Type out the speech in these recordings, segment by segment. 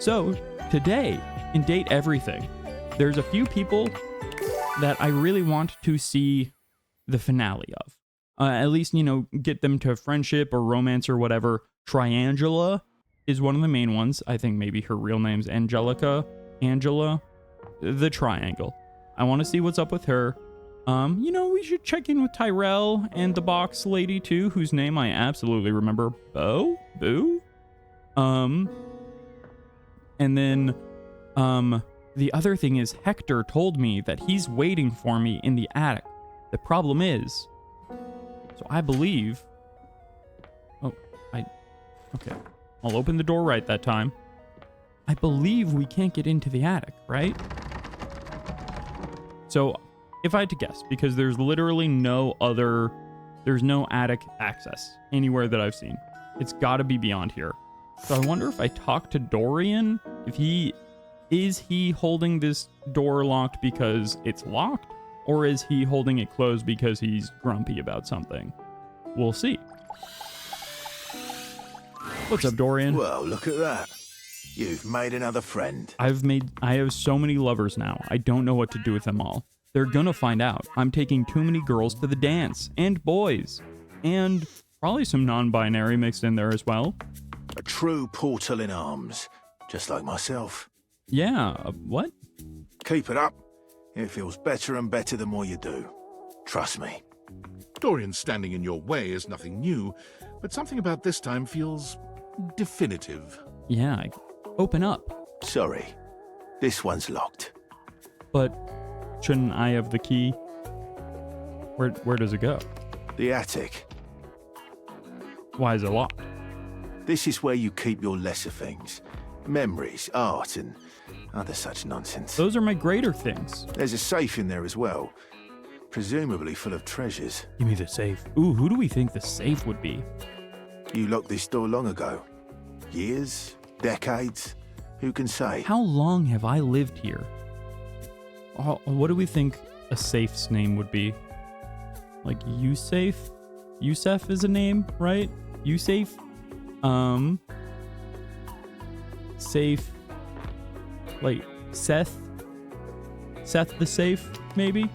So today, in Date Everything, there's a few people that I really want to see the finale of. At least, get them to friendship or romance or whatever. Triangela is one of the main ones. I think maybe her real name's Angela. The Triangle. I want to see what's up with her. We should check in with Tyrell and the box lady too, whose name I absolutely remember. Boo? And then, the other thing is Hector told me that he's waiting for me in the attic. The problem is, so I believe, okay, I'll open the door right that time. I believe we can't get into the attic, right? So, if I had to guess, because there's literally there's no attic access anywhere that I've seen. It's gotta be beyond here. So I wonder if I talk to Dorian, is he holding this door locked because it's locked? Or is he holding it closed because he's grumpy about something? We'll see. What's up, Dorian? Well, look at that. You've made another friend. I have so many lovers now. I don't know what to do with them all. They're gonna find out. I'm taking too many girls to the dance. And boys. And probably some non-binary mixed in there as well. A true portal in arms. Just like myself. Yeah, what? Keep it up. It feels better and better the more you do. Trust me. Dorian standing in your way is nothing new, but something about this time feels definitive. Yeah, open up. Sorry. This one's locked. But shouldn't I have the key? Where does it go? The attic. Why is it locked? This is where you keep your lesser things. Memories, art, and other such nonsense. Those are my greater things. There's a safe in there as well. Presumably full of treasures. Give me the safe. Ooh, who do we think the safe would be? You locked this door long ago. Years? Decades? Who can say? How long have I lived here? What do we think a safe's name would be? Like Yusef? Yusef is a name, right? Yusef? Safe. Like Seth? Seth the Safe, maybe?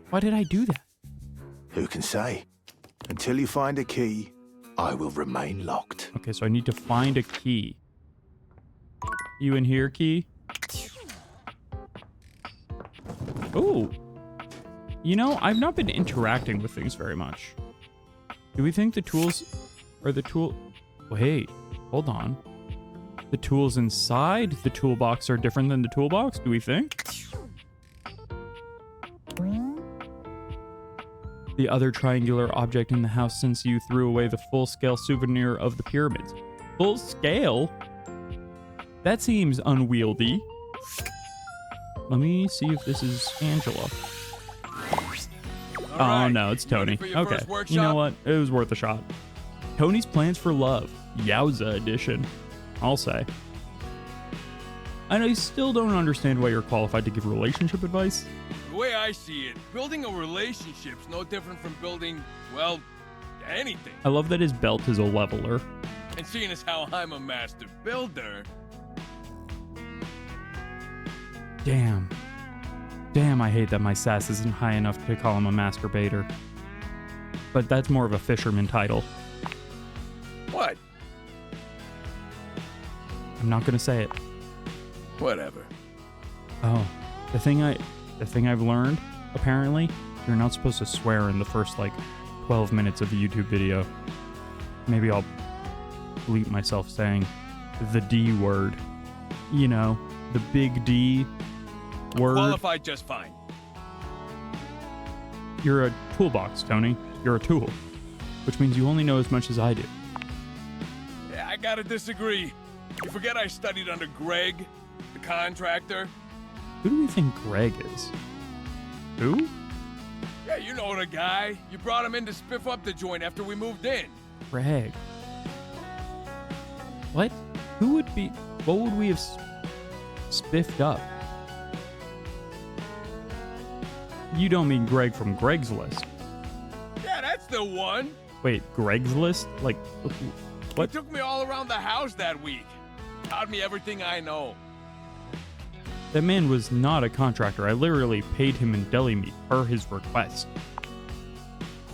Why did I do that? Who can say? Until you find a key, I will remain locked. Okay, so I need to find a key. You in here, key? Oh. I've not been interacting with things very much. Do we think the tools are the tool? Wait, hold on. The tools inside the toolbox are different than the toolbox, do we think? The other triangular object in the house since you threw away the full-scale souvenir of the pyramids. Full scale? That seems unwieldy. Let me see if this is Angela. Oh no, it's Tony. Okay, you know what? It was worth a shot. Tony's Plans for Love. Yowza edition. I'll say. And I still don't understand why you're qualified to give relationship advice. The way I see it, building a relationship's no different from building, well, anything. I love that his belt is a leveler. And seeing as how I'm a master builder... Damn, I hate that my sass isn't high enough to call him a masturbator. But that's more of a fisherman title. What? I'm not gonna say it. Whatever. Oh, the thing I've learned, apparently, you're not supposed to swear in the first, 12 minutes of a YouTube video. Maybe I'll bleep myself saying the D word. The big D word. Qualified just fine. You're a toolbox, Tony. You're a tool. Which means you only know as much as I do. Yeah, I gotta disagree. You forget I studied under Greg, the contractor? Who do we think Greg is? Who? Yeah, you know the guy. You brought him in to spiff up the joint after we moved in. Greg. What? What would we have spiffed up? You don't mean Greg from Greg's List. Yeah, that's the one. Wait, Greg's List? What? He took me all around the house that week. Taught me everything I know. That man was not a contractor. I literally paid him in deli meat per his request.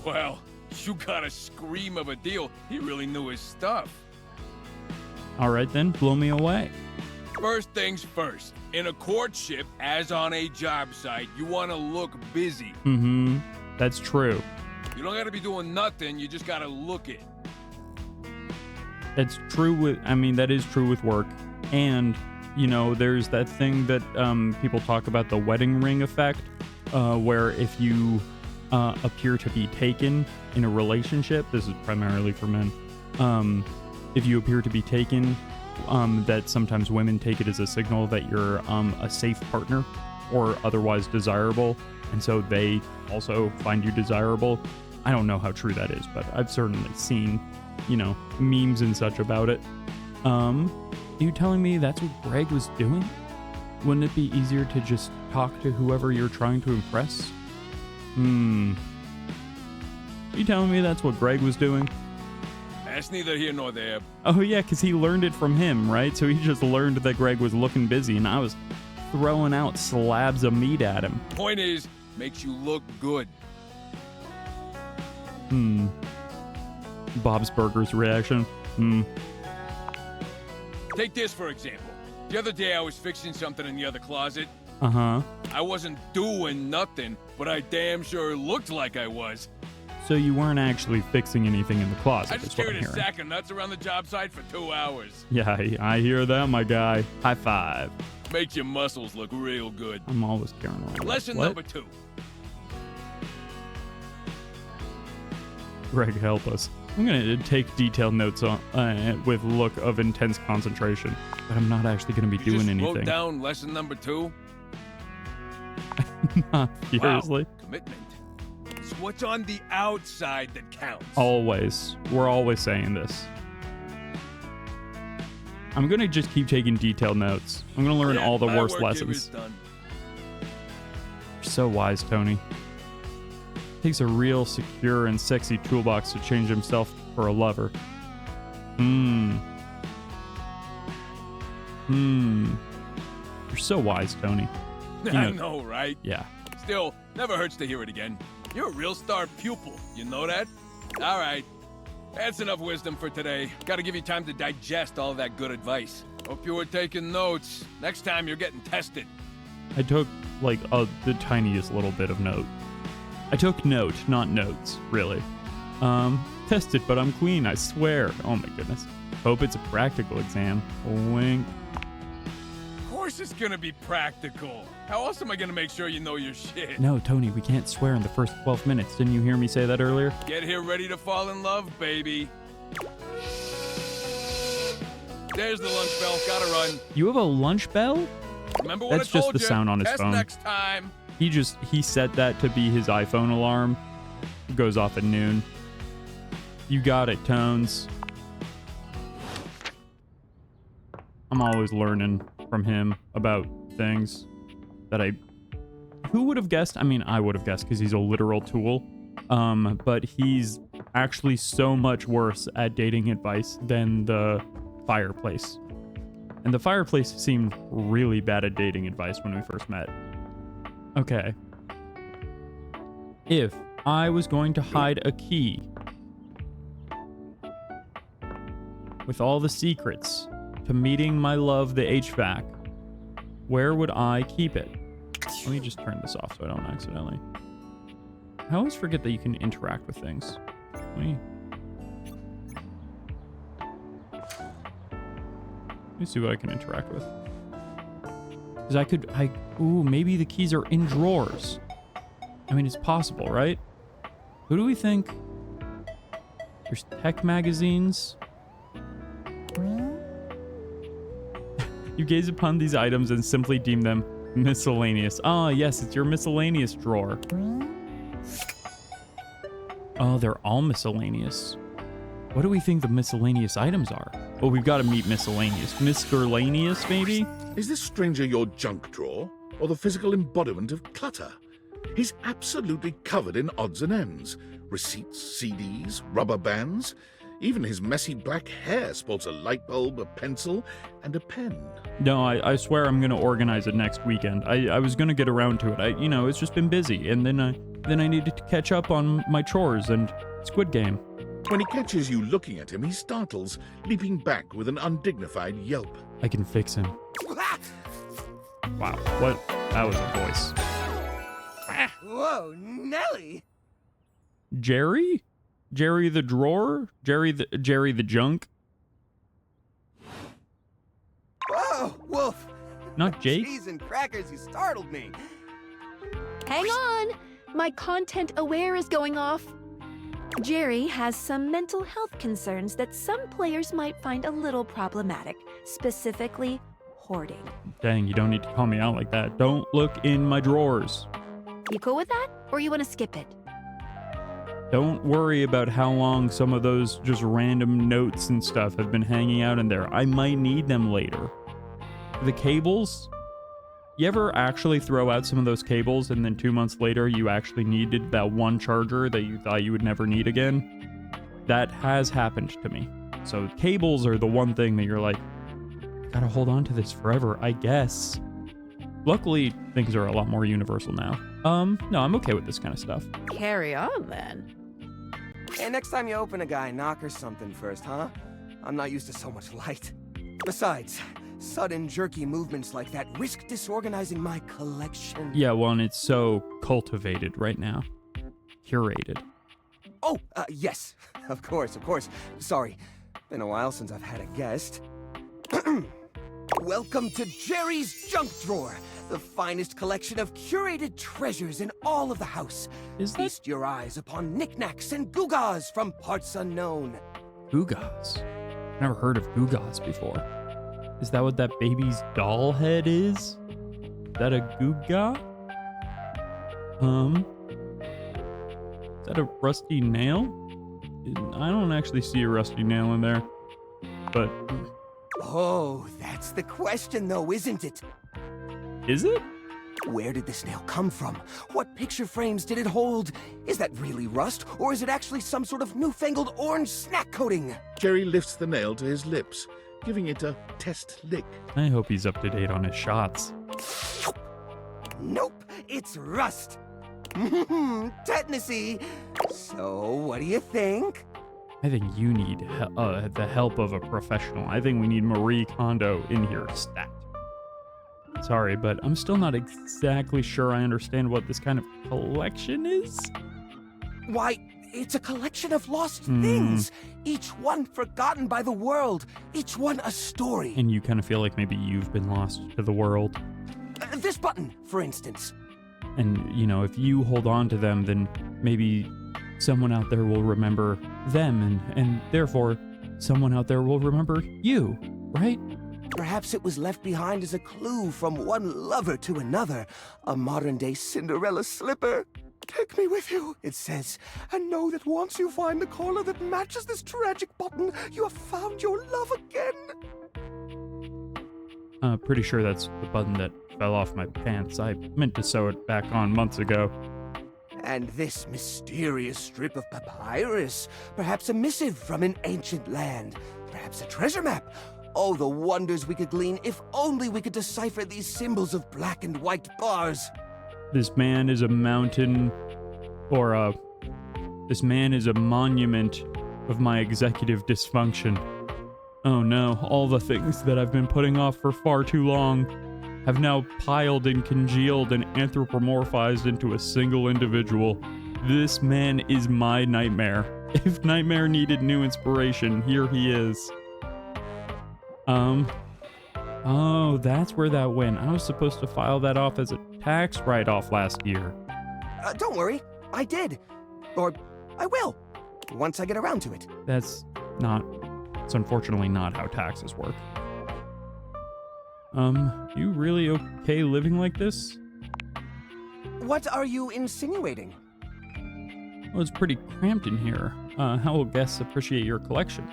Well, you got a scream of a deal. He really knew his stuff. All right then, blow me away. First things first. In a courtship, as on a job site, you want to look busy. Mm-hmm. That's true. You don't got to be doing nothing. You just got to look it. It's true with, I mean, that is true with work. And, you know, there's that thing that people talk about, the wedding ring effect, where if you appear to be taken in a relationship, this is primarily for men, if you appear to be taken, that sometimes women take it as a signal that you're a safe partner or otherwise desirable, and so they also find you desirable. I don't know how true that is, but I've certainly seen, you know, memes and such about it. Are you telling me that's what Greg was doing? Wouldn't it be easier to just talk to whoever you're trying to impress? Are you telling me that's what Greg was doing? That's neither here nor there. Oh yeah, because he learned it from him, right? So he just learned that Greg was looking busy, and I was throwing out slabs of meat at him. Point is, makes you look good. Bob's Burgers reaction. Take this for example. The other day I was fixing something in the other closet. Uh-huh. I wasn't doing nothing, but I damn sure looked like I was. So you weren't actually fixing anything in the closet, I is just what I'm carried a hearing. sack of nuts around the job site for 2 hours. Yeah, I hear that, my guy. High five. Makes your muscles look real good. I'm always carrying around. Lesson What? number 2. Greg, help us. I'm gonna take detailed notes on with look of intense concentration, but I'm not actually gonna be You doing just anything. wrote down lesson number 2? Seriously? Wow, commitment. It's what's on the outside that counts. Always. We're always saying this. I'm gonna just keep taking detailed notes. I'm gonna learn Yeah, all the my worst work here is lessons. done. You're so wise, Tony. Takes a real secure and sexy toolbox to change himself for a lover. You're so wise, Tony. You I know, right? Yeah. Still, never hurts to hear it again. You're a real star pupil. You know that? All right. That's enough wisdom for today. Gotta give you time to digest all that good advice. Hope you were taking notes. Next time you're getting tested. I took, like, the tiniest little bit of note. I took note, not notes, really. Tested, but I'm clean, I swear. Oh my goodness. Hope it's a practical exam. Wink. Of course it's gonna be practical. How else am I gonna make sure you know your shit? No, Tony, we can't swear in the first 12 minutes. Didn't you hear me say that earlier? Get here ready to fall in love, baby. There's the lunch bell. Gotta run. You have a lunch bell? Remember what That's I just told the you. sound on his Test phone. next time. He set that to be his iPhone alarm. It goes off at noon. You got it, Tones. I'm always learning from him about things that who would have guessed? I mean, I would have guessed because he's a literal tool. But he's actually so much worse at dating advice than the fireplace. And the fireplace seemed really bad at dating advice when we first met. Okay. If I was going to hide a key with all the secrets to meeting my love, the HVAC, where would I keep it? Let me just turn this off so I don't accidentally. I always forget that you can interact with things. Let me see what I can interact with. Because ooh, maybe the keys are in drawers. I mean, it's possible, right? Who do we think? There's tech magazines. You gaze upon these items and simply deem them miscellaneous. Ah, yes, it's your miscellaneous drawer. Oh, they're all miscellaneous. What do we think the miscellaneous items are? Oh, we've got to meet miscellaneous. Miscellaneous, maybe? Is this stranger your junk drawer, or the physical embodiment of clutter? He's absolutely covered in odds and ends. Receipts, CDs, rubber bands. Even his messy black hair sports a light bulb, a pencil, and a pen. No, I swear I'm gonna organize it next weekend. I was gonna get around to it. It's just been busy, and then I needed to catch up on my chores and Squid Game. When he catches you looking at him, he startles, leaping back with an undignified yelp. I can fix him. Wow, what? That was a voice. Whoa, Nelly! Jerry? Jerry the drawer? Jerry the junk? Whoa, Wolf! Not Jake? Cheese and crackers, you startled me. Hang on! My content aware is going off. Jerry has some mental health concerns that some players might find a little problematic, specifically hoarding. Dang, you don't need to call me out like that. Don't look in my drawers. You cool with that? Or you want to skip it? Don't worry about how long some of those just random notes and stuff have been hanging out in there. I might need them later. The cables? You ever actually throw out some of those cables and then 2 months later you actually needed that one charger that you thought you would never need again? That has happened to me. So cables are the one thing that you're like, gotta hold on to this forever, I guess. Luckily, things are a lot more universal now. No, I'm okay with this kind of stuff. Carry on, then. Hey, next time you open a guy, knock or something first, huh? I'm not used to so much light. Besides, sudden jerky movements like that risk disorganizing my collection. Yeah, well, and it's so cultivated right now. Curated. Oh, yes. Of course. Sorry. Been a while since I've had a guest. Welcome to Jerry's Junk Drawer, the finest collection of curated treasures in all of the house. Is that Feast your eyes upon knickknacks and gewgaws from parts unknown. gewgaws? Never heard of gewgaws before. Is that what that baby's doll head is? Is that a gewgaw? Is that a rusty nail? I don't actually see a rusty nail in there, but Oh, that's the question though, isn't it? is it? Where did this nail come from? What picture frames did it hold? Is that really rust, or is it actually some sort of newfangled orange snack coating? Jerry lifts the nail to his lips, giving it a test lick. I hope he's up to date on his shots. Nope, it's rust. Tetanusy. So, what do you think? I think you need the help of a professional. I think we need Marie Kondo in here stat. Sorry, but I'm still not exactly sure I understand what this kind of collection is. Why, it's a collection of lost things, each one forgotten by the world, each one a story. And you kind of feel like maybe you've been lost to the world. This button, for instance. And, if you hold on to them, then maybe someone out there will remember them, and therefore someone out there will remember you, right? Perhaps it was left behind as a clue from one lover to another, a modern-day Cinderella slipper. Take me with you, it says, and know that once you find the collar that matches this tragic button, you have found your love again. Pretty sure that's the button that fell off my pants. I meant to sew it back on months ago. And this mysterious strip of papyrus, perhaps a missive from an ancient land, perhaps a treasure map. Oh, the wonders we could glean if only we could decipher these symbols of black and white bars. This man is a mountain, or this man is a monument of my executive dysfunction. Oh no, all the things that I've been putting off for far too long have now piled and congealed and anthropomorphized into a single individual. This man is my nightmare. If Nightmare needed new inspiration, here he is. Oh, that's where that went. I was supposed to file that off as a tax write-off last year. Don't worry, I did. Or I will, once I get around to it. It's unfortunately not how taxes work. You really okay living like this? What are you insinuating? Well, it's pretty cramped in here. How will guests appreciate your collection?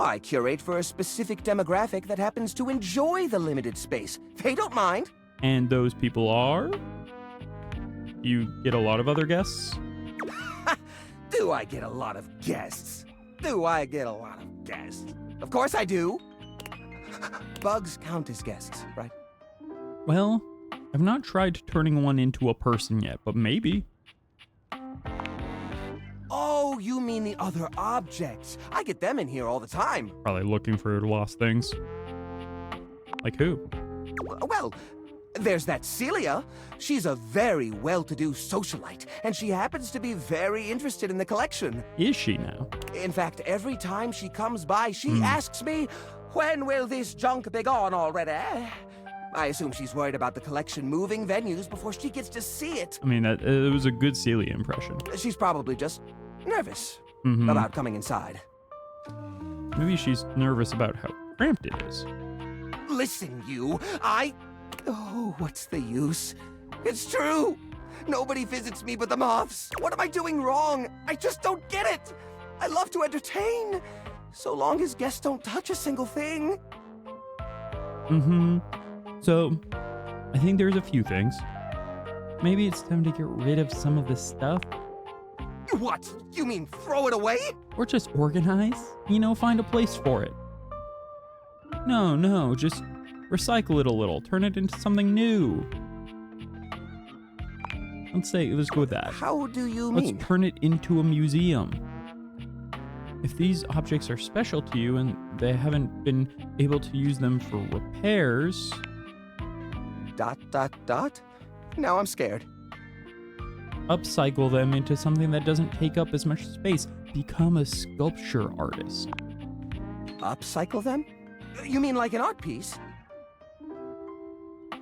I curate for a specific demographic that happens to enjoy the limited space. They don't mind. And those people are? You get a lot of other guests? Do I get a lot of guests? Do I get a lot of guests? Of course I do. Bugs count as guests, right? Well, I've not tried turning one into a person yet, but maybe. Oh, you mean the other objects. I get them in here all the time. Probably looking for lost things. Like who? Well, there's that Celia. She's a very well-to-do socialite, and she happens to be very interested in the collection. Is she now? In fact, every time she comes by, she asks me, when will this junk be gone already? I assume she's worried about the collection moving venues before she gets to see it. I mean, it was a good Celia impression. She's probably just nervous Mhm. about coming inside. Maybe she's nervous about how cramped it is. Listen, you, Oh, what's the use? It's true. Nobody visits me but the moths. What am I doing wrong? I just don't get it. I love to entertain, so long as guests don't touch a single thing. So, I think there's a few things. Maybe it's time to get rid of some of this stuff. What? You mean throw it away? Or just organize. Find a place for it. No, just recycle it a little. Turn it into something new. Let's go with that. How do you Let's mean? turn it into a museum. If these objects are special to you and they haven't been able to use them for repairs... ... Now I'm scared. Upcycle them into something that doesn't take up as much space. Become a sculpture artist. Upcycle them? You mean like an art piece?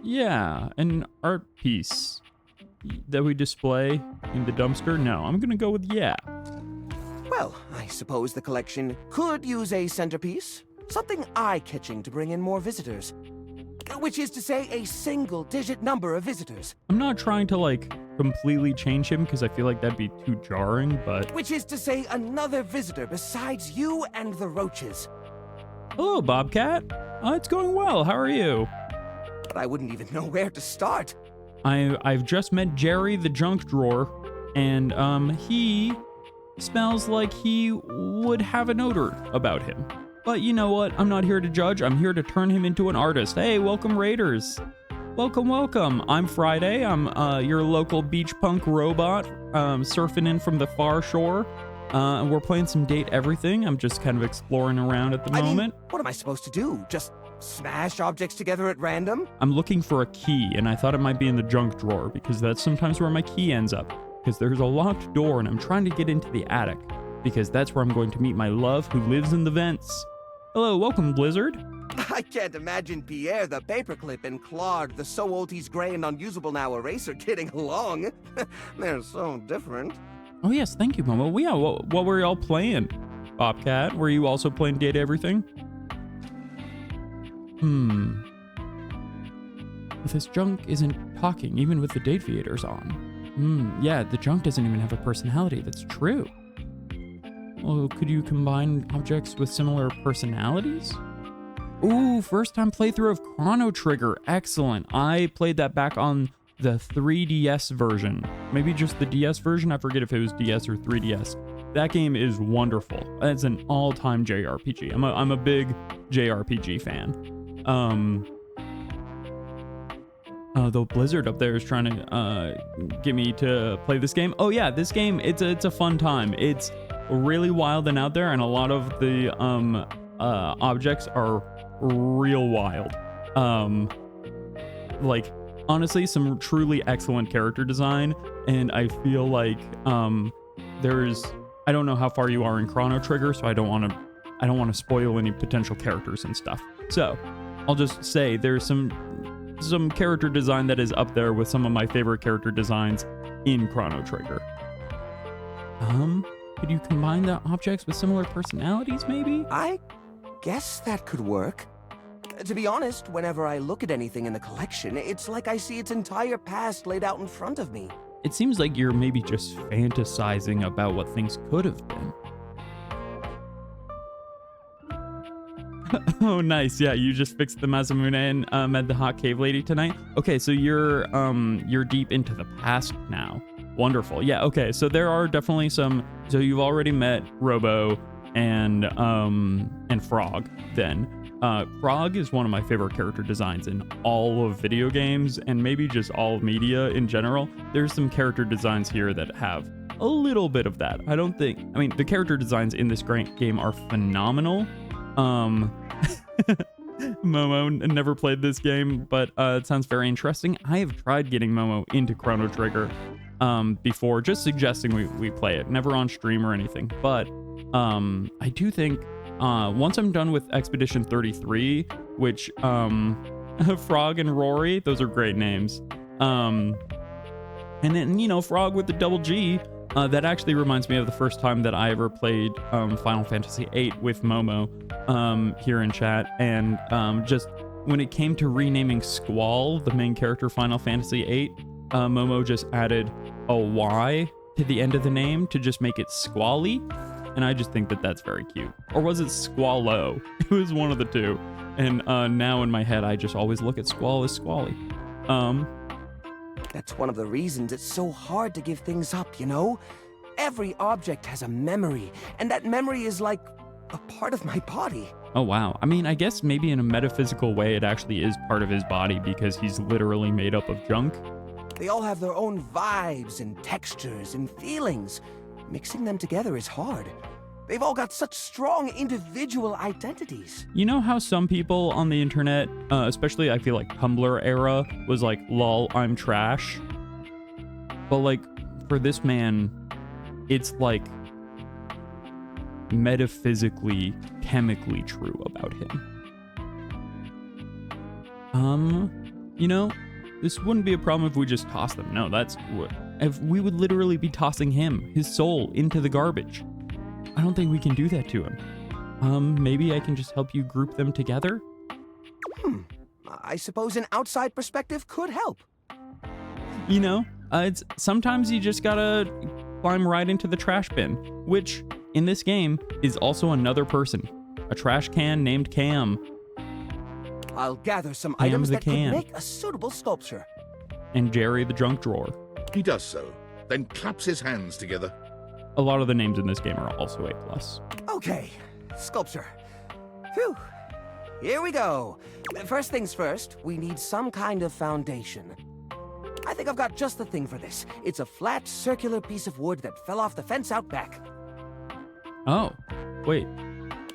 Yeah, an art piece that we display in the dumpster? No, I'm gonna go with yeah. Well, I suppose the collection could use a centerpiece. Something eye-catching to bring in more visitors. Which is to say, a single-digit number of visitors. I'm not trying to, completely change him because I feel like that'd be too jarring, but... Which is to say, another visitor besides you and the roaches. Hello, Bobcat. It's going well. How are you? But I wouldn't even know where to start. I've just met Jerry, the junk drawer, and he smells like he would have an odor about him. But you know what? I'm not here to judge. I'm here to turn him into an artist. Hey, welcome, Raiders. Welcome. I'm Friday. I'm your local beach punk robot, surfing in from the far shore. And we're playing some Date Everything. I'm just kind of exploring around at the moment. What am I supposed to do? Just smash objects together at random? I'm looking for a key, and I thought it might be in the junk drawer, because that's sometimes where my key ends up. Because there's a locked door, and I'm trying to get into the attic, because that's where I'm going to meet my love, who lives in the vents. Hello, welcome, Blizzard. I can't imagine Pierre the paperclip and Claude the so old he's gray and unusable now eraser getting along. They're so different. Oh yes, thank you, Momo. Well, yeah, what were y'all playing? Bobcat, were you also playing Date Everything? If this junk isn't talking, even with the date theaters on. Yeah, the junk doesn't even have a personality. That's true. Well, could you combine objects with similar personalities? Ooh, first time playthrough of Chrono Trigger. Excellent. I played that back on the 3DS version. Maybe just the DS version. I forget if it was DS or 3DS. That game is wonderful. It's an all-time JRPG. I'm a big JRPG fan. Though Blizzard up there is trying to get me to play this game. Oh yeah, this game, it's a fun time. It's really wild and out there, and a lot of the objects are real wild. Honestly, some truly excellent character design, and I feel like I don't know how far you are in Chrono Trigger, so I don't want to spoil any potential characters and stuff. So I'll just say there's some character design that is up there with some of my favorite character designs in Chrono Trigger. Could you combine the objects with similar personalities, maybe? I guess that could work. To be honest, whenever I look at anything in the collection, it's like I see its entire past laid out in front of me. It seems like you're maybe just fantasizing about what things could have been. Oh, nice. Yeah, you just fixed the Masamune and met the hot cave lady tonight. Okay, so you're deep into the past now. Wonderful. Yeah, okay. So there are definitely some. So you've already met Robo and Frog then. Frog is one of my favorite character designs in all of video games and maybe just all media in general. There's some character designs here that have a little bit of that. I mean, the character designs in this game are phenomenal. Momo never played this game, but it sounds very interesting. I have tried getting Momo into Chrono Trigger before, just suggesting we play it. Never on stream or anything, but I do think once I'm done with Expedition 33, which Frog and Rory, those are great names. And then, you know, Frog with the double G. That actually reminds me of the first time that I ever played Final Fantasy VIII with Momo here in chat. And just when it came to renaming Squall, the main character Final Fantasy VIII, Momo just added a Y to the end of the name to just make it Squally. And I just think that that's very cute. Or was it Squallow? It was one of the two. And now in my head, I just always look at Squall as Squally. That's one of the reasons it's so hard to give things up, you know? Every object has a memory, and that memory is like a part of my body. Oh, wow. I mean, I guess maybe in a metaphysical way, it actually is part of his body because he's literally made up of junk. They all have their own vibes and textures and feelings. Mixing them together is hard. They've all got such strong individual identities. You know how some people on the internet, especially I feel like Tumblr era, was like, lol, I'm trash. But like, for this man, it's like metaphysically, chemically true about him. You know, this wouldn't be a problem if we just tossed them. No, if we would literally be tossing him, his soul, into the garbage. I don't think we can do that to him. Maybe I can just help you group them together? I suppose an outside perspective could help. You know, it's sometimes you just gotta climb right into the trash bin, which in this game is also another person, a trash can named Cam. I'll gather some Cam items the that can. could make a suitable sculpture. And Jerry the junk drawer. He does so, then claps his hands together. A lot of the names in this game are also A+. Okay, sculpture. Phew. Here we go. First things first, we need some kind of foundation. I think I've got just the thing for this. It's a flat, circular piece of wood that fell off the fence out back. Oh, wait.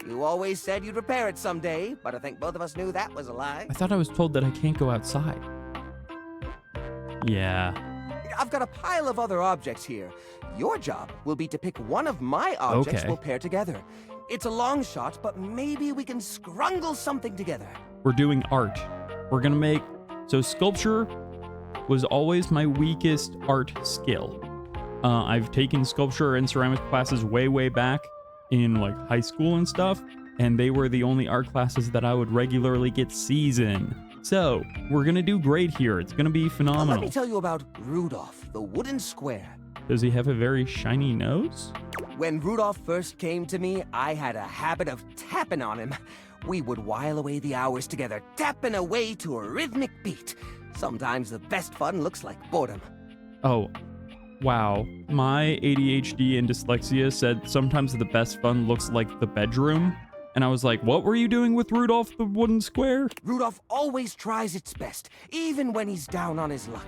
You always said you'd repair it someday, but I think both of us knew that was a lie. I thought I was told that I can't go outside. Yeah. I've got a pile of other objects here. Your job will be to pick one of my objects Okay. we'll pair together. It's a long shot, but maybe we can scrungle something together. We're doing art. We're gonna make... So sculpture was always my weakest art skill. I've taken sculpture and ceramic classes way back in like high school and stuff, and they were the only art classes that I would regularly get C's in. So, we're gonna do great here. It's gonna be Let phenomenal. me tell you about Rudolph, the wooden square. Does he have a very shiny nose? When Rudolph first came to me, I had a habit of tapping on him. We would while away the hours together, tapping away to a rhythmic beat. Sometimes the best fun looks like boredom. Oh, wow. My ADHD and dyslexia said sometimes the best fun looks like the bedroom. And I was like, what were you doing with Rudolph the wooden square? Rudolph always tries its best, even when he's down on his luck.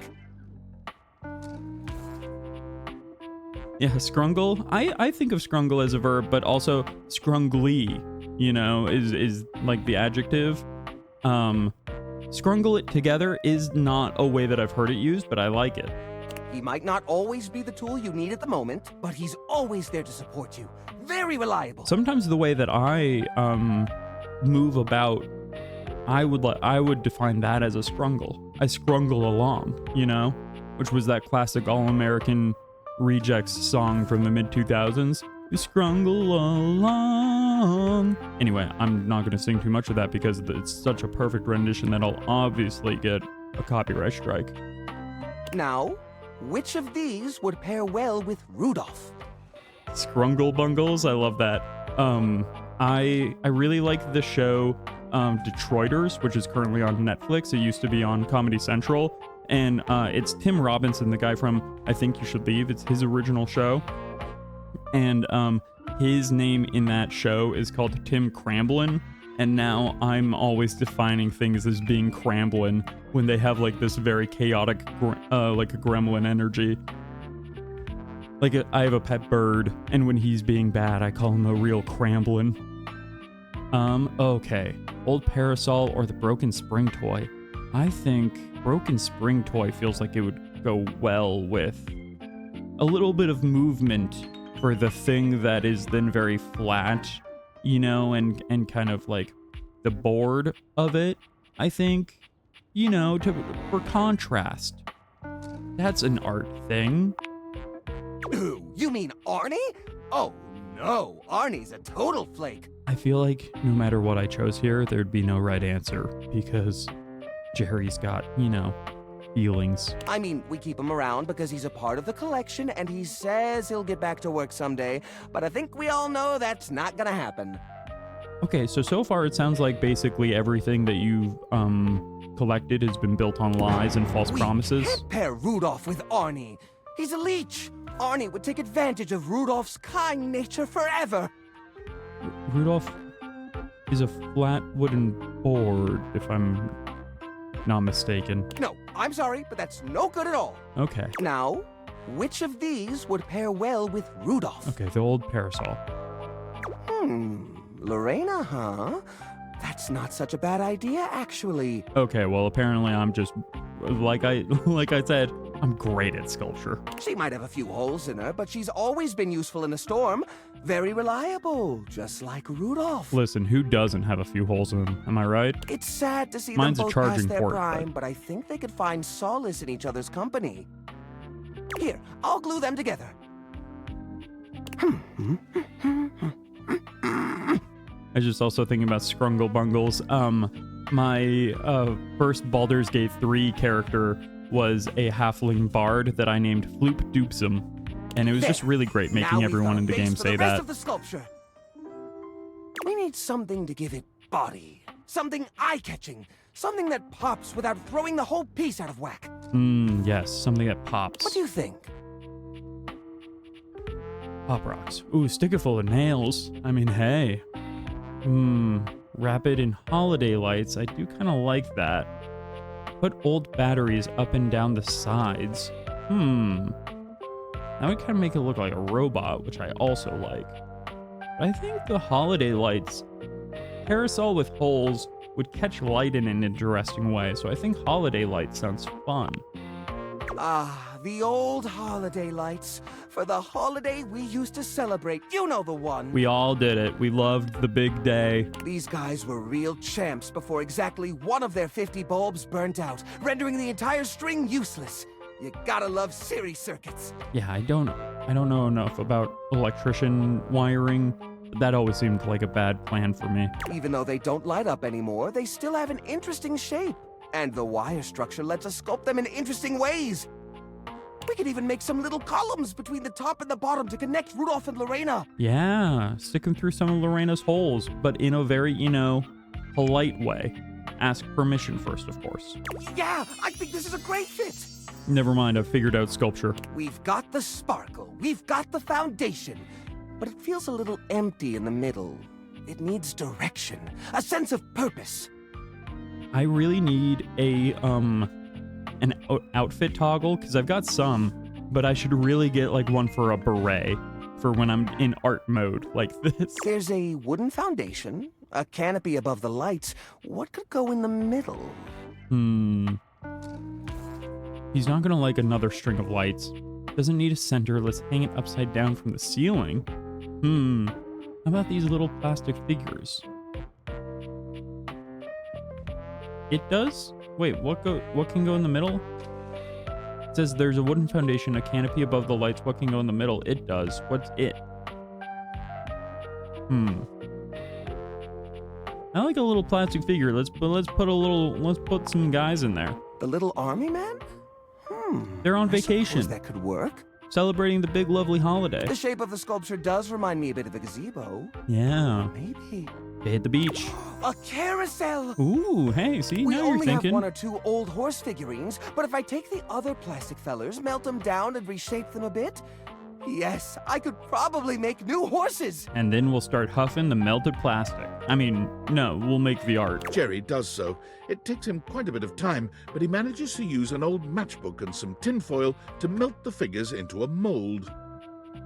Yeah, scrungle. I think of scrungle as a verb, but also scrungly, you know, is like the adjective. Scrungle it together is not a way that I've heard it used, but I like it. He might not always be the tool you need at the moment, but he's always there to support you. Very reliable. Sometimes the way that I move about, I would define that as a scrungle. I scrungle along, you know, which was that classic All-American Rejects song from the mid-2000s. We scrungle along. Anyway, I'm not going to sing too much of that because it's such a perfect rendition that I'll obviously get a copyright strike. Now, which of these would pair well with Rudolph? Scrungle bungles, I love that. I really like the show Detroiters, which is currently on Netflix. It used to be on Comedy Central. And it's Tim Robinson, the guy from I Think You Should Leave. It's his original show. And his name in that show is called Tim Cramblin. And now I'm always defining things as being Cramblin when they have like this very chaotic, like a gremlin energy. Like I have a pet bird, and when he's being bad, I call him a real Cramblin. Okay. Old parasol or the broken spring toy? I think broken spring toy feels like it would go well with a little bit of movement for the thing that is then very flat, you know, and kind of like the board of it, I think, you know, for contrast. That's an art thing. Ooh, you mean Arnie? Oh, no. Arnie's a total flake. I feel like no matter what I chose here, there'd be no right answer because Jerry's got, you know, feelings. I mean, we keep him around because he's a part of the collection and he says he'll get back to work someday, but I think we all know that's not gonna happen. Okay, so far it sounds like basically everything that you've collected has been built on lies and false promises. We can't pair Rudolph with Arnie. He's a leech. Arnie would take advantage of Rudolph's kind nature forever. Rudolph is a flat wooden board, if I'm not mistaken. No, I'm sorry, but that's no good at all. Okay. Now, which of these would pair well with Rudolph? Okay, the old parasol. Lorena, huh? That's not such a bad idea, actually. Okay, well, apparently I'm just, like I said, I'm great at sculpture. She might have a few holes in her, but she's always been useful in a storm. Very reliable, just like Rudolph. Listen, who doesn't have a few holes in them? Am I right? It's sad to see Mine's them a both charging past their port, prime, but I think they could find solace in each other's company. Here, I'll glue them together. I was just also thinking about Scrungle Bungles. My first Baldur's Gate 3 character was a halfling bard that I named Floop Doopsum. And it was just really great making everyone in the game say that. Of the sculpture. We need something to give it body. Something eye-catching. Something that pops without throwing the whole piece out of whack. Yes, something that pops. What do you think? Pop rocks. Ooh, stick it full of nails. I mean, hey. Wrap it in holiday lights. I do kind of like that. Put old batteries up and down the sides. That would kind of make it look like a robot, which I also like. But I think the holiday lights, parasol with holes, would catch light in an interesting way. So I think holiday lights sounds fun. Ah, the old holiday lights. For the holiday we used to celebrate. You know the one. We all did it. We loved the big day. These guys were real champs before exactly one of their 50 bulbs burnt out, rendering the entire string useless. You gotta love series circuits. Yeah, I don't know enough about electrician wiring. That always seemed like a bad plan for me. Even though they don't light up anymore, they still have an interesting shape. And the wire structure lets us sculpt them in interesting ways. We could even make some little columns between the top and the bottom to connect Rudolph and Lorena. Yeah, stick them through some of Lorena's holes, but in a very, polite way. Ask permission first, of course. Yeah, I think this is a great fit. Never mind, I've figured out sculpture. We've got the sparkle, we've got the foundation, but it feels a little empty in the middle. It needs direction, a sense of purpose. I really need an outfit toggle, because I've got some, but I should really get like one for a beret for when I'm in art mode like this. There's a wooden foundation, a canopy above the lights. What could go in the middle? He's not gonna like another string of lights. Doesn't need a center. Let's hang it upside down from the ceiling. How about these little plastic figures? It does? Wait, what can go in the middle? It says there's a wooden foundation, a canopy above the lights. What can go in the middle? It does. What's it? I like a little plastic figure. Let's put some guys in there. The little army man? They're on I vacation. suppose that could work. celebrating the big lovely holiday. The shape of the sculpture does remind me a bit of a gazebo. Yeah. Maybe. They hit the beach. A carousel! Ooh, hey, see, We now you're only have thinking. one or two old horse figurines, but if I take the other plastic fellers, melt them down, and reshape them a bit, yes, I could probably make new horses! And then we'll start huffing the melted plastic. I mean, no, we'll make the art. Jerry does so. It takes him quite a bit of time, but he manages to use an old matchbook and some tinfoil to melt the figures into a mold.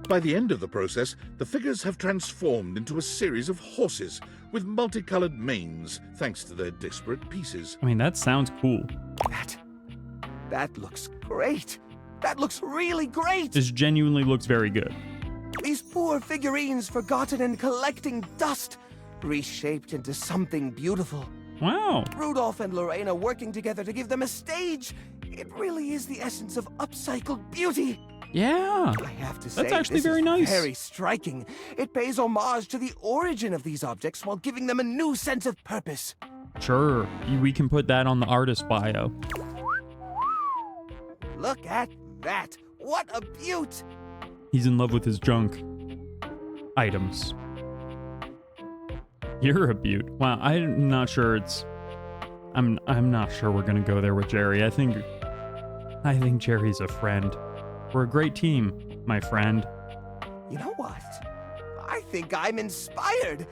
By the end of the process, the figures have transformed into a series of horses with multicolored manes, thanks to their disparate pieces. I mean, that sounds cool. That looks great! That looks really great! This genuinely looks very good. These poor figurines forgotten and collecting dust, reshaped into something beautiful. Wow. Rudolph and Lorraine are working together to give them a stage. It really is the essence of upcycled beauty. Yeah. I have to say, That's actually this very is nice. very striking. It pays homage to the origin of these objects while giving them a new sense of purpose. Sure. We can put that on the artist bio. Look at that. What a beaut! He's in love with his junk items. You're a beaut. Wow, I'm not sure it's... I'm not sure we're gonna go there with Jerry. I think Jerry's a friend. We're a great team, my friend. You know what? I think I'm inspired.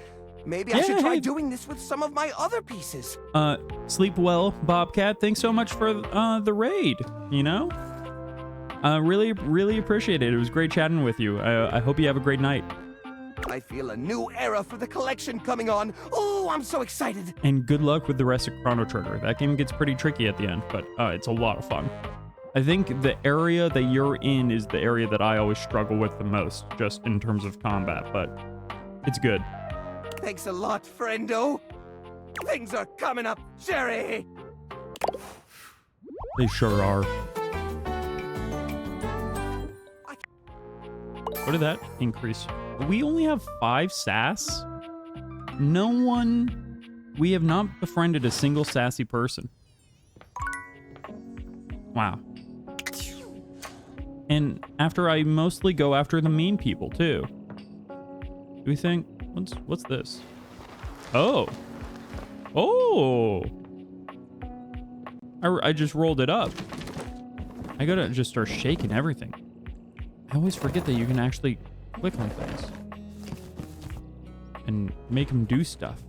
Maybe I should try Yay. doing this with some of my other pieces. Sleep well, Bobcat. Thanks so much for the raid, you know? Really, really appreciate it. It was great chatting with you. I hope you have a great night. I feel a new era for the collection coming on. Oh, I'm so excited. And good luck with the rest of Chrono Trigger. That game gets pretty tricky at the end, but it's a lot of fun. I think the area that you're in is the area that I always struggle with the most, just in terms of combat, but it's good. Thanks a lot, friendo. Things are coming up, Jerry. They sure are. What did that increase? We only have 5 sass? We have not befriended a single sassy person. Wow. And after I mostly go after the mean people too. Do we think, what's this? Oh. Oh. I just rolled it up. I gotta just start shaking everything. I always forget that you can actually click on things and make them do stuff.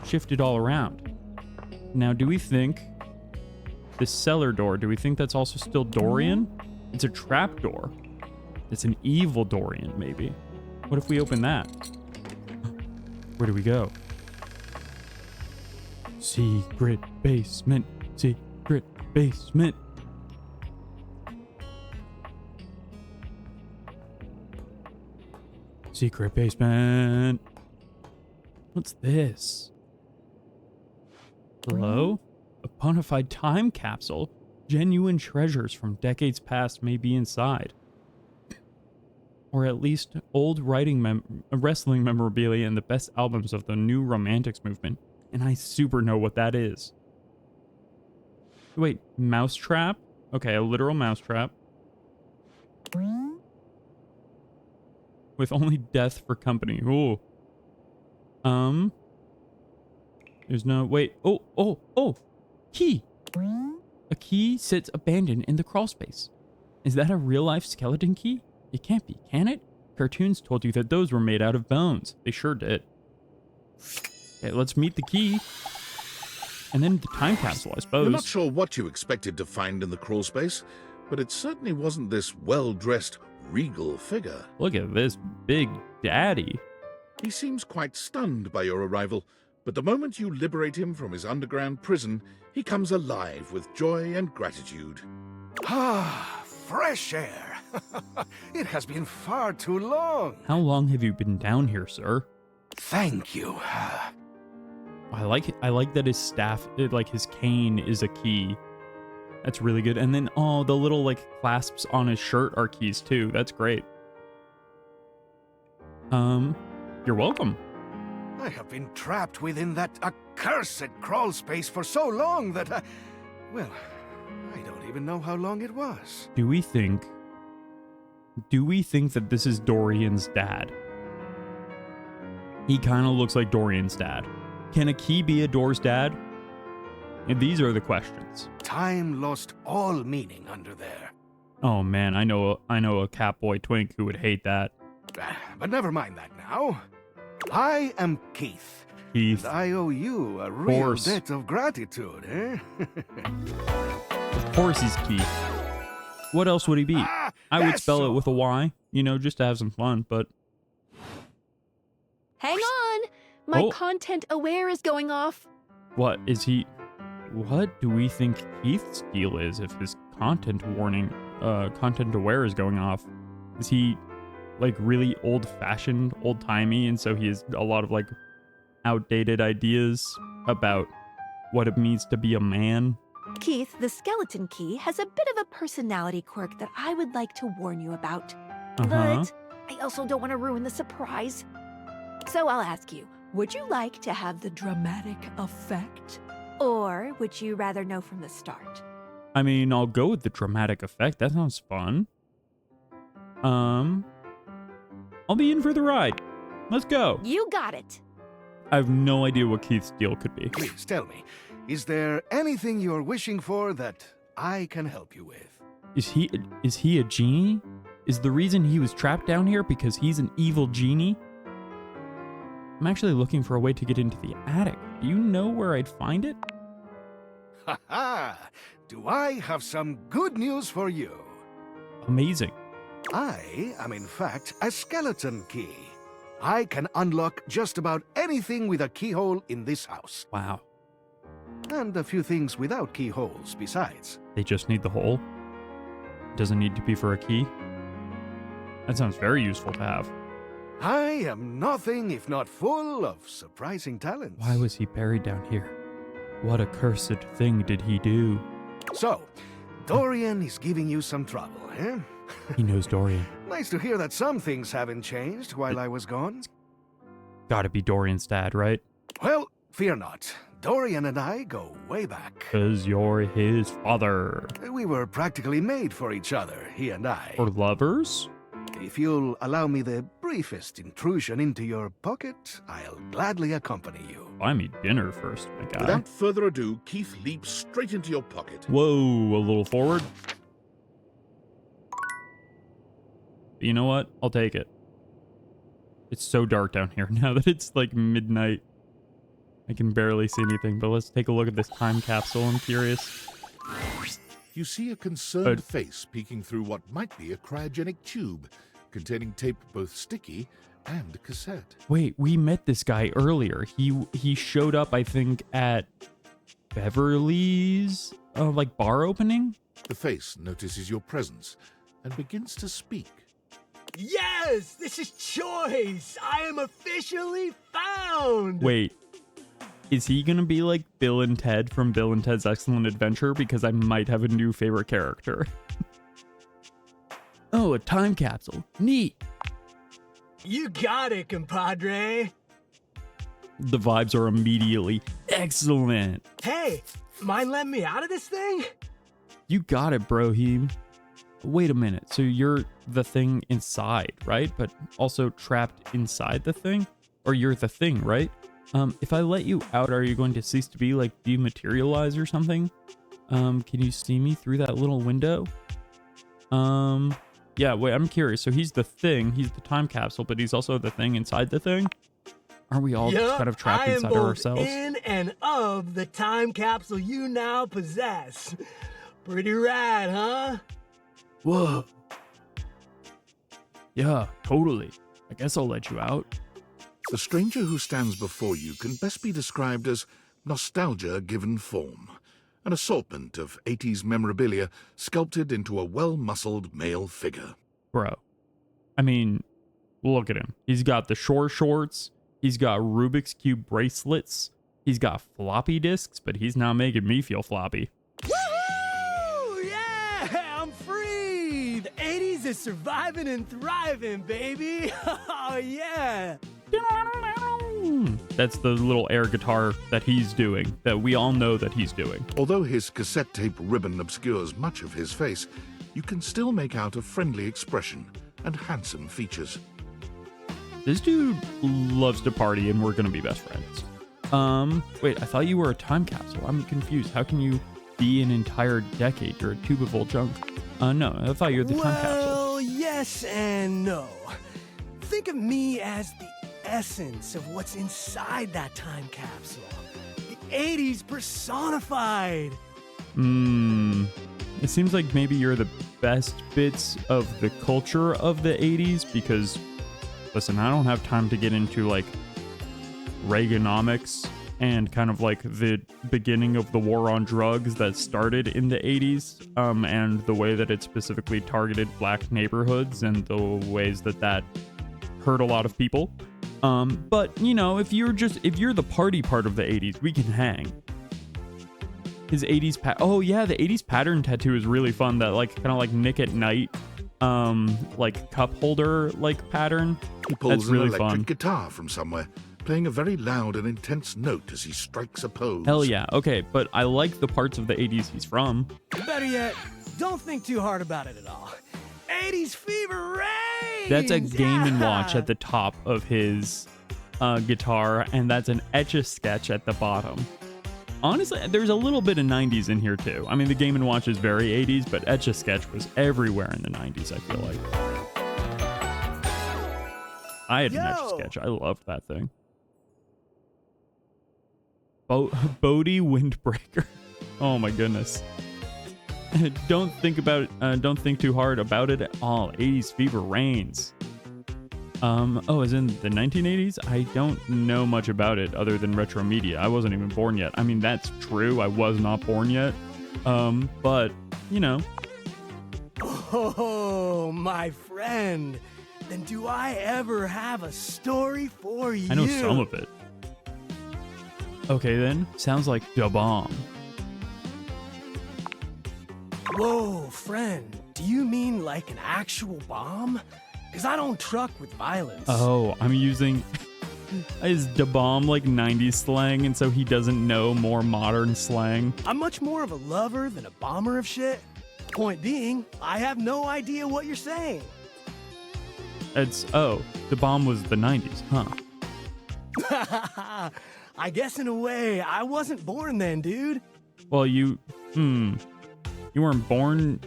Shift it all around. Now, do we think this cellar door, do we think that's also still Dorian? It's a trap door. It's an evil Dorian, maybe. What if we open that? Where do we go? Secret basement. Secret basement. Secret basement. What's this? Hello? A bona fide time capsule? Genuine treasures from decades past may be inside. Or at least old wrestling memorabilia and the best albums of the new romantics movement. And I super know what that is. Wait, mousetrap? Okay, a literal mousetrap. With only death for company. Ooh. There's no... Wait. Oh! Key! A key sits abandoned in the crawl space. Is that a real-life skeleton key? It can't be, can it? Cartoons told you that those were made out of bones. They sure did. Okay, let's meet the key. And then the time capsule, I suppose. You're not sure what you expected to find in the crawl space, but it certainly wasn't this well-dressed, regal figure. Look at this big daddy. He seems quite stunned by your arrival, but the moment you liberate him from his underground prison, he comes alive with joy and gratitude. Ah, fresh air. It has been far too long. How long have you been down here, sir? Thank you. I like that his staff, like his cane is a key. That's really good. And then, oh, the little like clasps on his shirt are keys too. That's great. You're welcome. I have been trapped within that accursed crawl space for so long that I don't even know how long it was. Do we think Do we think that this is Dorian's dad? He kind of looks like Dorian's dad. Can a key be a door's dad? And these are the questions. Time lost all meaning under there. Oh man, I know a Catboy twink who would hate that. But never mind that now. I am Keith. Keith. And I owe you a real course. debt of gratitude, eh? Of course he's Keith. What else would he be? I would spell it with a Y, you know, just to have some fun, but... Hang on! My Oh. content aware is going off. What is he... What do we think Keith's deal is if his content warning, content aware is going off? Is he, like, really old-fashioned, old-timey, and so he has a lot of, like, outdated ideas about what it means to be a man? Keith, the skeleton key, has a bit of a personality quirk that I would like to warn you about. But I also don't want to ruin the surprise. So I'll ask you, would you like to have the dramatic effect? Or would you rather know from the start? I mean, I'll go with the dramatic effect. That sounds fun. I'll be in for the ride. Let's go. You got it. I have no idea what Keith's deal could be. Please tell me, is there anything you're wishing for that I can help you with? Is he a genie? Is the reason he was trapped down here because he's an evil genie? I'm actually looking for a way to get into the attic. Do you know where I'd find it? Ha ha! Do I have some good news for you? Amazing. I am in fact a skeleton key. I can unlock just about anything with a keyhole in this house. Wow. And a few things without keyholes besides. They just need the hole? Doesn't need to be for a key? That sounds very useful to have. I am nothing if not full of surprising talents. Why was he buried down here? What accursed thing did he do? So, Dorian is giving you some trouble, eh? He knows Dorian. Nice to hear that some things haven't changed while I was gone. Gotta be Dorian's dad, right? Well, fear not. Dorian and I go way back. 'Cause you're his father. We were practically made for each other, he and I. Or lovers? If you'll allow me the briefest intrusion into your pocket, I'll gladly accompany you. Buy me dinner first, my guy. Without further ado, Keith leaps straight into your pocket. Whoa, a little forward. You know what? I'll take it. It's so dark down here now that it's like midnight. I can barely see anything, but let's take a look at this time capsule. I'm curious. You see a concerned face peeking through what might be a cryogenic tube, containing tape both sticky and cassette. Wait, we met this guy earlier. He showed up, I think, at Beverly's like bar opening. The face notices your presence and begins to speak. Yes, this is Choice. I am officially found. Wait, is he gonna be like Bill and Ted from Bill and Ted's Excellent Adventure? Because I might have a new favorite character. Oh, a time capsule. Neat. You got it, compadre. The vibes are immediately excellent. Hey, mind letting me out of this thing? You got it, Broheem. Wait a minute. So you're the thing inside, right? But also trapped inside the thing? Or you're the thing, right? If I let you out, are you going to cease to be, like, dematerialize or something? Can you see me through that little window? Yeah, wait, I'm curious. So he's the thing, he's the time capsule, but he's also the thing inside the thing? Are we all just kind of trapped I am inside both ourselves? in and of the time capsule you now possess. Pretty rad, huh? Whoa. Yeah, totally. I guess I'll let you out. The stranger who stands before you can best be described as nostalgia given form, an assortment of 80s memorabilia sculpted into a well-muscled male figure. Bro. I mean, look at him. He's got the short shorts. He's got Rubik's Cube bracelets. He's got floppy disks, but he's not making me feel floppy. Woohoo! Yeah, I'm free. The 80s is surviving and thriving, baby. Oh, yeah. That's the little air guitar that he's doing, that we all know that he's doing. Although his cassette tape ribbon obscures much of his face, you can still make out a friendly expression and handsome features. This dude loves to party and we're gonna be best friends. Wait, I thought you were a time capsule. I'm confused. How can you be an entire decade? You're a tube of old junk. No, I thought you were the time capsule. Well, yes and no. Think of me as the essence of what's inside that time capsule. The 80s personified. It seems like maybe you're the best bits of the culture of the 80s because, listen, I don't have time to get into like Reaganomics and kind of like the beginning of the war on drugs that started in the 80s, and the way that it specifically targeted black neighborhoods and the ways that that hurt a lot of people. But you know, if you're the party part of the 80s, we can hang. His 80s oh yeah, the 80s pattern tattoo is really fun. That like kind of like Nick at Night, like cup holder like pattern. He pulls That's really an electric fun. guitar from somewhere, playing a very loud and intense note as he strikes a pose. Hell yeah. Okay, but I like the parts of the 80s he's from. Better yet, don't think too hard about it at all. 80s fever reigns! That's a Game & Watch Yeah! at the top of his guitar, and that's an Etch-a-Sketch at the bottom. Honestly, there's a little bit of 90s in here too. I mean, the Game & Watch is very 80s, but Etch-a-Sketch was everywhere in the 90s, I feel like. I had an Etch-a-Sketch. I loved that thing. Bodie Windbreaker. Oh my goodness. Don't think too hard about it at all. 80s fever reigns. Oh, as in the 1980s? I don't know much about it other than retro media. I wasn't even born yet. I mean, that's true. I was not born yet. But, you know. Oh, my friend. Then do I ever have a story for you? I know some of it. Okay, then. Sounds like Da Bomb. Whoa, friend. Do you mean like an actual bomb? Because I don't truck with violence. Oh, I'm using... Is Da Bomb like 90s slang, and so he doesn't know more modern slang? I'm much more of a lover than a bomber of shit. Point being, I have no idea what you're saying. Da Bomb was the 90s, huh? I guess in a way, I wasn't born then, dude. Well, you weren't born...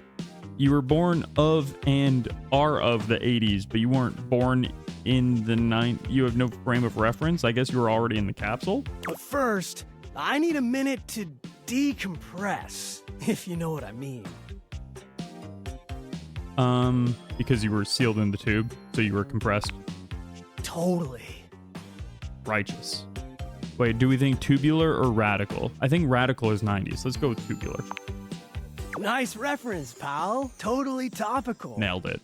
You were born of and are of the 80s, but you weren't born in the 90s. You have no frame of reference? I guess you were already in the capsule? But first, I need a minute to decompress, if you know what I mean. Because you were sealed in the tube, so you were compressed. Totally. Righteous. Wait, do we think tubular or radical? I think radical is 90s. Let's go with tubular. Nice reference, pal. Totally topical. Nailed it.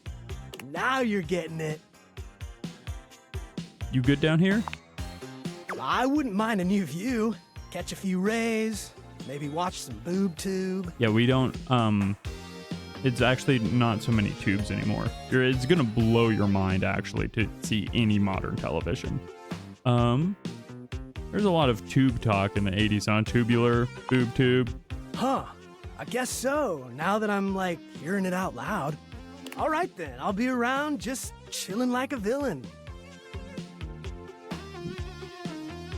Now you're getting it. You good down here? I wouldn't mind a new view. Catch a few rays. Maybe watch some boob tube. Yeah, we don't, it's actually not so many tubes anymore. It's gonna blow your mind, actually, to see any modern television. There's a lot of tube talk in the 80s, huh? Tubular, boob tube. Huh. I guess so, now that I'm, like, hearing it out loud. All right, then. I'll be around just chilling like a villain.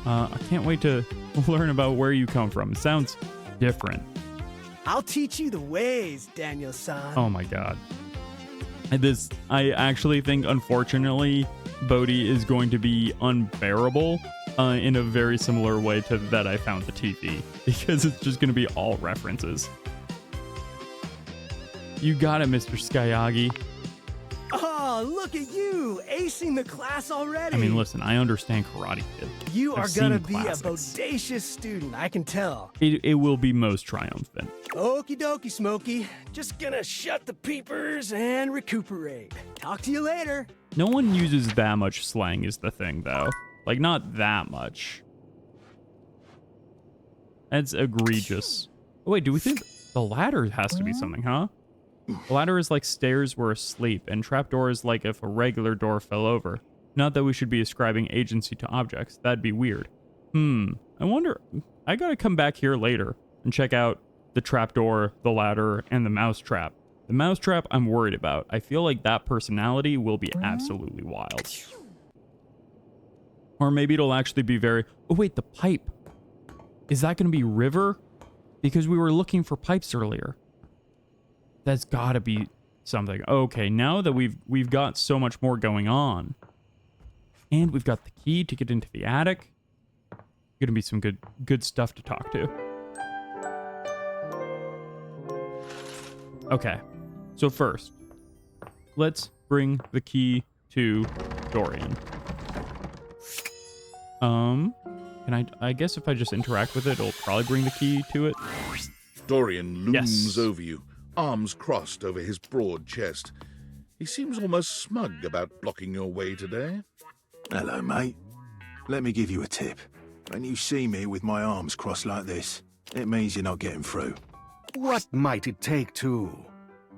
I can't wait to learn about where you come from. It sounds different. I'll teach you the ways, Daniel-san. Oh my god. I actually think, unfortunately, Bodhi is going to be unbearable in a very similar way to that I found the TV. Because it's just going to be all references. You got it, Mr. Skyagi. Oh, look at you, acing the class already. I mean, listen, I understand Karate Kid. You I've are gonna seen be classics. a bodacious student, I can tell. It will be most triumphant. Okie dokie, Smokey. Just gonna shut the peepers and recuperate. Talk to you later. No one uses that much slang is the thing, though. Like, not that much. That's egregious. Oh, wait, do we think the ladder has to be something, huh? The ladder is like stairs were asleep, and trapdoor is like if a regular door fell over. Not that we should be ascribing agency to objects. That'd be weird. I wonder... I gotta come back here later and check out the trapdoor, the ladder, and the mousetrap. The mousetrap I'm worried about. I feel like that personality will be absolutely wild. Or maybe it'll actually be very... Oh, wait, the pipe. Is that going to be River? Because we were looking for pipes earlier. That's got to be something. Okay, now that we've got so much more going on, and we've got the key to get into the attic, gonna be some good stuff to talk to. Okay, so first, let's bring the key to Dorian. Can I guess if I just interact with it, it'll probably bring the key to it. Dorian looms Yes. over you, arms crossed over his broad chest. He seems almost smug about blocking your way today. Hello, mate. Let me give you a tip. When you see me with my arms crossed like this, it means you're not getting through. What might it take to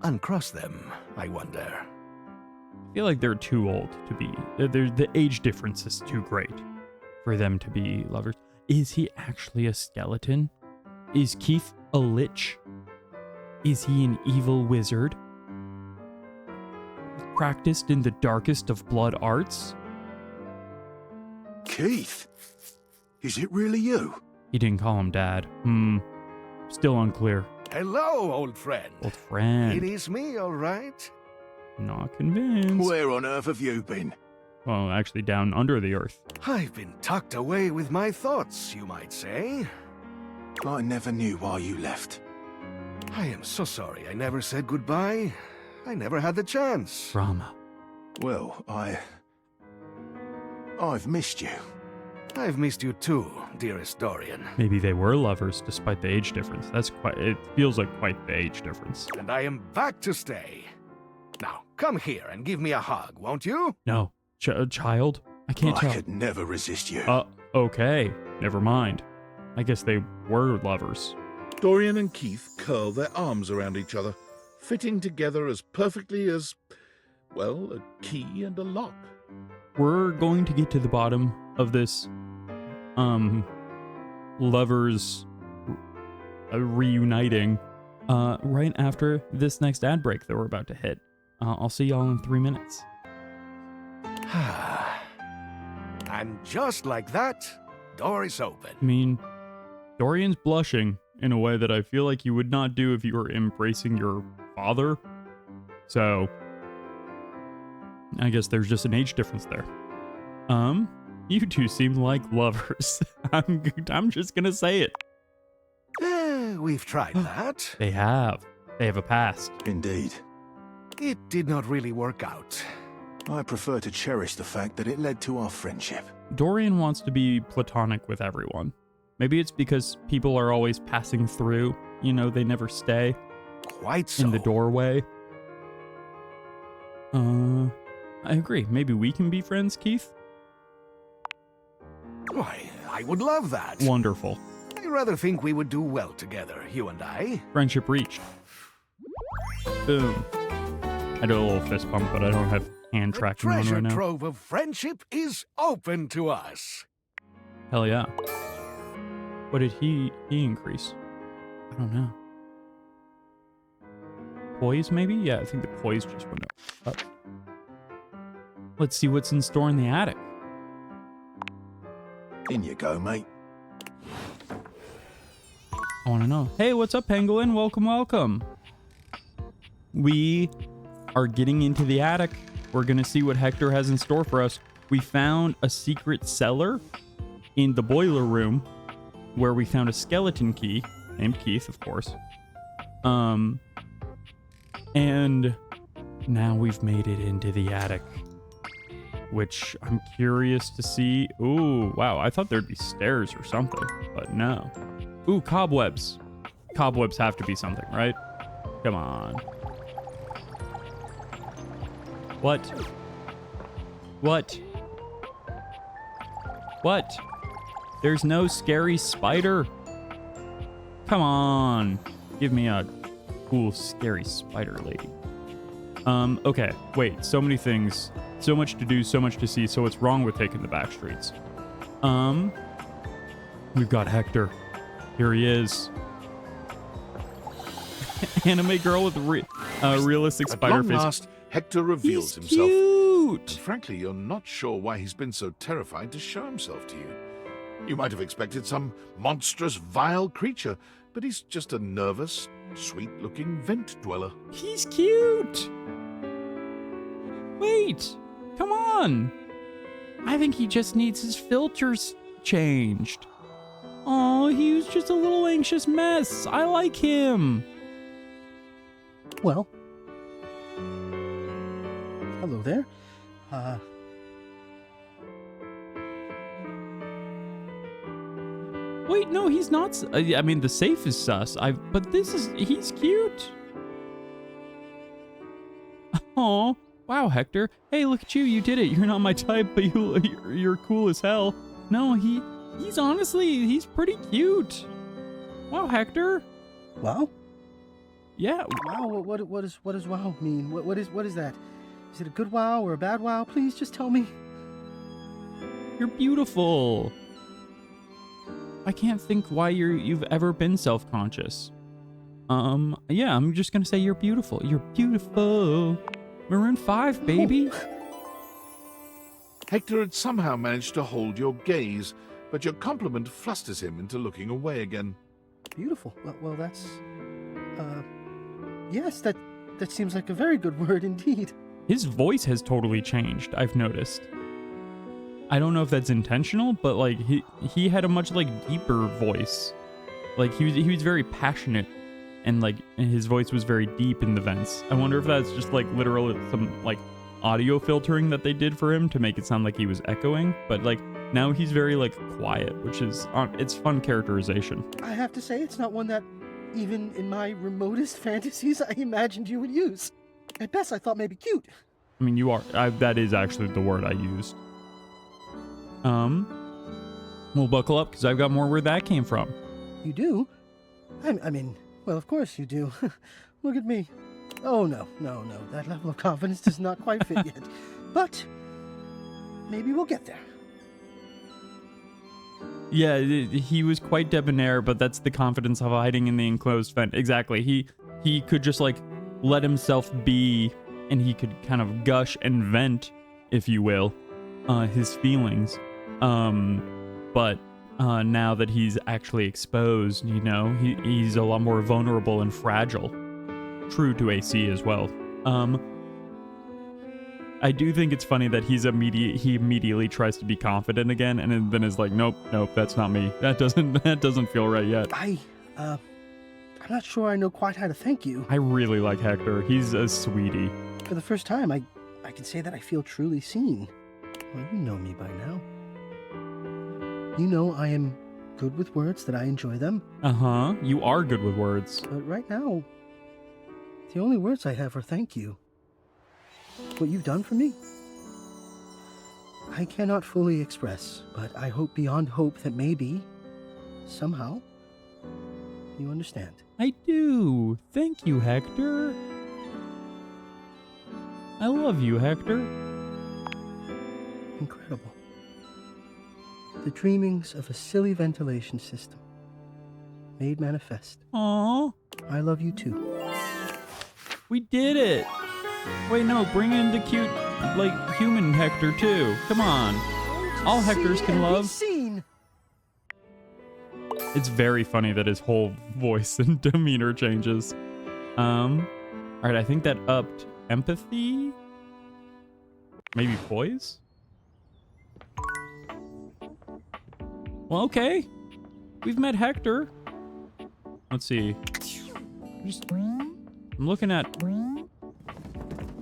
uncross them, I wonder? I feel like they're too old to be. The age difference is too great for them to be lovers. Is he actually a skeleton? Is Keith a lich? Is he an evil wizard? Practiced in the darkest of blood arts? Keith? Is it really you? He didn't call him dad. Still unclear. Hello, old friend. Old friend. It is me, all right. Not convinced. Where on earth have you been? Well, actually down under the earth. I've been tucked away with my thoughts, you might say. I never knew why you left. I am so sorry I never said goodbye. I never had the chance. Drama. Well, I've missed you. I've missed you too, dearest Dorian. Maybe they were lovers despite the age difference. It feels like quite the age difference. And I am back to stay. Now, come here and give me a hug, won't you? No. Child? I can't I tell. could never resist you. Okay. Never mind. I guess they were lovers. Dorian and Keith curl their arms around each other, fitting together as perfectly as, well, a key and a lock. We're going to get to the bottom of this, lovers reuniting, right after this next ad break that we're about to hit. I'll see y'all in 3 minutes. And just like that, door is open. I mean, Dorian's blushing in a way that I feel like you would not do if you were embracing your father. So, I guess there's just an age difference there. You two seem like lovers. I'm just gonna say it. We've tried that. They have a past. Indeed. It did not really work out. I prefer to cherish the fact that it led to our friendship. Dorian wants to be platonic with everyone. Maybe it's because people are always passing through. You know, they never stay Quite so. in the doorway. I agree. Maybe we can be friends, Keith? Why, I would love that. Wonderful. I rather think we would do well together, you and I. Friendship reached. Boom. I do a little fist pump, but I don't have hand The tracking on treasure right now. trove of friendship is open to us. Hell yeah. What did he increase? I don't know. Poise, maybe? Yeah, I think the poise just went up. Let's see what's in store in the attic. In you go, mate. I want to know. Hey, what's up, Pangolin? Welcome, welcome. We are getting into the attic. We're going to see what Hector has in store for us. We found a secret cellar in the boiler room where we found a skeleton key, named Keith, of course. And now we've made it into the attic, which I'm curious to see. Ooh, wow. I thought there'd be stairs or something, but no. Ooh, cobwebs. Cobwebs have to be something, right? Come on. What? What? What? There's no scary spider? Come on. Give me a cool, scary spider lady. Okay. Wait, so many things. So much to do, so much to see. So what's wrong with taking the back streets? We've got Hector. Here he is. Anime girl with Realistic At spider long face. last, Hector reveals He's himself. And cute. frankly, you're not sure why he's been so terrified to show himself to you. You might have expected some monstrous, vile creature, but he's just a nervous, sweet-looking vent dweller. He's cute. Wait, come on. I think he just needs his filters changed. Oh, he was just a little anxious mess. I like him. Well. Hello there. Wait, no, he's not. I mean, the safe is sus. But he's cute. Oh, wow, Hector. Hey, look at you. You did it. You're not my type, but you're cool as hell. No, he's honestly, he's pretty cute. Wow, Hector. Wow? Yeah. Wow, what does wow mean? What is that? Is it a good wow or a bad wow? Please just tell me. You're beautiful. I can't think why you've ever been self-conscious. Yeah, I'm just gonna say you're beautiful. You're beautiful. Maroon 5, baby. Hector had somehow managed to hold your gaze, but your compliment flusters him into looking away again. Beautiful. Well, that's... Yes, that seems like a very good word indeed. His voice has totally changed, I've noticed. I don't know if that's intentional, but like he had a much like deeper voice. Like he was very passionate, and like his voice was very deep in the vents. I wonder if that's just like literal some like audio filtering that they did for him to make it sound like he was echoing. But like now he's very like quiet, which is it's fun characterization. I have to say it's not one that even in my remotest fantasies I imagined you would use. At best I thought maybe cute. I mean, you are. That is actually the word I used. Well, buckle up, because I've got more where that came from. You do? I mean, well, of course you do. Look at me. Oh, no. That level of confidence does not quite fit yet. But maybe we'll get there. Yeah, he was quite debonair, but that's the confidence of hiding in the enclosed vent. Exactly. He could just, like, let himself be, and he could kind of gush and vent, if you will, his feelings. But now that he's actually exposed, you know, he's a lot more vulnerable and fragile. True to AC as well. I do think it's funny that he immediately tries to be confident again, and then is like, nope, that's not me. That doesn't feel right yet. I'm not sure I know quite how to thank you. I really like Hector. He's a sweetie. For the first time, I can say that I feel truly seen. Well, you know me by now. You know I am good with words, that I enjoy them. Uh-huh. You are good with words. But right now, the only words I have are thank you. What you've done for me, I cannot fully express, but I hope beyond hope that maybe, somehow, you understand. I do. Thank you, Hector. I love you, Hector. Incredible. The dreamings of a silly ventilation system made manifest. Aww. I love you too. We did it. Wait, no, bring in the cute, like, human Hector too. Come on. All Hectors can love. Seen. It's very funny that his whole voice and demeanor changes. Alright, I think that upped empathy? Maybe poise? Well, okay. We've met Hector. Let's see. I'm looking at...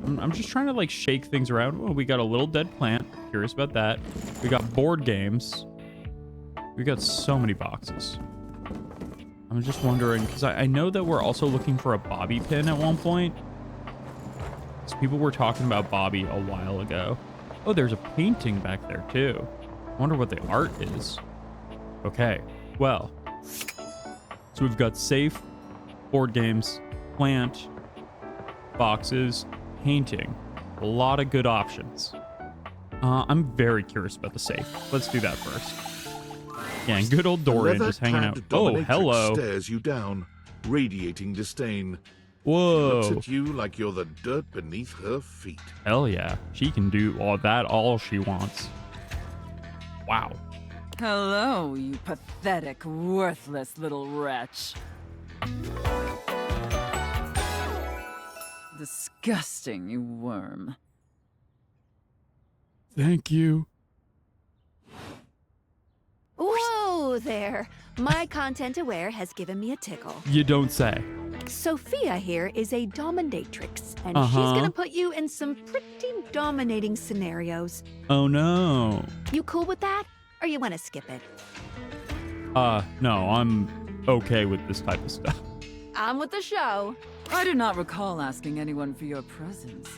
I'm just trying to, like, shake things around. Oh, we got a little dead plant. Curious about that. We got board games. We got so many boxes. I'm just wondering, because I know that we're also looking for a bobby pin at one point. So people were talking about Bobby a while ago. Oh, there's a painting back there, too. I wonder what the art is. Okay, well. So we've got safe, board games, plant, boxes, painting. A lot of good options. I'm very curious about the safe. Let's do that first. Yeah, and good old Dorian just hanging out. Oh, dominatrix hello. Stares you down, radiating disdain. Looks Whoa. at you like you're the dirt beneath her feet. Hell yeah. She can do all she wants. Wow. Hello, you pathetic, worthless little wretch. Disgusting, you worm. Thank you. Whoa there! My content aware has given me a tickle. You don't say. Sophia here is a dominatrix, and she's Uh-huh. gonna put you in some pretty dominating scenarios. Oh no. You cool with that? Or you wanna skip it? No, I'm okay with this type of stuff. On with the show. I do not recall asking anyone for your presence.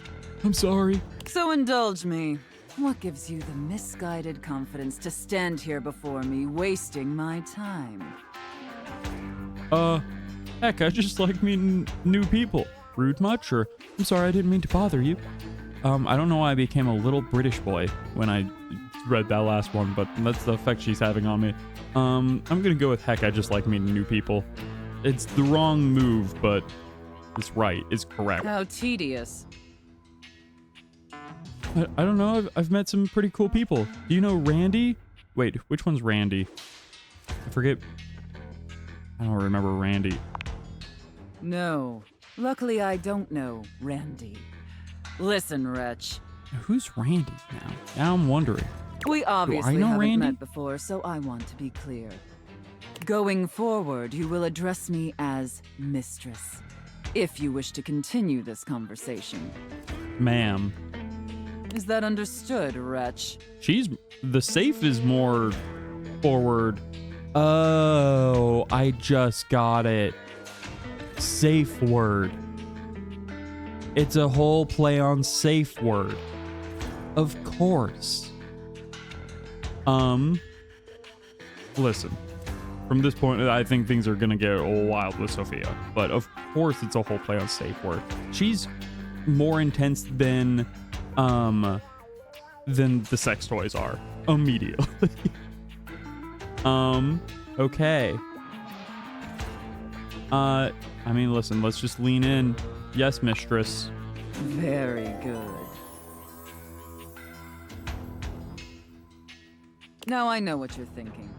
I'm sorry. So indulge me. What gives you the misguided confidence to stand here before me, wasting my time? Heck, I just like meeting new people. Rude much, or I'm sorry, I didn't mean to bother you. I don't know why I became a little British boy when I read that last one, but that's the effect she's having on me. I'm gonna go with heck, I just like meeting new people. It's the wrong move, but it's right. It's correct. How tedious. I don't know. I've met some pretty cool people. Do you know Randy? Wait, which one's Randy? I forget. I don't remember Randy. No. Luckily, I don't know Randy. Listen, wretch. Who's Randy now? Now I'm wondering. We obviously know haven't Randy? met before, so I want to be clear. Going forward, you will address me as Mistress, if you wish to continue this conversation. Ma'am. Is that understood, wretch? The safe is more forward. Oh, I just got it. Safe word. It's a whole play on safe word. Of course. Listen. From this point, I think things are gonna get all wild with Sophia. But of course, it's a whole play on safe word. She's more intense than the sex toys are. Immediately. Okay. I mean, listen, let's just lean in. Yes, mistress. Very good. Now I know what you're thinking.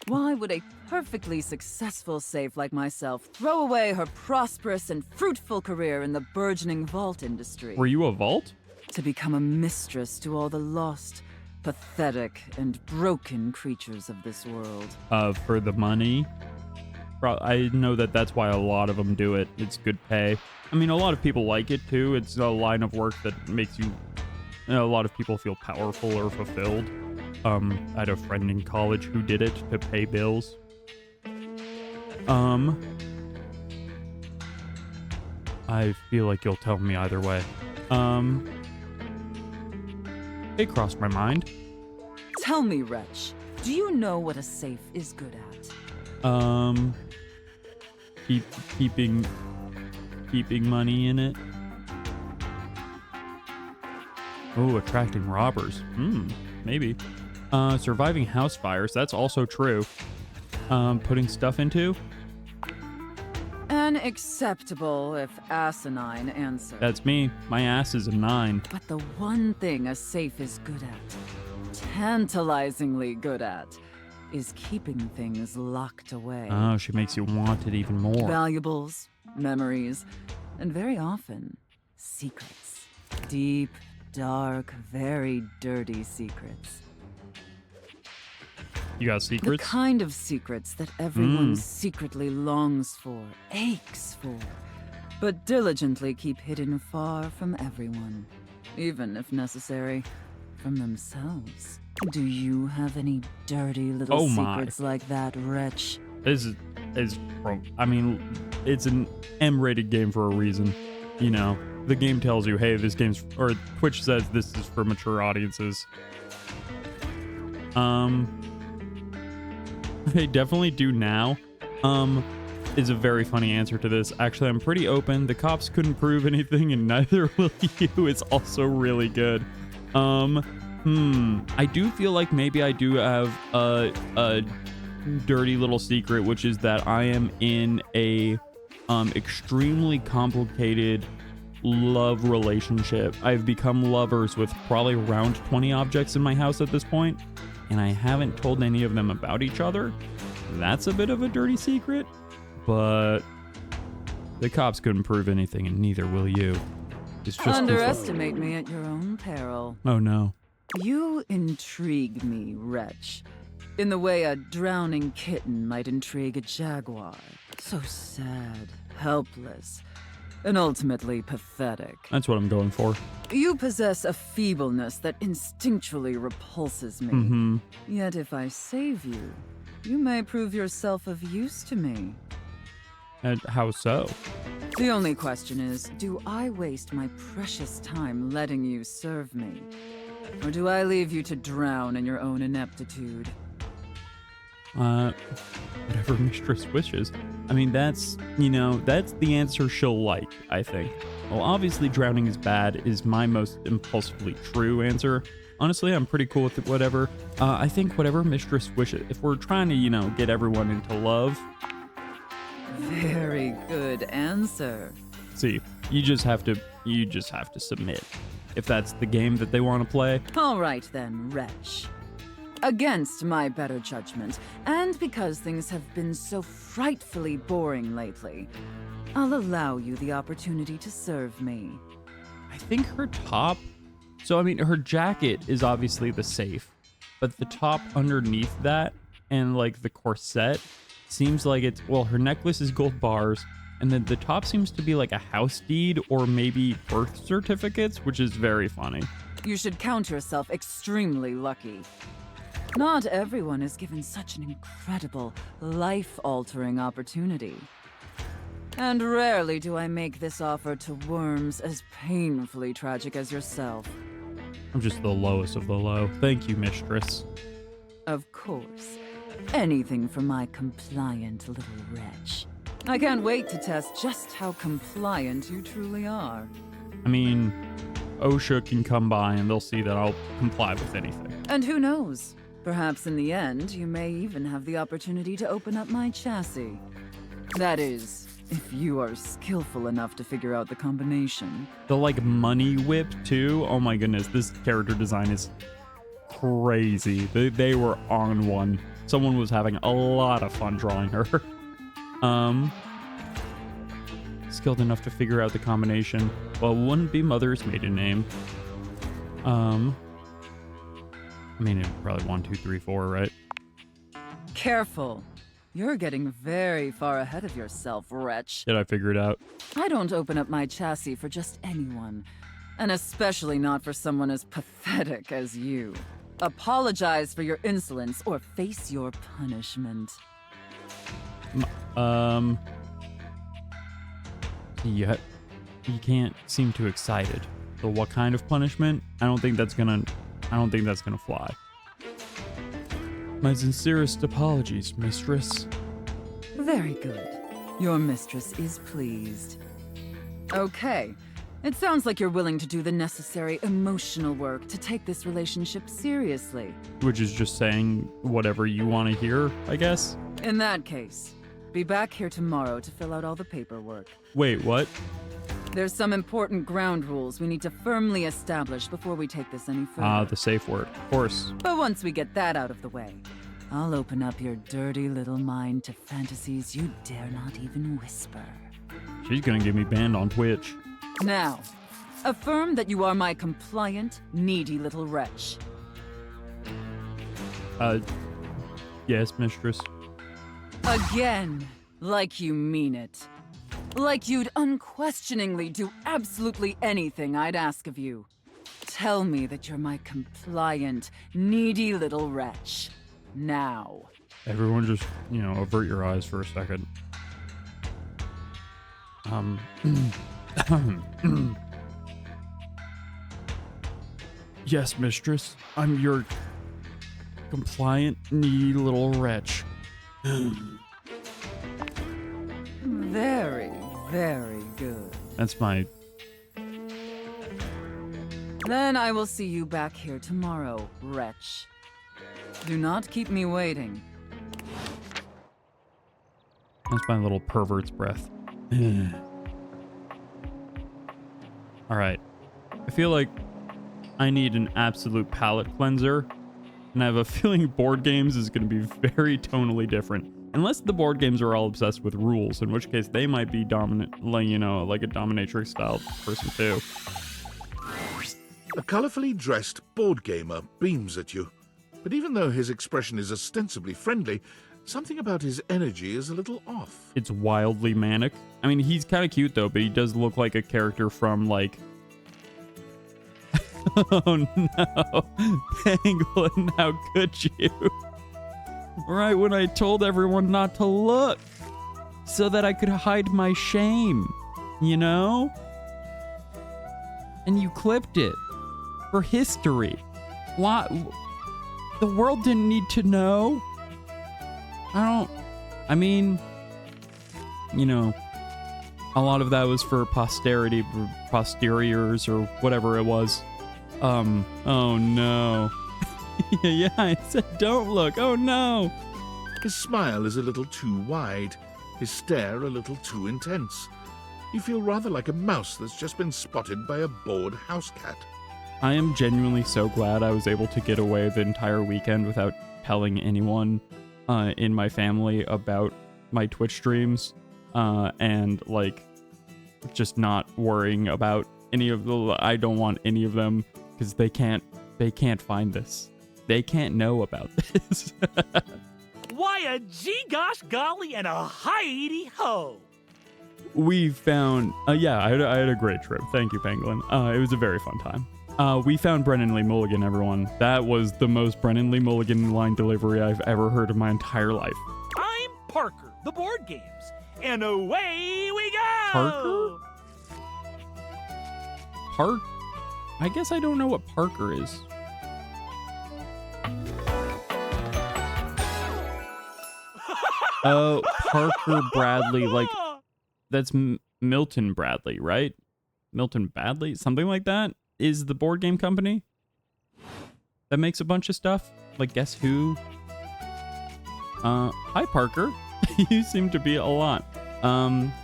Why would a perfectly successful safe like myself throw away her prosperous and fruitful career in the burgeoning vault industry? Were you a vault? To become a mistress to all the lost, pathetic, and broken creatures of this world. For the money? I know that's why a lot of them do it. It's good pay. I mean, a lot of people like it too. It's a line of work that makes a lot of people feel powerful or fulfilled. I had a friend in college who did it to pay bills. I feel like you'll tell me either way. It crossed my mind. Tell me, wretch, do you know what a safe is good at? Keeping money in it. Oh, attracting robbers. Maybe. Surviving house fires. That's also true. Putting stuff into. An acceptable, if asinine, answer. That's me. My ass is a 9. But the one thing a safe is good at, tantalizingly good at, is keeping things locked away. Oh, she makes you want it even more. Valuables, memories, and very often, secrets. Deep, dark, very dirty secrets. You got The secrets? kind of secrets that everyone secretly longs for, aches for, but diligently keep hidden far from everyone, even if necessary, from themselves. Do you have any dirty little Oh my. secrets like that, wretch? This is I mean, it's an M-rated game for a reason. You know, the game tells you, hey, this game's, or Twitch says this is for mature audiences. They definitely do now. Is a very funny answer to this. Actually, I'm pretty open. The cops couldn't prove anything, and neither will you. It's also really good. I do feel like maybe I do have a dirty little secret, which is that I am in a extremely complicated love relationship. I've become lovers with probably around 20 objects in my house at this point, and I haven't told any of them about each other. That's a bit of a dirty secret, but the cops couldn't prove anything, and neither will you. It's just underestimate me at your own peril. Oh no. You intrigue me, wretch, in the way a drowning kitten might intrigue a jaguar. So sad, helpless, and ultimately pathetic. That's what I'm going for. You possess a feebleness that instinctually repulses me. Yet if I save you, you may prove yourself of use to me. And how so? The only question is, do I waste my precious time letting you serve me? Or do I leave you to drown in your own ineptitude? Whatever Mistress wishes. I mean, that's the answer she'll like, I think. Well, obviously drowning is bad is my most impulsively true answer. Honestly, I'm pretty cool with whatever. I think whatever Mistress wishes. If we're trying to, get everyone into love. Very good answer. See, you just have to submit. If that's the game that they want to play. All right then, wretch. Against my better judgment, and because things have been so frightfully boring lately, I'll allow you the opportunity to serve me. I think her top... So, I mean, her jacket is obviously the safe, but the top underneath that and, like, the corset seems like it's... Well, her necklace is gold bars, and then the top seems to be like a house deed or maybe birth certificates, which is very funny. You should count yourself extremely lucky. Not everyone is given such an incredible, life-altering opportunity. And rarely do I make this offer to worms as painfully tragic as yourself. I'm just the lowest of the low. Thank you, Mistress. Of course. Anything for my compliant little wretch. I can't wait to test just how compliant you truly are. I mean, OSHA can come by and they'll see that I'll comply with anything. And who knows? Perhaps in the end, you may even have the opportunity to open up my chassis. That is, if you are skillful enough to figure out the combination. The, money whip, too? Oh my goodness, this character design is crazy. They were on one. Someone was having a lot of fun drawing her. Skilled enough to figure out the combination. Well, wouldn't be Mother's maiden name. I mean, it probably 1, 2, 3, 4, right? Careful. You're getting very far ahead of yourself, wretch. Did I figure it out? I don't open up my chassis for just anyone. And especially not for someone as pathetic as you. Apologize for your insolence or face your punishment. Yeah, you can't seem too excited. So what kind of punishment? I don't think that's gonna fly. My sincerest apologies, Mistress. Very good. Your mistress is pleased. Okay. It sounds like you're willing to do the necessary emotional work to take this relationship seriously. Which is just saying whatever you want to hear, I guess? In that case, be back here tomorrow to fill out all the paperwork. Wait, what? There's some important ground rules we need to firmly establish before we take this any further. The safe word, of course. But once we get that out of the way, I'll open up your dirty little mind to fantasies you dare not even whisper. She's gonna get me banned on Twitch. Now, affirm that you are my compliant, needy little wretch. Yes, Mistress. Again, like you mean it. Like you'd unquestioningly do absolutely anything I'd ask of you. Tell me that you're my compliant, needy little wretch. Now. Everyone just, avert your eyes for a second. Yes, Mistress. I'm your compliant, needy little wretch. Very, very good. That's my... Then I will see you back here tomorrow, wretch. Do not keep me waiting. That's my little pervert's breath. All right. I feel like I need an absolute palate cleanser, and I have a feeling board games is going to be very tonally different. Unless the board games are all obsessed with rules, in which case they might be dominant, like, you know, like a dominatrix style person too. A colourfully dressed board gamer beams at you, but even though his expression is ostensibly friendly, something about his energy is a little off. It's wildly manic. I mean, he's kind of cute though, but he does look like a character from like... Oh no, Penguin, how could you? Right when I told everyone not to look, so that I could hide my shame, you know? And you clipped it for history. Why? The world didn't need to know. I mean, you know, a lot of that was for posterity, for posteriors, or whatever it was. Oh no. Yeah, I said don't look. Oh no. His smile is a little too wide, his stare a little too intense. You feel rather like a mouse that's just been spotted by a bored house cat. I am genuinely so glad I was able to get away the entire weekend without telling anyone in my family about my Twitch streams, and like just not worrying about any of the... I don't want any of them, because they can't find this. They can't know about this. Why a gee gosh golly and a hi-de ho! We found... yeah, I had a great trip. Thank you, Penguin. It was a very fun time. We found Brennan Lee Mulligan, everyone. That was the most Brennan Lee Mulligan line delivery I've ever heard in my entire life. I'm Parker, the board games, and away we go! Parker? I guess I don't know what Parker is. Oh, Parker Bradley, like, that's Milton Bradley, right? Milton Bradley? Something like that? Is the board game company that makes a bunch of stuff? Like, Guess Who? Hi, Parker. You seem to be a lot.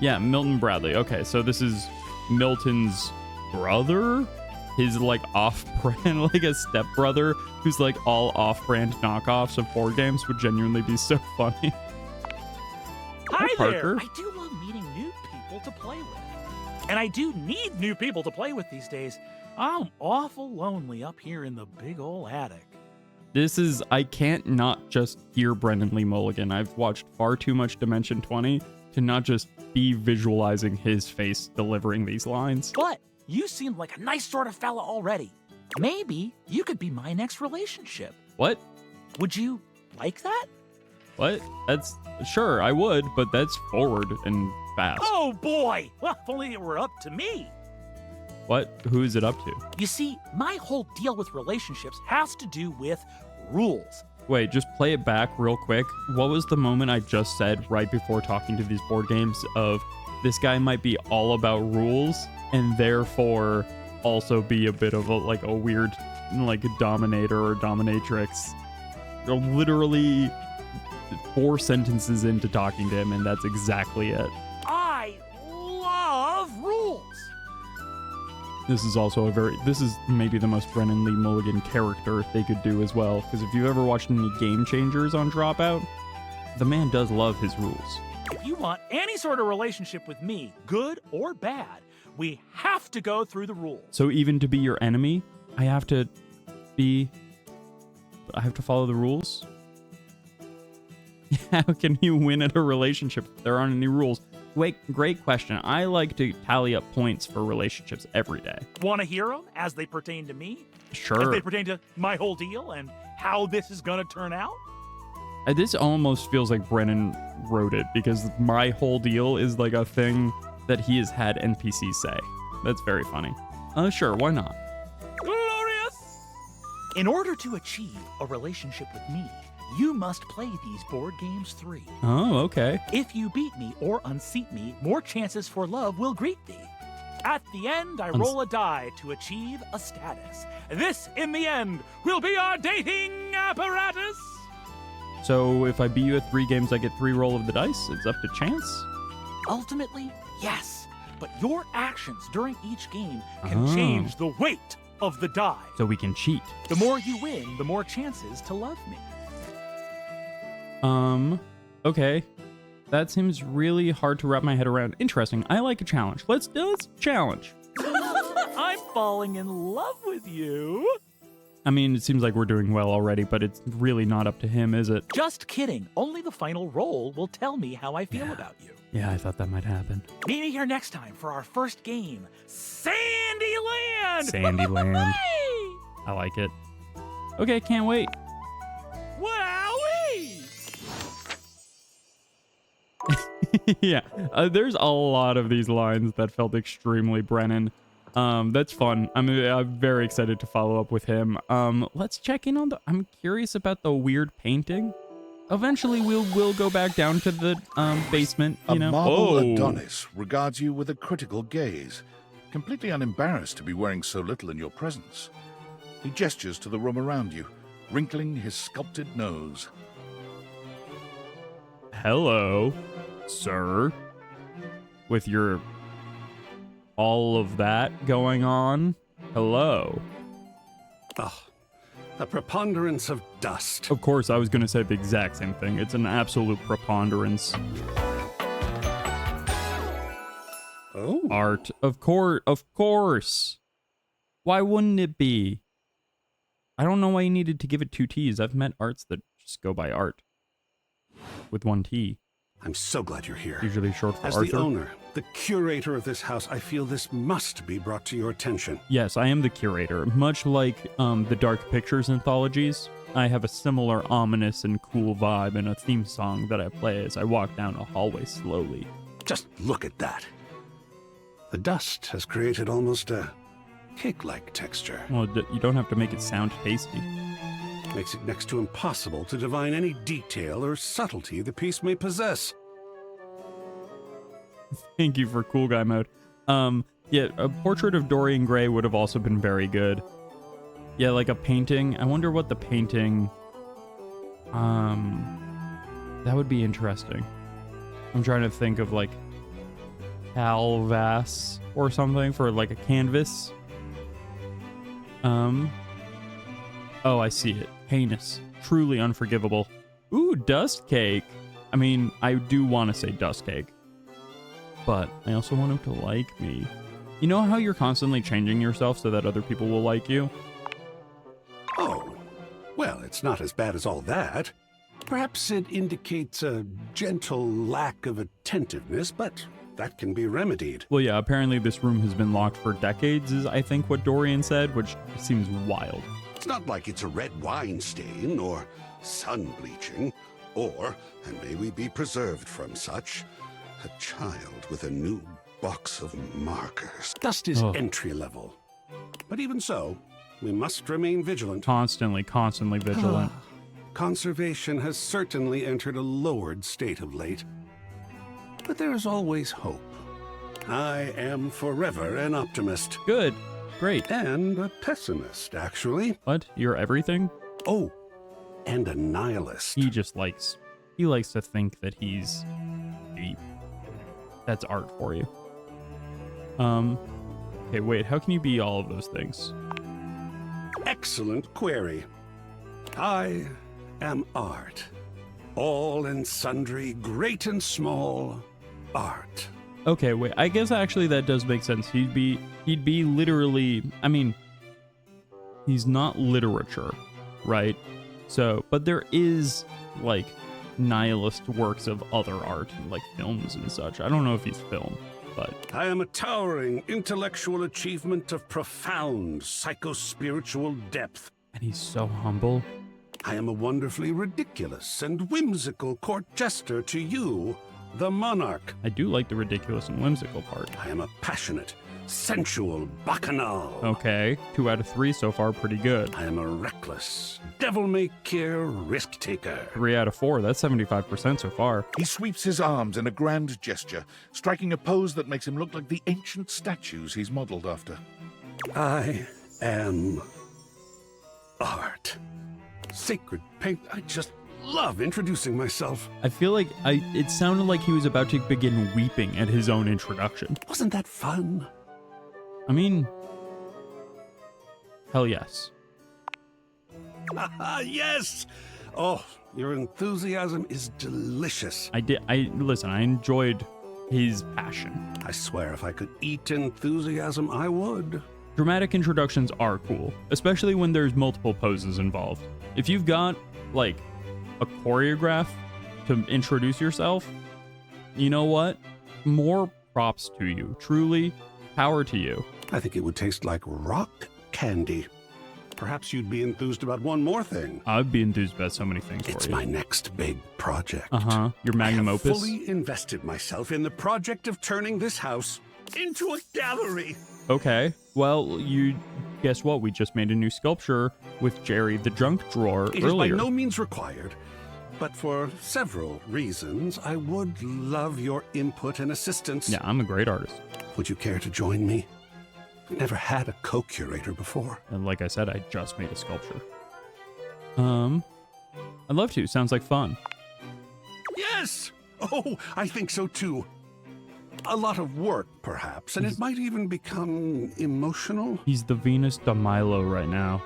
Yeah, Milton Bradley. Okay, so this is Milton's brother? His, like, off-brand, like a stepbrother who's, like, all off-brand knockoffs of board games would genuinely be so funny. Hi Parker. there! I do love meeting new people to play with. And I do need new people to play with these days. I'm awful lonely up here in the big ol' attic. This is... I can't not just hear Brendan Lee Mulligan. I've watched far too much Dimension 20 to not just be visualizing his face delivering these lines. But you seem like a nice sort of fella already. Maybe you could be my next relationship. What? Would you like that? What? That's... Sure, I would, but that's forward and fast. Oh boy! Well, if only it were up to me. What? Who is it up to? You see, my whole deal with relationships has to do with rules. Wait, just play it back real quick. What was the moment I just said right before talking to these board games of this guy might be all about rules and therefore also be a bit of a, like, a weird, like, a dominator or dominatrix? Literally 4 sentences into talking to him, and that's exactly it. I love rules. This is also this is maybe the most Brennan Lee Mulligan character they could do as well, because if you've ever watched any Game Changers on Dropout, the man does love his rules. If you want any sort of relationship with me, good or bad, we have to go through the rules. So even to be your enemy, I have to follow the rules? How can you win at a relationship if there aren't any rules? Wait, great question. I like to tally up points for relationships every day. Want to hear them as they pertain to me? Sure. As they pertain to my whole deal and how this is going to turn out? This almost feels like Brennan wrote it, because my whole deal is like a thing that he has had NPCs say. That's very funny. Sure, why not? Glorious! In order to achieve a relationship with me, you must play these board games 3. Oh, okay. If you beat me or unseat me, more chances for love will greet thee. At the end, I roll a die to achieve a status. This, in the end, will be our dating apparatus. So if I beat you at 3 games, I get 3 roll of the dice? It's up to chance? Ultimately, Yes, but your actions during each game can change the weight of the die. So we can cheat. The more you win, the more chances to love me. Okay. That seems really hard to wrap my head around. Interesting. I like a challenge. Let's challenge. I'm falling in love with you. I mean, it seems like we're doing well already, but it's really not up to him, is it? Just kidding. Only the final roll will tell me how I feel about you. Yeah, I thought that might happen. Meet me here next time for our first game, Sandyland! Sandyland. I like it. Okay, can't wait. Wowee! Yeah, there's a lot of these lines that felt extremely Brennan. That's fun. I'm very excited to follow up with him. Let's check in on I'm curious about the weird painting. Eventually, we'll go back down to the basement. You know, a marble Adonis regards you with a critical gaze, completely unembarrassed to be wearing so little in your presence. He gestures to the room around you, wrinkling his sculpted nose. Hello, sir. With your all of that going on. Hello. Ugh. A preponderance of dust. Of course, I was going to say the exact same thing. It's an absolute preponderance. Oh. Art. Of course. Why wouldn't it be? I don't know why you needed to give it 2 T's. I've met arts that just go by art. With 1 T. I'm so glad you're here. Usually short for As Arthur. the owner, the curator of this house, I feel this must be brought to your attention. Yes, I am the curator. Much like the Dark Pictures anthologies, I have a similar ominous and cool vibe and a theme song that I play as I walk down a hallway slowly. Just look at that. The dust has created almost a cake-like texture. Well, you don't have to make it sound tasty. Makes it next to impossible to divine any detail or subtlety the piece may possess. Thank you for cool guy mode. Yeah, a portrait of Dorian Gray would have also been very good. Yeah, like a painting. I wonder what the painting... that would be interesting. I'm trying to think of like canvas or something for like a canvas. Oh, I see it. Heinous. Truly unforgivable. Ooh, dust cake. I mean, I do want to say dust cake. But I also want him to like me. You know how you're constantly changing yourself so that other people will like you? Oh, well, it's not as bad as all that. Perhaps it indicates a gentle lack of attentiveness, but that can be remedied. Well, yeah, apparently this room has been locked for decades, is I think what Dorian said, which seems wild. It's not like it's a red wine stain or sun bleaching, or, and may we be preserved from such, a child with a new box of markers. Dust is entry level. But even so, we must remain vigilant. Constantly vigilant. Conservation has certainly entered a lowered state of late. But there is always hope. I am forever an optimist. Good. Great. And a pessimist, actually. What? You're everything? Oh, and a nihilist. He likes to think that he's deep. That's art for you. Okay, wait, how can you be all of those things? Excellent query. I am art. All and sundry, great and small, art. Okay, wait, I guess actually that does make sense. He'd be literally, I mean, he's not literature, right? So, but there is, like, nihilist works of other art, like films and such. I don't know if he's film, but... I am a towering intellectual achievement of profound psycho-spiritual depth. And he's so humble. I am a wonderfully ridiculous and whimsical court jester to you, the monarch. I do like the ridiculous and whimsical part. I am a passionate, sensual bacchanal. Okay, 2 out of 3 so far, pretty good. I am a reckless, devil-may-care risk-taker. 3 out of 4, that's 75% so far. He sweeps his arms in a grand gesture, striking a pose that makes him look like the ancient statues he's modeled after. I am art. Sacred paint, I just love introducing myself. I feel like it sounded like he was about to begin weeping at his own introduction. Wasn't that fun? I mean, hell yes. Yes! Oh, your enthusiasm is delicious. Listen, I enjoyed his passion. I swear if I could eat enthusiasm, I would. Dramatic introductions are cool, especially when there's multiple poses involved. If you've got, like, a choreograph to introduce yourself, you know what? More props to you. Truly, power to you. I think it would taste like rock candy. Perhaps you'd be enthused about one more thing. I'd be enthused about so many things It's for you. my next big project. Your magnum I have opus? fully invested myself in the project of turning this house into a gallery. Okay. Well, guess what? We just made a new sculpture with Jerry the junk drawer It earlier. is by no means required, but for several reasons, I would love your input and assistance. Yeah, I'm a great artist. Would you care to join me? I've never had a co-curator before. And like I said, I just made a sculpture. I'd love to. Sounds like fun. Yes! Oh, I think so too. A lot of work, perhaps, and it might even become emotional. He's the Venus de Milo right now.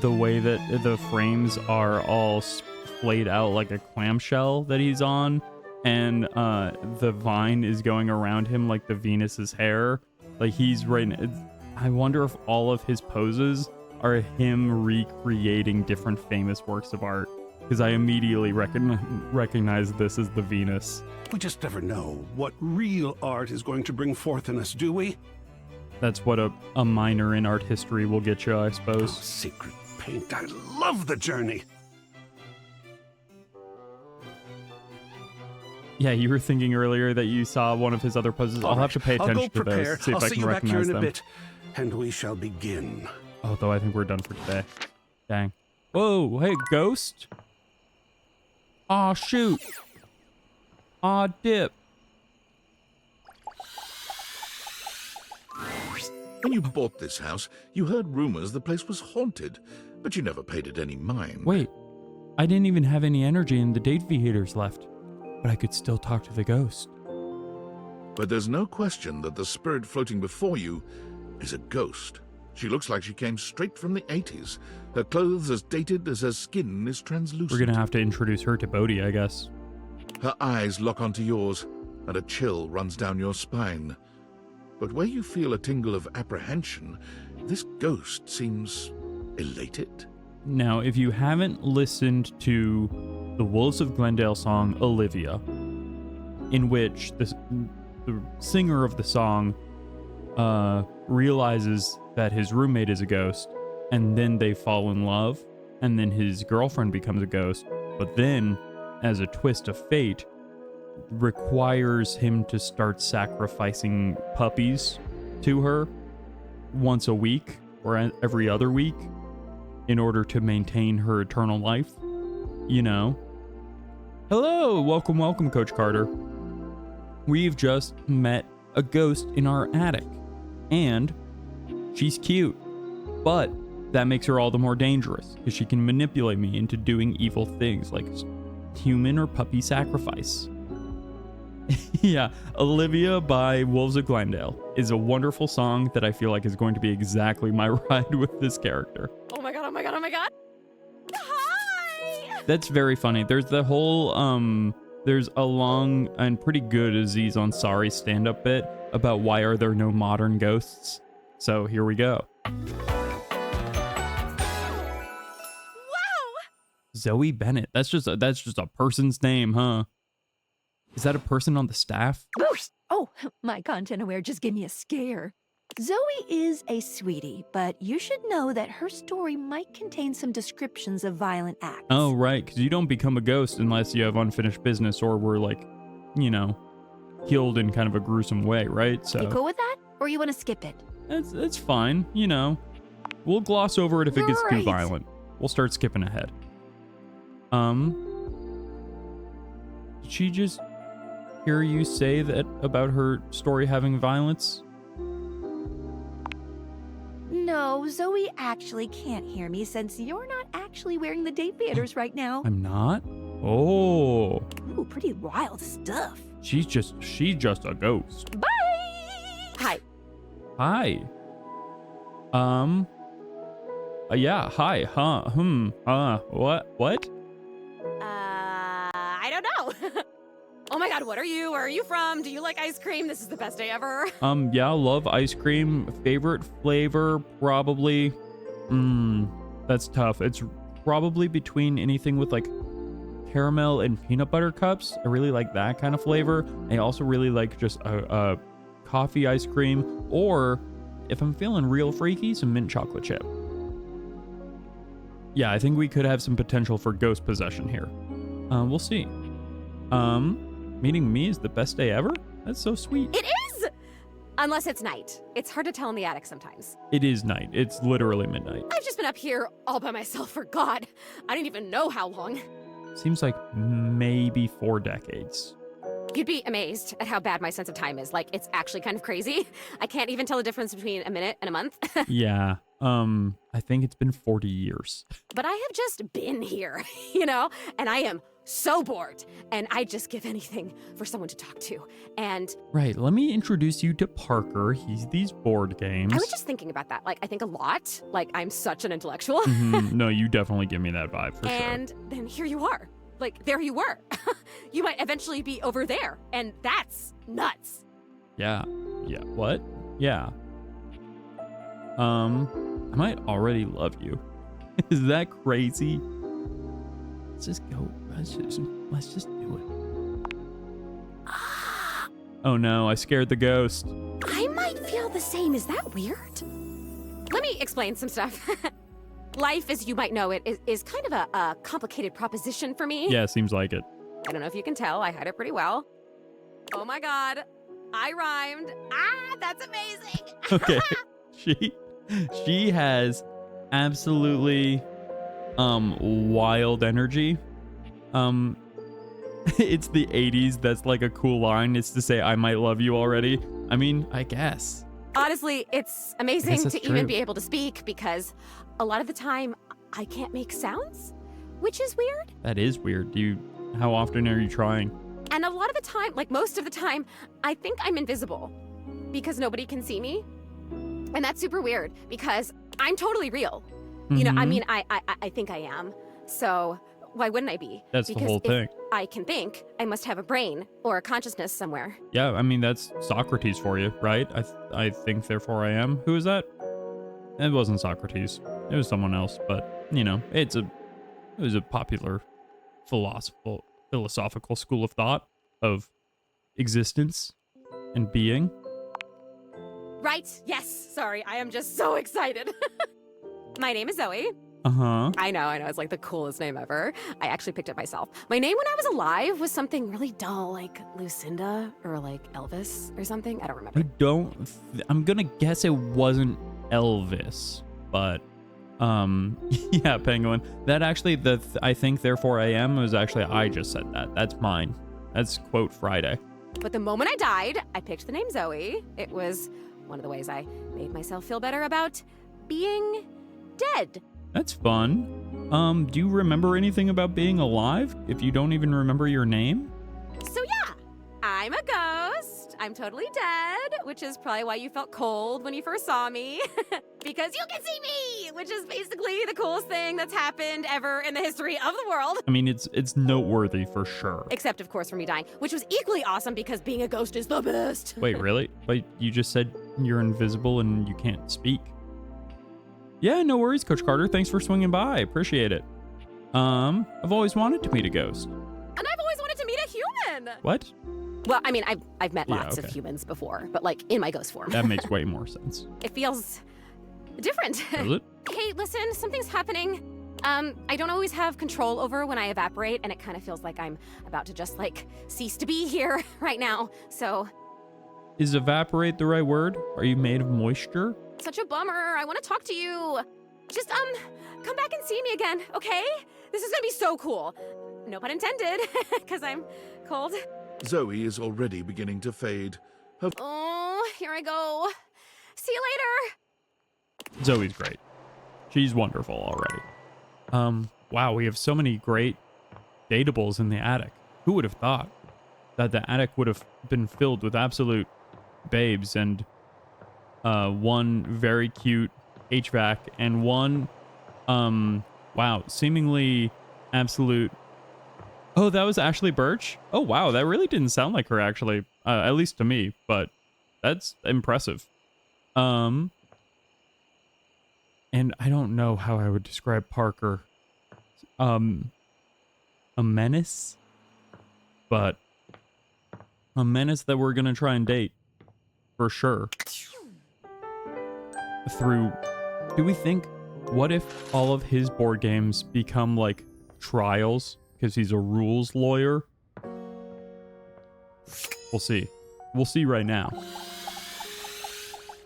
The way that the frames are all splayed out like a clamshell that he's on, and the vine is going around him like the Venus's hair. Like he's I wonder if all of his poses are him recreating different famous works of art, because I immediately recognize this as the Venus. We just never know what real art is going to bring forth in us, do we? That's what a minor in art history will get you, I suppose. Oh, secret paint. I love the journey. Yeah, you were thinking earlier that you saw one of his other poses. I'll have to pay attention I'll go to prepare. those, see if I'll I see can you back here recognize in a them. bit, and we shall begin. Although I think we're done for today. Dang. Whoa, hey, ghost? Aw, shoot. Aw, dip. When you bought this house, you heard rumors the place was haunted, but you never paid it any mind. Wait, I didn't even have any energy in the date heaters left, but I could still talk to the ghost. But there's no question that the spirit floating before you is a ghost. She looks like she came straight from the 80s. Her clothes as dated as her skin is translucent. We're gonna have to introduce her to Bodhi, I guess. Her eyes lock onto yours, and a chill runs down your spine. But where you feel a tingle of apprehension, this ghost seems elated. Now, if you haven't listened to the Wolves of Glendale song Olivia, in which the singer of the song realizes that his roommate is a ghost, and then they fall in love, and then his girlfriend becomes a ghost, but then, as a twist of fate, requires him to start sacrificing puppies to her once a week or every other week in order to maintain her eternal life. You know. Hello, welcome, Coach Carter. We've just met a ghost in our attic, and she's cute, but that makes her all the more dangerous because she can manipulate me into doing evil things like human or puppy sacrifice. Yeah, Olivia by Wolves of Glendale is a wonderful song that I feel like is going to be exactly my ride with this character. Oh my god, oh my god, oh my god. Hi! That's very funny. There's the whole, there's a long and pretty good Aziz Ansari stand-up bit about why are there no modern ghosts. So here we go. Wow! Zoe Bennett. That's just a person's name, huh? Is that a person on the staff? Oh, my content aware just gave me a scare. Zoe is a sweetie, but you should know that her story might contain some descriptions of violent acts. Oh, right, because you don't become a ghost unless you have unfinished business or were, like, you know, killed in kind of a gruesome way, right? So You cool with that? Or you want to skip it? it's fine, you know. We'll gloss over it if it gets too Great. violent. We'll start skipping ahead. Did she just hear you say that about her story having violence? No, Zoe actually can't hear me since you're not actually wearing the date banners right now. I'm not? Oh. Ooh, pretty wild stuff. She's just a ghost. Bye! Hi. Hi. Yeah, hi, what? I don't know. Oh my god, what are you? Where are you from? Do you like ice cream? This is the best day ever. Yeah, love ice cream. Favorite flavor, probably. That's tough. It's probably between anything with like caramel and peanut butter cups. I really like that kind of flavor. I also really like just a coffee ice cream, or if I'm feeling real freaky, some mint chocolate chip. Yeah, I think we could have some potential for ghost possession here. We'll see. Meeting me is the best day ever? That's so sweet. It is! Unless it's night. It's hard to tell in the attic sometimes. It is night. It's literally midnight. I've just been up here all by myself for God. I didn't even know how long. Seems like maybe 4 decades. You'd be amazed at how bad my sense of time is. Like, it's actually kind of crazy. I can't even tell the difference between a minute and a month. Yeah. I think it's been 40 years. But I have just been here, you know? And I am so bored. And I'd just give anything for someone to talk to. And Right, let me introduce you to Parker. He's these board games. I was just thinking about that. Like, I think a lot. Like, I'm such an intellectual. No, you definitely give me that vibe, for sure. And then here you are. Like, there you were. You might eventually be over there. And that's nuts. Yeah. Yeah. What? Yeah. I might already love you. Is that crazy? Let's just go. Let's just do it. Oh no, I scared the ghost. I might feel the same. Is that weird? Let me explain some stuff. Life, as you might know it, is kind of a complicated proposition for me. Yeah, seems like it. I don't know if you can tell. I hide it pretty well. Oh my god. I rhymed. Ah, that's amazing. Okay. She has absolutely wild energy. It's the 80s. That's like a cool line. It's to say I might love you already. I mean, I guess. Honestly, it's amazing to true. even be able to speak because a lot of the time I can't make sounds, which is weird. That is weird. How often are you trying? And a lot of the time, like most of the time, I think I'm invisible because nobody can see me. And that's super weird because I'm totally real. You know, I mean, I think I am. So why wouldn't I be? That's because the whole thing. If I can think, I must have a brain or a consciousness somewhere. Yeah, I mean, that's Socrates for you, right? I think, therefore I am. Who is that? It wasn't Socrates. It was someone else, but, you know, it was a popular philosophical school of thought of existence and being. Right? Yes. Sorry, I am just so excited. My name is Zoe. Uh-huh. I know. It's like the coolest name ever. I actually picked it myself. My name when I was alive was something really dull, like Lucinda or like Elvis or something. I don't remember. I'm gonna guess it wasn't Elvis, but yeah, Penguin. That actually, I think therefore I am was actually, I just said that. That's mine. That's quote Friday. But the moment I died, I picked the name Zoe. It was one of the ways I made myself feel better about being dead. That's fun. Do you remember anything about being alive if you don't even remember your name? So yeah, I'm a ghost. I'm totally dead, which is probably why you felt cold when you first saw me. Because you can see me, which is basically the coolest thing that's happened ever in the history of the world. I mean, it's noteworthy for sure. Except, of course, for me dying, which was equally awesome because being a ghost is the best. Wait, really? But you just said you're invisible and you can't speak. Yeah, no worries, Coach Carter. Thanks for swinging by. Appreciate it. I've always wanted to meet a ghost. And I've always wanted to meet a human. What? Well, I mean, I've met lots of okay. humans before, but like in my ghost form. That makes way more sense. It feels different. Does it? Hey, listen, something's happening. I don't always have control over when I evaporate, and it kind of feels like I'm about to just like cease to be here right now. So. Is evaporate the right word? Are you made of moisture? Such a bummer. I want to talk to you. Just, come back and see me again, okay? This is gonna be so cool. No pun intended, because I'm cold. Zoe is already beginning to fade. Her Oh, here I go. See you later. Zoe's great. She's wonderful already. Wow, we have so many great dateables in the attic. Who would have thought that the attic would have been filled with absolute babes and one very cute HVAC and one wow, seemingly absolute. Oh, that was Ashley Birch? Oh wow, that really didn't sound like her actually, at least to me, but that's impressive. And I don't know how I would describe Parker. A menace, but a menace that we're gonna try and date for sure. Do we think, what if all of his board games become like trials because he's a rules lawyer? We'll see. We'll see right now.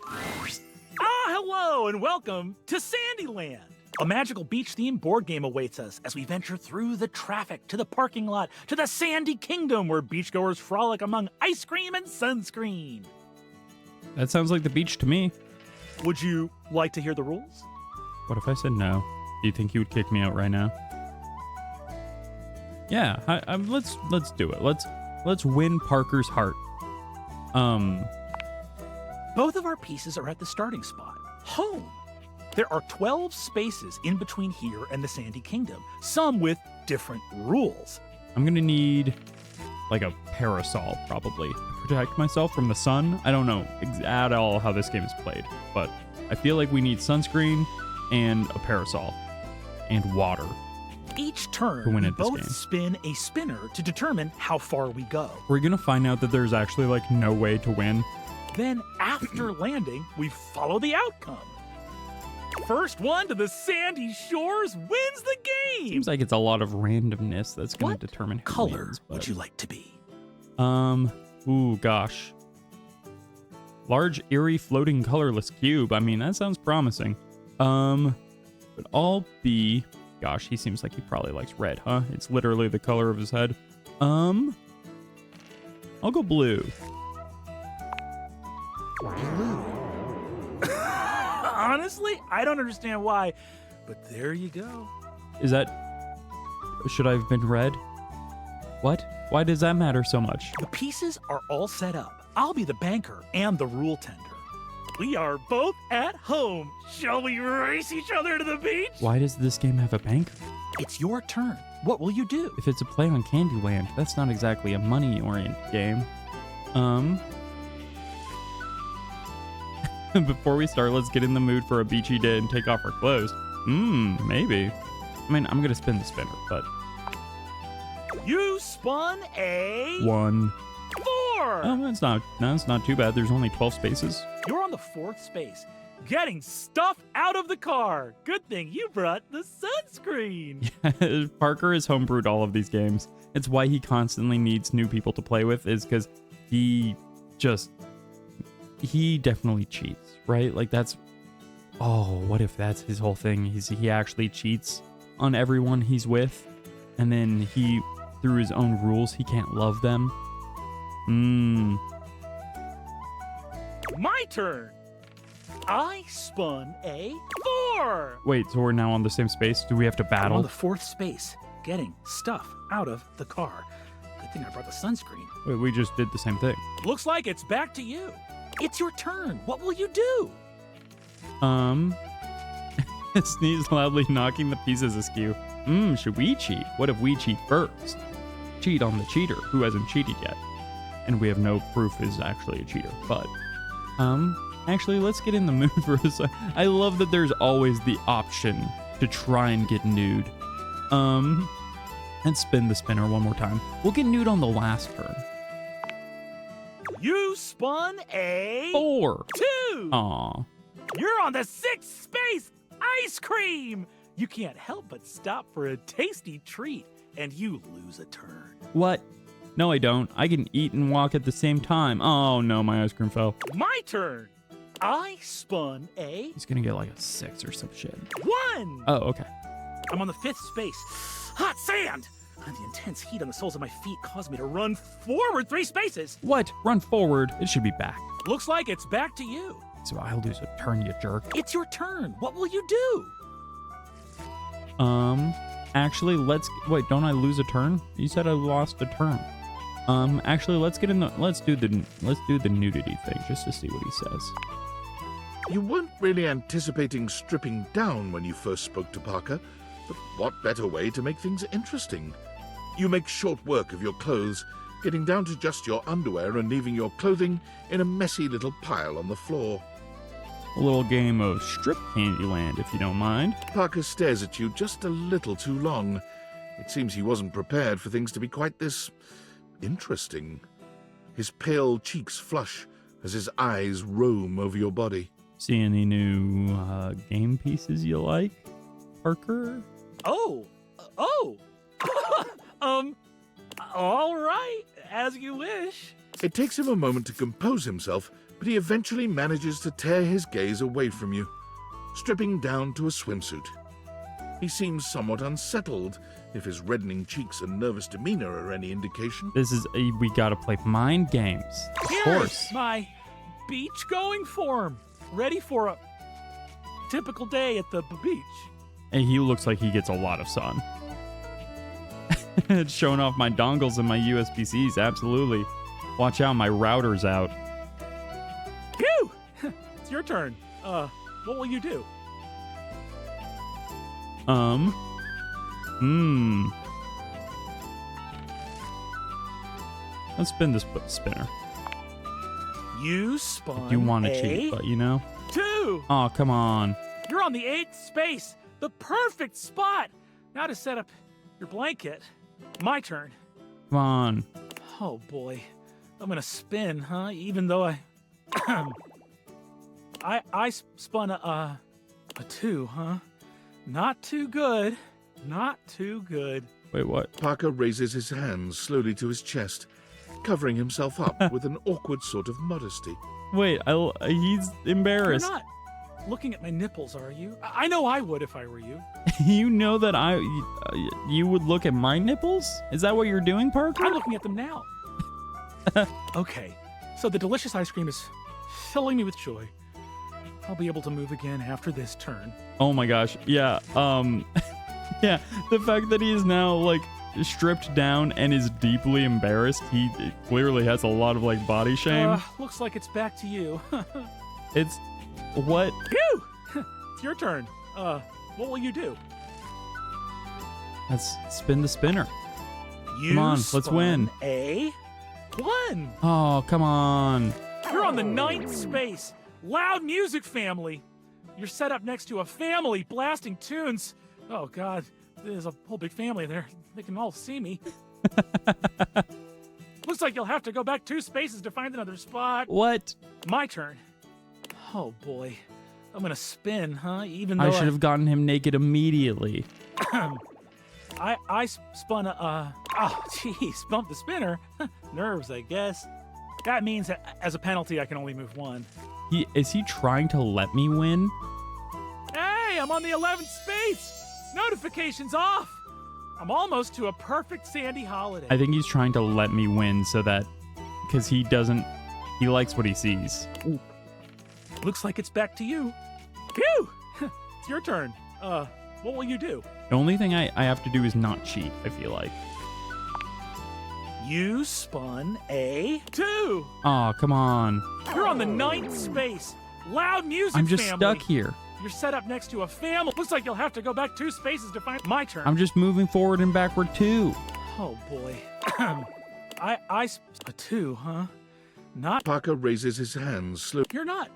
Hello and welcome to Sandyland. A magical beach-themed board game awaits us as we venture through the traffic to the parking lot to the Sandy Kingdom where beachgoers frolic among ice cream and sunscreen. That sounds like the beach to me. Would you like to hear the rules? What if I said no? Do you think he would kick me out right now? Yeah, let's do it. Let's win Parker's heart. Both of our pieces are at the starting spot, home. There are 12 spaces in between here and the Sandy Kingdom, some with different rules. I'm gonna need like a parasol probably to protect myself from the sun. I don't know at all how this game is played, but I feel like we need sunscreen and a parasol and water. Each turn, to win we at this both game. spin a spinner to determine how far we go. We're gonna find out that there's actually like no way to win. Then, after landing, we follow the outcome. First one to the sandy shores wins the game! Seems like it's a lot of randomness that's gonna determine who color wins, would you like to be? Ooh, gosh. Large, eerie, floating, colorless cube. I mean, that sounds promising. But I'll be... Gosh, he seems like he probably likes red, huh? It's literally the color of his head. I'll go blue. Blue. Honestly, I don't understand why, but there you go. Is that... Should I have been red? What? Why does that matter so much? The pieces are all set up. I'll be the banker and the rule tender. We are both at home. Shall we race each other to the beach? Why does this game have a banker? It's your turn. What will you do? If it's a play on Candyland, that's not exactly a money-oriented game. Before we start, let's get in the mood for a beachy day and take off our clothes. Maybe. I mean, I'm gonna spin the spinner, but... You spun a... 1. 4! Oh, that's not too bad. There's only 12 spaces. You're on the 4th space, getting stuff out of the car. Good thing you brought the sunscreen. Parker has homebrewed all of these games. It's why he constantly needs new people to play with, is because he definitely cheats, right? Like that's... Oh, what if that's his whole thing? He actually cheats on everyone he's with, and then he, through his own rules, he can't love them. My turn. I spun a 4. Wait, so we're now on the same space? Do we have to I'm battle? on the 4th space, getting stuff out of the car. Good thing I brought the sunscreen. Wait, we just did the same thing. Looks like it's back to you. It's your turn. What will you do? Sneeze loudly, knocking the pieces askew. Should we cheat? What if we cheat first? Cheat on the cheater, who hasn't cheated yet. And we have no proof is actually a cheater, but... Actually, let's get in the mood for a second. I love that there's always the option to try and get nude. And spin the spinner one more time. We'll get nude on the last turn. You spun a... 4. 2. Aw. You're on the 6th space. Ice cream. You can't help but stop for a tasty treat, and you lose a turn. What? No, I don't. I can eat and walk at the same time. Oh, no, my ice cream fell. My turn. I spun a... He's gonna get like a 6 or some shit. 1. Oh, okay. I'm on the 5th space. Hot sand. And the intense heat on the soles of my feet caused me to run forward 3 spaces. What? Run forward. It should be back. Looks like it's back to you. So I'll lose a turn, you jerk. It's your turn. What will you do? Actually, wait, don't I lose a turn? You said I lost a turn. Actually, let's do the nudity thing just to see what he says. You weren't really anticipating stripping down when you first spoke to Parker, but what better way to make things interesting? You make short work of your clothes, getting down to just your underwear and leaving your clothing in a messy little pile on the floor. A little game of strip Candyland, if you don't mind. Parker stares at you just a little too long. It seems he wasn't prepared for things to be quite this interesting. His pale cheeks flush as his eyes roam over your body. See any new game pieces you like, Parker? Oh, all right, as you wish. It takes him a moment to compose himself, but he eventually manages to tear his gaze away from you, stripping down to a swimsuit. He seems somewhat unsettled, if his reddening cheeks and nervous demeanor are any indication. We gotta play mind games. Of course. Here's my beach-going form, ready for a typical day at the beach. And he looks like he gets a lot of sun. It's showing off my dongles and my USB-Cs, absolutely. Watch out, my router's out. Phew! It's your turn. What will you do? Let's spin this spinner. You spun You want to cheat, but you know. 2! Oh, come on. You're on the 8th space, the perfect spot. Now to set up your blanket. My turn. Come on. Oh boy, I'm gonna spin, huh? Even though I spun a 2, huh? Not too good. Not too good. Wait, what? Parker raises his hands slowly to his chest, covering himself up with an awkward sort of modesty. Wait, he's embarrassed. You're not looking at my nipples, are you? I know I would if I were you. You know that you would look at my nipples? Is that what you're doing, Parker? I'm looking at them now. Okay, so the delicious ice cream is filling me with joy. I'll be able to move again after this turn. Oh my gosh, yeah, yeah, the fact that he is now, like, stripped down and is deeply embarrassed, he clearly has a lot of, like, body shame. Looks like it's back to you. It's... what? Phew! It's your turn. What will you do? Let's spin the spinner. You come on, let's win. A 1. Oh, come on. You're on the 9th space. Loud music family. You're set up next to a family blasting tunes. Oh God, there's a whole big family there. They can all see me. Looks like you'll have to go back 2 spaces to find another spot. What? My turn. Oh boy, I'm gonna spin, huh? Even though I should have gotten him naked immediately. I spun oh jeez, bumped the spinner. Nerves, I guess. That means that as a penalty, I can only move 1. Is he trying to let me win? Hey, I'm on the 11th space. Notifications off. I'm almost to a perfect sandy holiday. I think he's trying to let me win so that, because he likes what he sees. Ooh. Looks like it's back to you. Phew! It's your turn. What will you do? The only thing I have to do is not cheat, I feel like. You spun a 2. Oh, come on. You're on the 9th space. Loud music I'm just family. stuck here. You're set up next to a family. Looks like you'll have to go back 2 spaces to find my turn. I'm just moving forward and backward too. Oh boy. I a 2, huh? Not. Parker raises his hands slowly. You're not.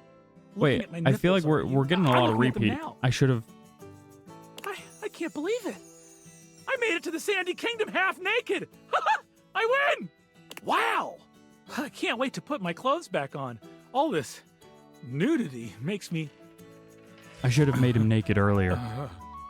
Wait, at my I feel like nipples, we're getting a lot of looking at them repeat. now. I should have. I can't believe it. I made it to the Sandy Kingdom half naked. I win! Wow! I can't wait to put my clothes back on. All this nudity makes me... I should have made him naked earlier.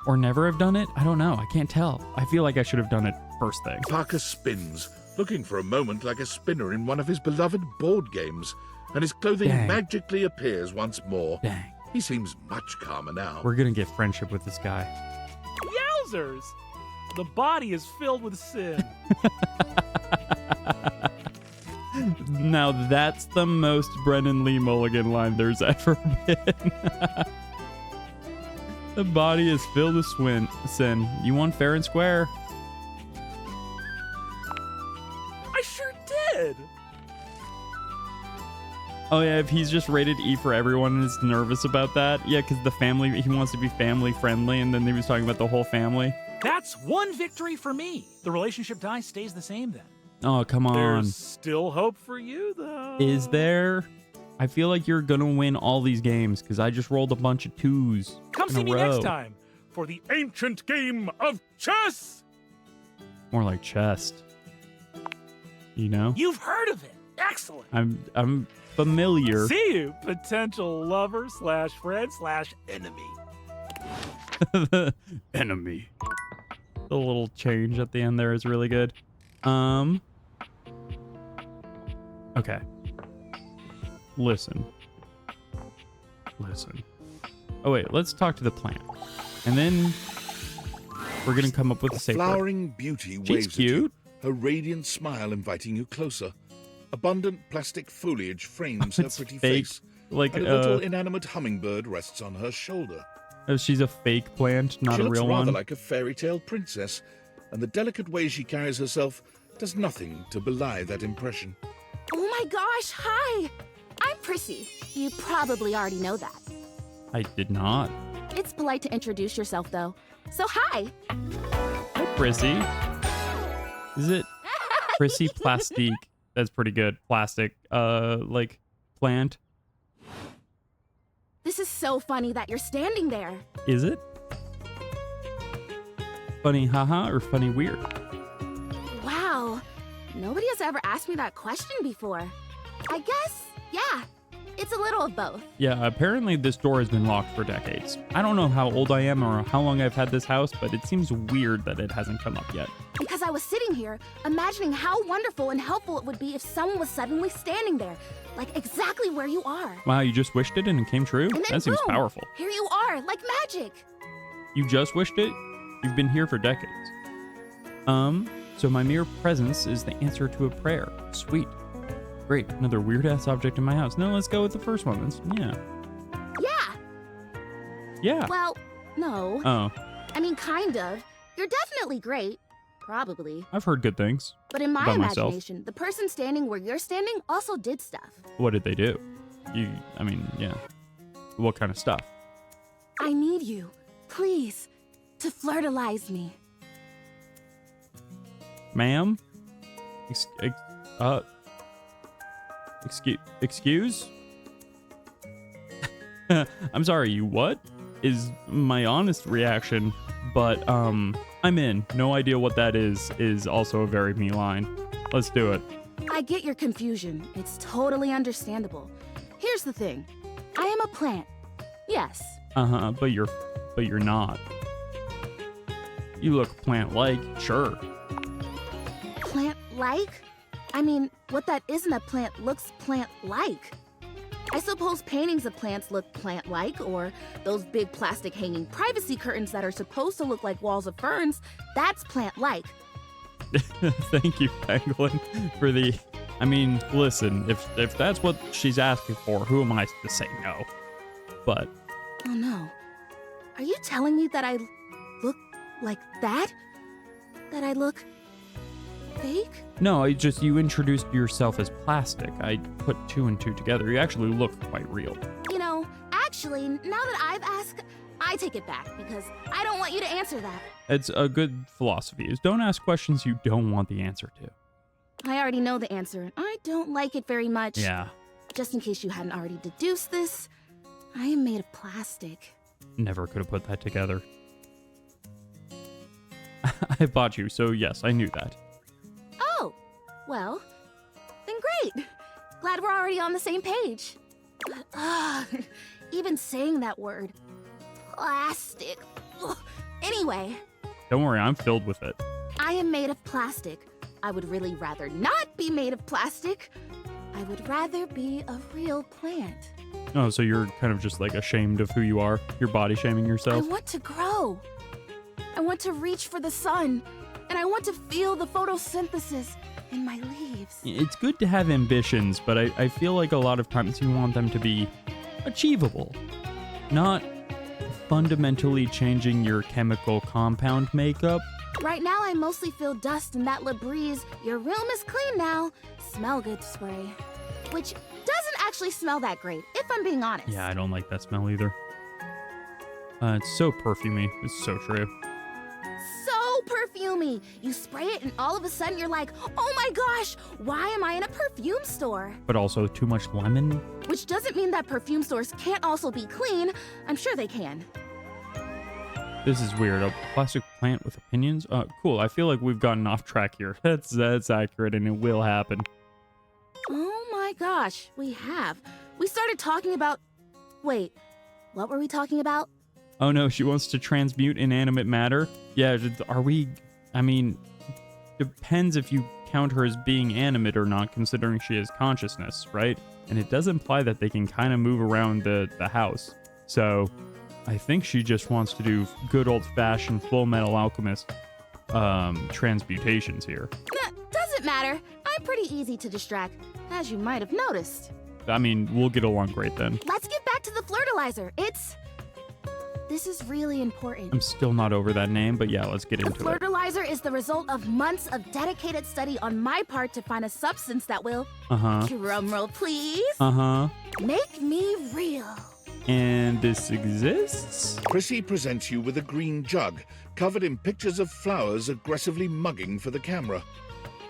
Or never have done it? I don't know. I can't tell. I feel like I should have done it first thing. Parker spins, looking for a moment like a spinner in one of his beloved board games, and his clothing magically appears once more. Dang. He seems much calmer now. We're gonna get friendship with this guy. Yowzers! The body is filled with sin. Now that's the most Brennan Lee Mulligan line there's ever been. The body is filled with sin. You won fair and square. I sure did. Oh yeah, if he's just rated E for everyone and is nervous about that. Yeah, because the family, he wants to be family friendly, and then he was talking about the whole family. That's one victory for me. The relationship die stays the same then. Oh, come on. There's still hope for you, though. Is there? I feel like you're gonna win all these games because I just rolled a bunch of 2s. Come see me next time for the ancient game of chess. More like chest. You know? You've heard of it. Excellent. I'm familiar. See you, potential lover / friend / enemy. The enemy. The little change at the end there is really good. Okay. Listen. Oh wait, let's talk to the plant. And then we're gonna come up with a safe word. Flowering beauty waves at you, her radiant smile inviting you closer. Abundant plastic foliage frames her pretty fake, face. like and a little inanimate hummingbird rests on her shoulder. She's a fake plant, not she a looks real rather one. like a fairy tale princess, and the delicate way she carries herself does nothing to belie that impression. Oh my gosh, hi! I'm Prissy. You probably already know that. I did not. It's polite to introduce yourself, though. So hi! Hi, Prissy. Is it Prissy Plastique? That's pretty good. Plastic, like, plant. This is so funny that you're standing there. Is it? Funny haha or funny weird? Wow. Nobody has ever asked me that question before. I guess, yeah. It's a little of both. Yeah, apparently this door has been locked for decades. I don't know how old I am or how long I've had this house, but it seems weird that it hasn't come up yet. Because I was sitting here, imagining how wonderful and helpful it would be if someone was suddenly standing there, like exactly where you are. Wow, you just wished it and it came true? And then That seems boom, powerful. Here you are, like magic. You just wished it? You've been here for decades. So my mere presence is the answer to a prayer. Sweet. Great, another weird-ass object in my house. No, let's go with the first one. Yeah. Yeah. Well, no. Oh, I mean, kind of. You're definitely great. Probably. I've heard good things. But in my about myself. imagination, the person standing where you're standing also did stuff. What did they do? I mean, yeah. What kind of stuff? I need you, please, to fertilize me. Ma'am? Excuse? I'm sorry, you what? Is my honest reaction, but I'm in. No idea what that is also a very me line. Let's do it. I get your confusion. It's totally understandable. Here's the thing. I am a plant. Yes. Uh-huh, but you're not. You look plant-like, sure. Plant-like? I mean, what that isn't a plant looks plant-like. I suppose paintings of plants look plant-like, or those big plastic hanging privacy curtains that are supposed to look like walls of ferns, that's plant-like. Thank you, Penguin, for the... I mean, listen, if that's what she's asking for, who am I to say no? But... Oh no. Are you telling me that I look like that? That I look... fake? No, you introduced yourself as plastic. I put 2 and 2 together. You actually look quite real. You know, actually, now that I've asked, I take it back, because I don't want you to answer that. It's a good philosophy, is don't ask questions you don't want the answer to. I already know the answer, and I don't like it very much. Yeah. Just in case you hadn't already deduced this, I am made of plastic. Never could have put that together. I bought you, so yes, I knew that. Oh, well, then great. Glad we're already on the same page. Even saying that word. Plastic. Ugh. Anyway. Don't worry, I'm filled with it. I am made of plastic. I would really rather not be made of plastic. I would rather be a real plant. Oh, so you're kind of just like ashamed of who you are? You're body shaming yourself? I want to grow. I want to reach for the sun. And I want to feel the photosynthesis in my leaves. It's good to have ambitions, but I feel like a lot of times you want them to be achievable, not fundamentally changing your chemical compound makeup. Right now, I mostly feel dust and that Labreeze. Your room is clean now. Smell good spray. Which doesn't actually smell that great, if I'm being honest. Yeah, I don't like that smell either. It's so perfumey. It's so true. So perfumey. You spray it and all of a sudden you're like, oh my gosh, why am I in a perfume store? But also too much lemon. Which doesn't mean that perfume stores can't also be clean. I'm sure they can. This is weird. A plastic plant with opinions? Cool. I feel like we've gotten off track here. That's accurate, and it will happen. Oh my gosh, we have. We started talking about... Wait, what were we talking about? Oh no, she wants to transmute inanimate matter? Yeah, are we... I mean, depends if you count her as being animate or not, considering she has consciousness, right? And it does imply that they can kind of move around the house. So... I think she just wants to do good old-fashioned Full Metal Alchemist transmutations here. Doesn't matter. I'm pretty easy to distract, as you might have noticed. I mean, we'll get along great then. Let's get back to the flirtilizer. This is really important. I'm still not over that name, but yeah, let's get into it. The flirtilizer is the result of months of dedicated study on my part to find a substance that will... Drumroll, please. Make me real. And this exists? Chrissy presents you with a green jug, covered in pictures of flowers aggressively mugging for the camera.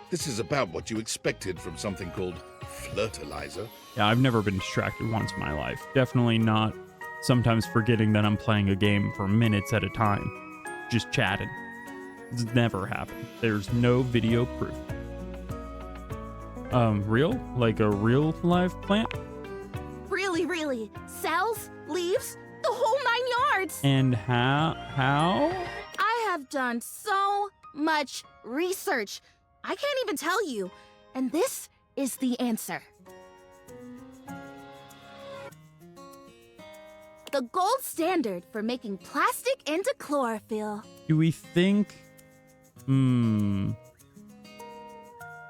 This is about what you expected from something called flirtilizer. Yeah, I've never been distracted once in my life. Definitely not sometimes forgetting that I'm playing a game for minutes at a time. Just chatting. It's never happened. There's no video proof. Real? Like a real live plant? Really. Cells, leaves, the whole 9 yards. And how? I have done so much research. I can't even tell you. And this is the answer. The gold standard for making plastic into chlorophyll. Do we think...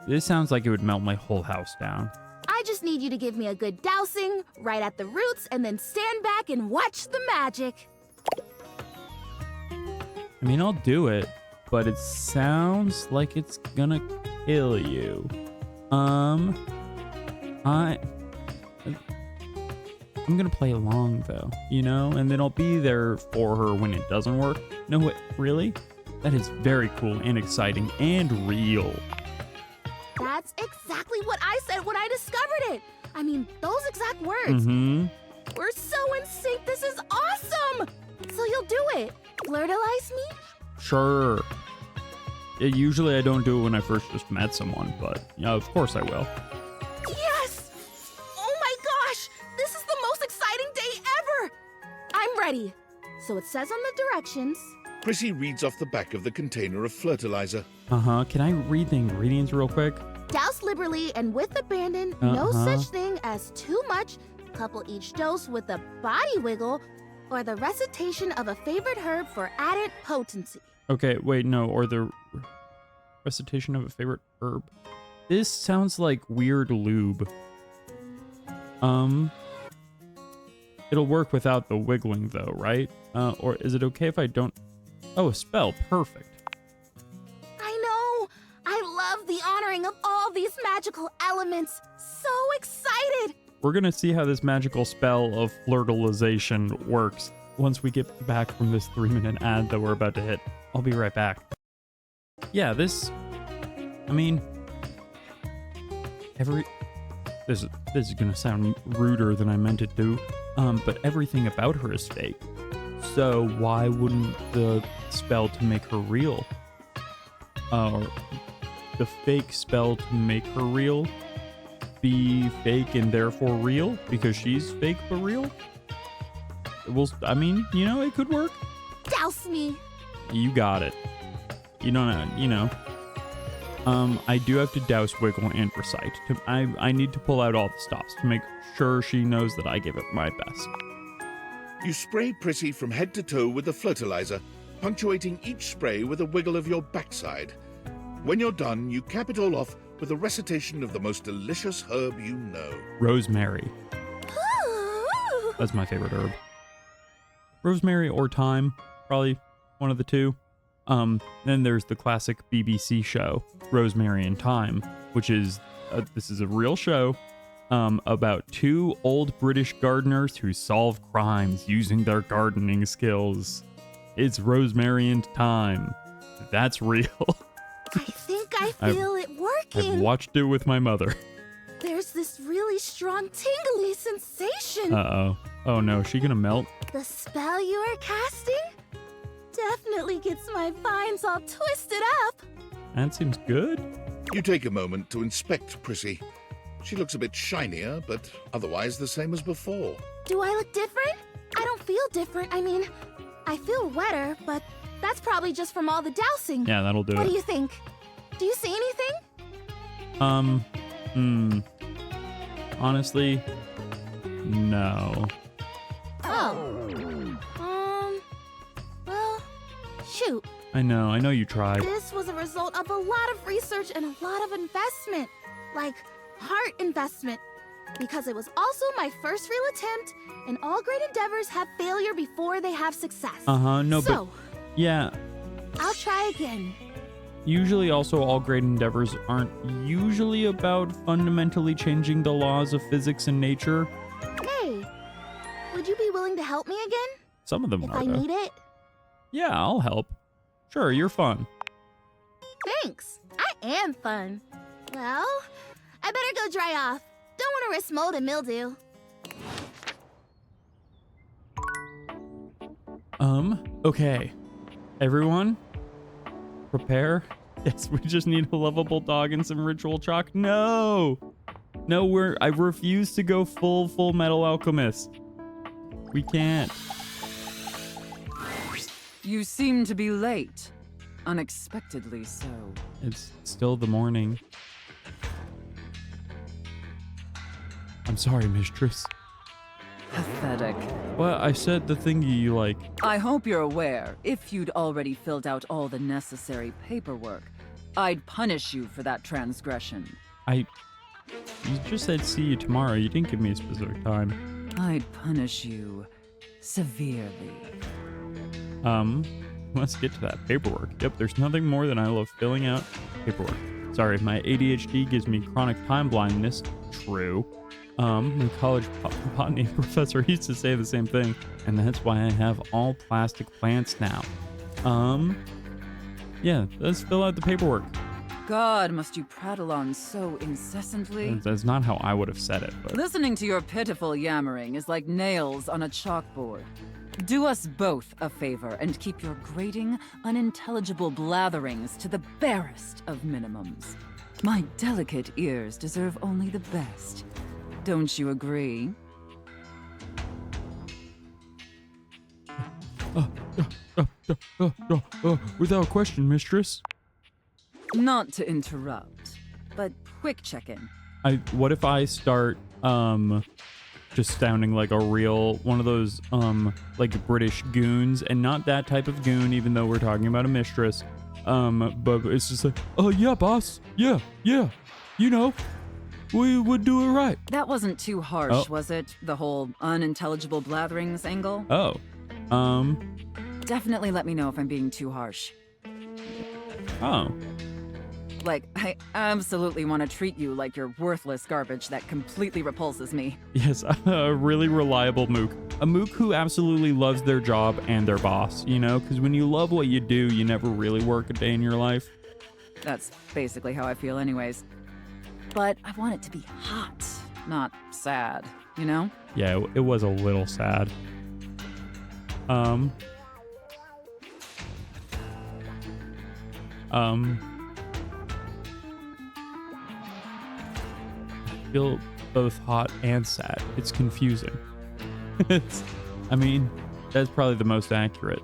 This sounds like it would melt my whole house down. I just need you to give me a good dousing right at the roots and then stand back and watch the magic. I mean, I'll do it, but it sounds like it's gonna kill you. I'm gonna play along though, you know, and then I'll be there for her when it doesn't work. No, what, really? That is very cool and exciting and real. That's exactly what I said when I discovered it. I mean, those exact words. We're so in sync. This is awesome. So you'll do it. Flirtilize me? Sure. Usually I don't do it when I first just met someone, but yeah, of course I will. Yes! Oh my gosh! This is the most exciting day ever! I'm ready. So it says on the directions. Chrissy reads off the back of the container of flirtilizer. Can I read the ingredients real quick? Douse liberally and with abandon. No such thing as too much. Couple each dose with a body wiggle or the recitation of a favorite herb for added potency. Okay, wait, no, or the recitation of a favorite herb. This sounds like weird lube. It'll work without the wiggling though, right? Or is it okay if I don't... Oh, a spell, perfect. I know! I love the honoring of all these magical elements. So excited! We're gonna see how this magical spell of flirtalization works once we get back from this 3-minute ad that we're about to hit. I'll be right back. Yeah, this... I mean... This is gonna sound ruder than I meant it to, but everything about her is fake. So why wouldn't the spell to make her real, or the fake spell to make her real, be fake and therefore real because she's fake but real? Well, I mean, you know, it could work. Douse me. You got it. You don't know, you know. I do have to douse, wiggle, and recite. I need to pull out all the stops to make sure she knows that I give it my best. You spray Prissy from head to toe with the flirtilizer, punctuating each spray with a wiggle of your backside. When you're done, you cap it all off with a recitation of the most delicious herb you know. Rosemary. That's my favorite herb. Rosemary or Thyme, probably one of the two. Then there's the classic BBC show, Rosemary and Thyme, which is, this is a real show, about two old British gardeners who solve crimes using their gardening skills. It's Rosemary and Thyme. That's real. I think I feel it working. I've watched it with my mother. There's this really strong tingly sensation. Uh-oh. Oh no, is she gonna melt? The spell you are casting definitely gets my vines all twisted up. That seems good. You take a moment to inspect Prissy. She looks a bit shinier, but otherwise the same as before. Do I look different? I don't feel different. I mean, I feel wetter, but that's probably just from all the dousing. Yeah, that'll do it. What do you think? Do you see anything? Honestly, no. Oh. Well, shoot. I know you tried. This was a result of a lot of research and a lot of investment. Like, heart investment. Because it was also my first real attempt, and all great endeavors have failure before they have success. No, so, but... Yeah. I'll try again. Usually also all great endeavors aren't usually about fundamentally changing the laws of physics and nature. Hey, would you be willing to help me again? Some of them if are, I though. need it? Yeah, I'll help. Sure, you're fun. Thanks. I am fun. Well, I better go dry off. Don't want to risk mold and mildew. Okay. Everyone, prepare. Yes, we just need a lovable dog and some ritual chalk. No! No, I refuse to go full Metal Alchemist. We can't. You seem to be late. Unexpectedly so. It's still the morning. I'm sorry, mistress. Pathetic. Well, I said the thingy you like. I hope you're aware, if you'd already filled out all the necessary paperwork, I'd punish you for that transgression. You just said see you tomorrow. You didn't give me a specific time. I'd punish you severely. Let's get to that paperwork. Yep, there's nothing more than I love filling out paperwork. Sorry, my ADHD gives me chronic time blindness. True. My college botany professor used to say the same thing, and that's why I have all plastic plants now. Yeah, let's fill out the paperwork. God, must you prattle on so incessantly? That's not how I would have said it, but... Listening to your pitiful yammering is like nails on a chalkboard. Do us both a favor and keep your grating, unintelligible blatherings to the barest of minimums. My delicate ears deserve only the best. Don't you agree? Without question, mistress. Not to interrupt, but quick check-in. What if I start, just sounding like a real, one of those, like British goons, and not that type of goon, even though we're talking about a mistress, but it's just like, oh yeah, boss, yeah, you know, we would do it right. That wasn't too harsh, was it? The whole unintelligible blatherings angle? Oh, Definitely let me know if I'm being too harsh. Oh. Like, I absolutely want to treat you like you're worthless garbage that completely repulses me. Yes, a really reliable mook. A mook who absolutely loves their job and their boss, you know? Because when you love what you do, you never really work a day in your life. That's basically how I feel anyways. But I want it to be hot, not sad, you know? Yeah, it was a little sad. I feel both hot and sad. It's confusing. I mean, that's probably the most accurate.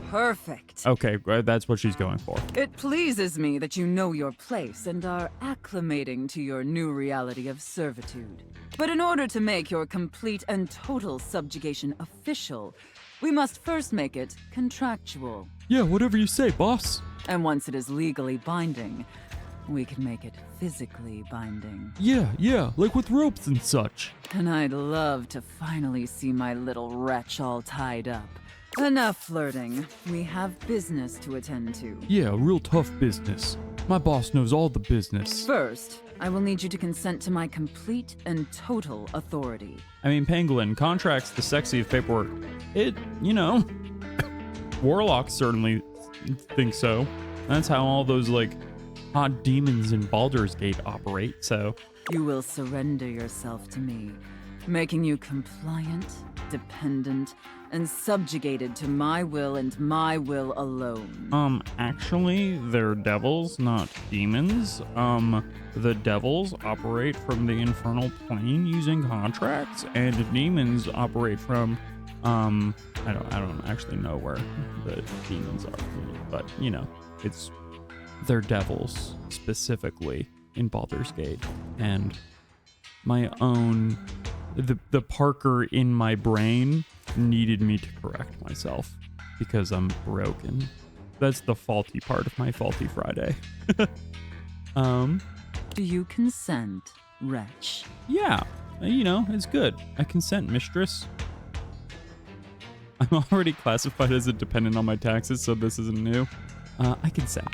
Perfect. Okay, that's what she's going for. It pleases me that you know your place and are acclimating to your new reality of servitude. But in order to make your complete and total subjugation official, we must first make it contractual. Yeah, whatever you say, boss. And once it is legally binding, we can make it physically binding. Yeah, like with ropes and such. And I'd love to finally see my little wretch all tied up. Enough flirting. We have business to attend to. Yeah, real tough business. My boss knows all the business. First, I will need you to consent to my complete and total authority. I mean, Pangolin, contract's the sexiest paperwork. It, Warlocks certainly think so. That's how all those, hot demons in Baldur's Gate operate, so... You will surrender yourself to me, making you compliant, dependent, and subjugated to my will and my will alone. Actually, they're devils, not demons. The devils operate from the infernal plane using contracts, and demons operate from, I don't actually know where the demons are, but, they're devils, specifically, in Baldur's Gate. And my own... The Parker in my brain needed me to correct myself because I'm broken. That's the faulty part of my faulty Friday. Do you consent, wretch? Yeah, it's good. I consent, mistress. I'm already classified as a dependent on my taxes, so this isn't new. I consent.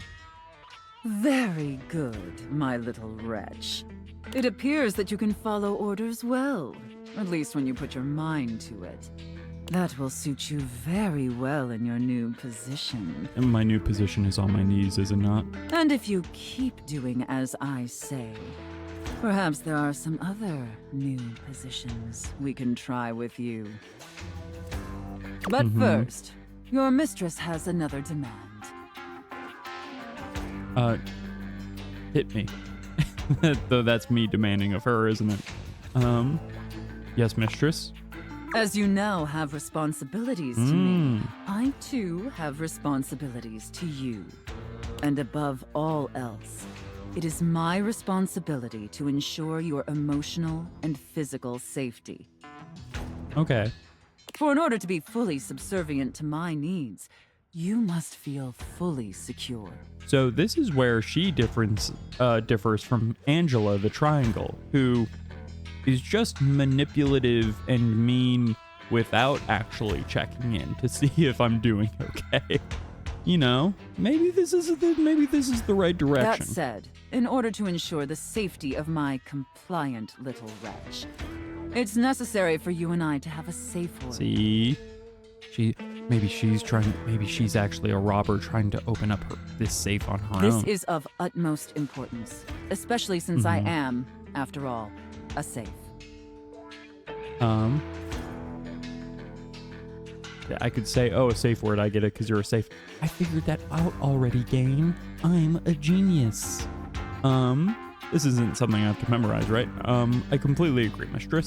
Very good, my little wretch. It appears that you can follow orders well, at least when you put your mind to it. That will suit you very well in your new position. And my new position is on my knees, is it not? And if you keep doing as I say, perhaps there are some other new positions we can try with you. But first, your mistress has another demand. Hit me. Though that's me demanding of her, isn't it? Yes, mistress? As you now have responsibilities to me, I too have responsibilities to you. And above all else, it is my responsibility to ensure your emotional and physical safety. Okay. For in order to be fully subservient to my needs, you must feel fully secure. So this is where she differs from Angela the Triangle, who is just manipulative and mean without actually checking in to see if I'm doing okay. Maybe this is the right direction. That said, in order to ensure the safety of my compliant little wretch, it's necessary for you and I to have a safe word. See? Maybe she's actually a robber trying to open up this safe on her own. This is of utmost importance, especially since I am, after all, a safe. I could say, a safe word, I get it, because you're a safe. I figured that out already, gang. I'm a genius. This isn't something I have to memorize, right? I completely agree, mistress.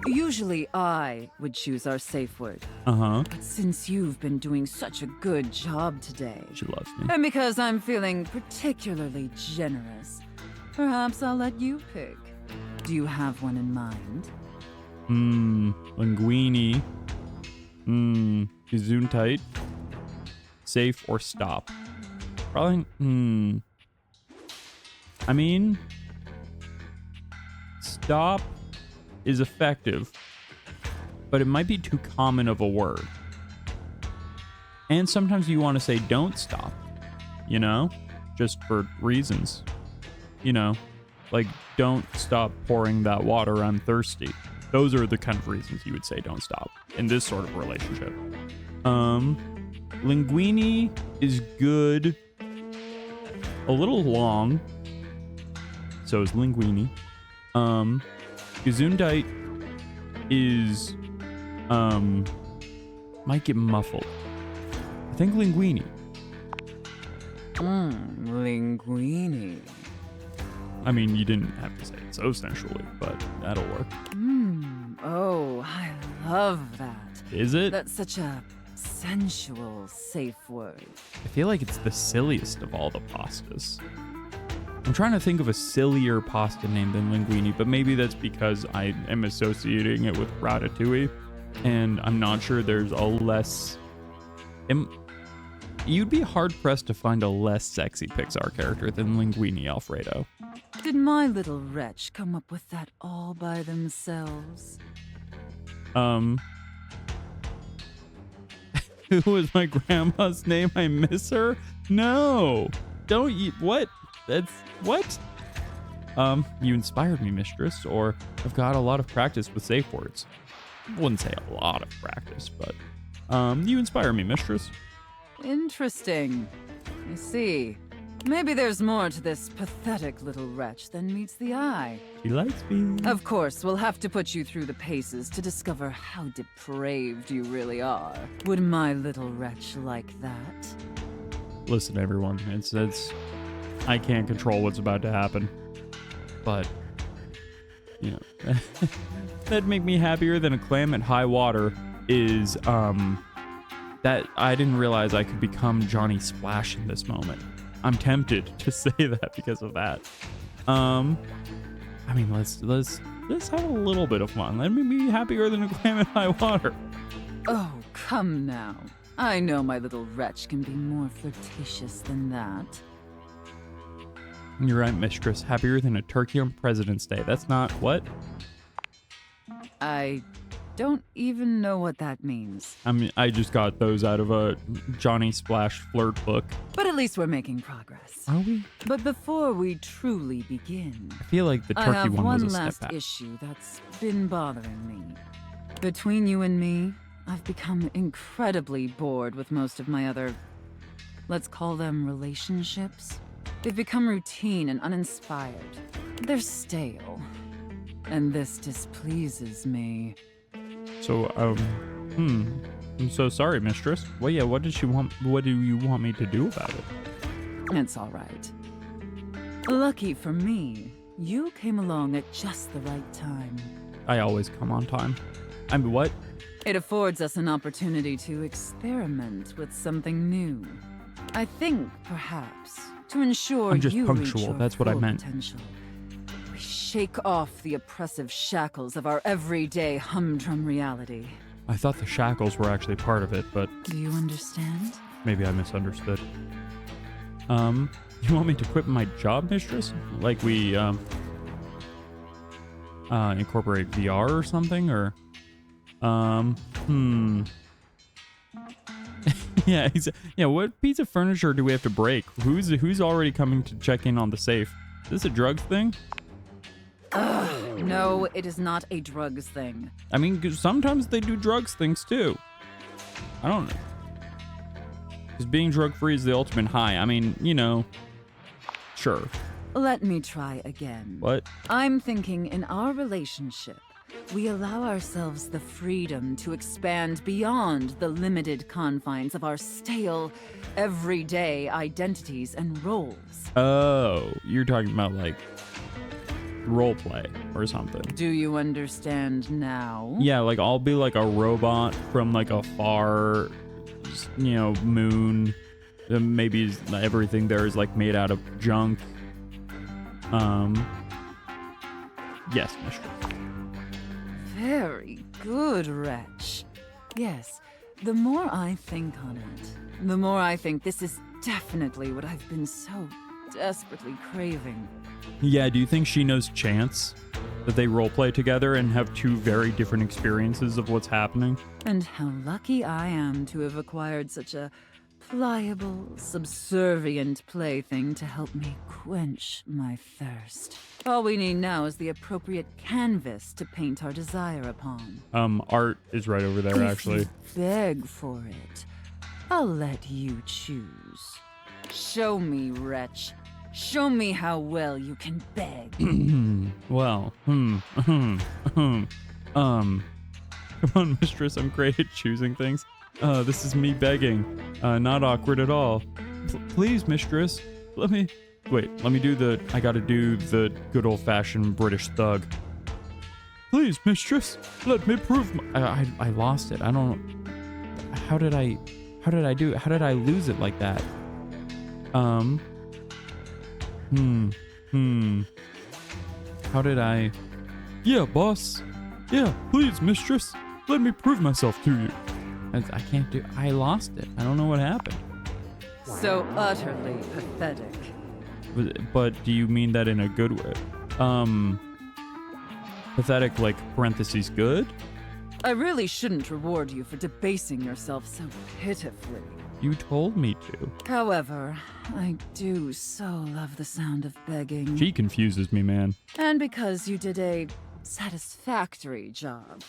Usually I would choose our safe word. But since you've been doing such a good job today... She loves me. And because I'm feeling particularly generous, perhaps I'll let you pick. Do you have one in mind? Linguini. Gesundheit. Safe or stop? Probably, I mean, stop is effective, but it might be too common of a word. And sometimes you want to say don't stop, just for reasons. Like don't stop pouring that water, I'm thirsty. Those are the kind of reasons you would say don't stop in this sort of relationship. Linguini is good. A little long. So is Linguini. Gesundheit is, might get muffled. I think Linguini. Linguini. I mean, you didn't have to say it so sensually, but that'll work. Oh, I love that. Is it? That's such a sensual, safe word. I feel like it's the silliest of all the pastas. I'm trying to think of a sillier pasta name than linguini, but maybe that's because I am associating it with ratatouille, and I'm not sure there's a less... you'd be hard-pressed to find a less sexy Pixar character than Linguini Alfredo. Did my little wretch come up with that all by themselves? Who was my grandma's name? I miss her? No! Don't you... What? That's... What? You inspired me, mistress, or I've got a lot of practice with safe words. I wouldn't say a lot of practice, but, you inspire me, mistress. Interesting. I see. Maybe there's more to this pathetic little wretch than meets the eye. She likes me. Of course, we'll have to put you through the paces to discover how depraved you really are. Would my little wretch like that? Listen, everyone, it's I can't control what's about to happen. But, you know, that'd make me happier than a clam at high water is, that I didn't realize I could become Johnny Splash in this moment. I'm tempted to say that because of that. I mean, let's have a little bit of fun. Let me be happier than a clam at high water. Oh, come now. I know my little wretch can be more flirtatious than that. You're right, mistress. Happier than a turkey on President's Day. That's not what? I don't even know what that means. I mean, I just got those out of a Johnny Splash flirt book. But at least we're making progress. Are we? But before we truly begin, I feel like the turkey I have one was a one step last back. issue that's been bothering me. Between you and me, I've become incredibly bored with most of my other, let's call them relationships. They've become routine and uninspired. They're stale. And this displeases me. So, I'm so sorry, mistress. Well, yeah, what do you want me to do about it? It's all right. Lucky for me, you came along at just the right time. I always come on time. I mean, what? It affords us an opportunity to experiment with something new. I think, perhaps, to ensure I'm just you punctual. reach your That's what I full meant. potential, we shake off the oppressive shackles of our everyday humdrum reality. I thought the shackles were actually part of it, but Do you understand? maybe I misunderstood. You want me to quit my job, mistress? Like we, incorporate VR or something, or, yeah, what piece of furniture do we have to break? Who's already coming to check in on the safe? Is this a drugs thing? No, it is not a drugs thing. I mean, 'cause sometimes they do drugs things too. I don't know. Because being drug-free is the ultimate high. I mean, you know, sure. Let me try again. What? I'm thinking in our relationship, we allow ourselves the freedom to expand beyond the limited confines of our stale, everyday identities and roles. Oh, you're talking about like role play or something. Do you understand now? Yeah, like I'll be like a robot from like a far, you know, moon. Maybe everything there is like made out of junk. Yes, mistress. Very good, wretch. Yes, the more I think on it, the more I think this is definitely what I've been so desperately craving. Yeah, do you think she knows Chance? That they roleplay together and have two very different experiences of what's happening? And how lucky I am to have acquired such a pliable, subservient plaything to help me quench my thirst. All we need now is the appropriate canvas to paint our desire upon. Art is right over there, actually. If you beg for it, I'll let you choose. Show me, wretch. Show me how well you can beg. Well, come on, mistress, I'm great at choosing things. This is me begging. Not awkward at all. Please, mistress, let me do I gotta do the good old-fashioned British thug. Please, mistress, let me prove I lost it. I don't, how did I lose it like that? How did I? Yeah, boss. Yeah, please, mistress. Let me prove myself to you. I can't do. I lost it. I don't know what happened. So utterly pathetic. But do you mean that in a good way? Pathetic, like, parentheses, good? I really shouldn't reward you for debasing yourself so pitifully. You told me to. However, I do so love the sound of begging. She confuses me, man. And because you did a satisfactory job,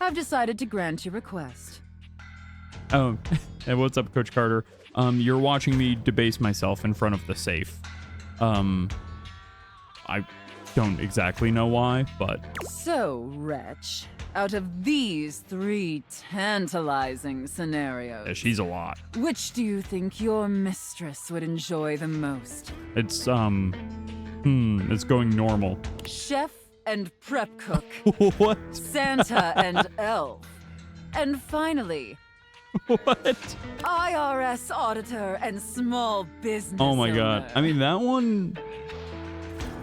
I've decided to grant your request. Oh, and what's up, Coach Carter? You're watching me debase myself in front of the safe. I don't exactly know why, but... So, wretch, out of these 3 tantalizing scenarios... Yeah, she's a lot. Which do you think your mistress would enjoy the most? It's going normal. Chef and prep cook. What? Santa and elf. And finally... What? IRS auditor and small business Oh my god. owner. I mean, that one...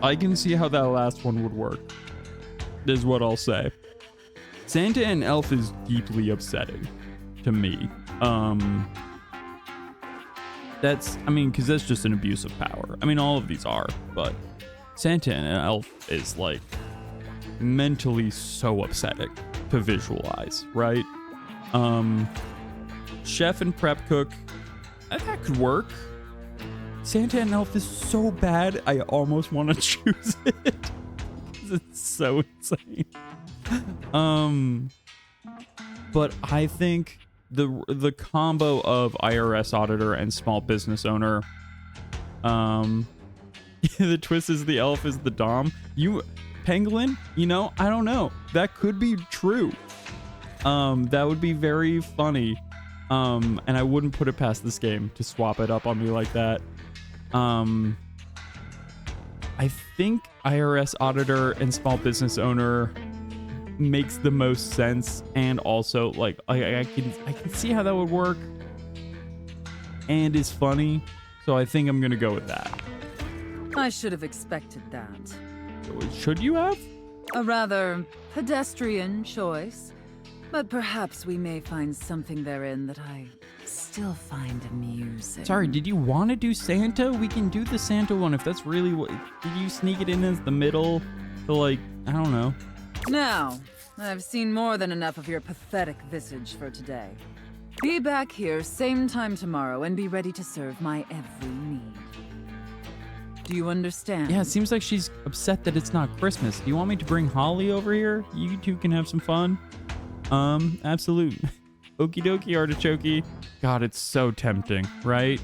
I can see how that last one would work, is what I'll say. Santa and Elf is deeply upsetting to me. That's, I mean, because that's just an abuse of power. I mean, all of these are, but Santa and Elf is, like, mentally so upsetting to visualize, right? Chef and prep cook, that could work. Santa and Elf is so bad, I almost want to choose it. It's so insane. But I think the combo of IRS auditor and small business owner, the twist is the elf is the dom. Pangolin, I don't know. That could be true. That would be very funny. And I wouldn't put it past this game to swap it up on me like that. I think IRS auditor and small business owner makes the most sense, and also like I can see how that would work and is funny, so I think I'm gonna go with that. I should have expected that. Should you have? A rather pedestrian choice, but perhaps we may find something therein that I still find amusing. Sorry, did you want to do Santa? We can do the Santa one if that's really what... Did you sneak it in as the middle to, like, I don't know. Now, I've seen more than enough of your pathetic visage for today. Be back here same time tomorrow and be ready to serve my every need. Do you understand? Yeah, it seems like she's upset that it's not Christmas. Do you want me to bring Holly over here? You two can have some fun. Absolute. Okie dokie, artichoke. God, it's so tempting, right?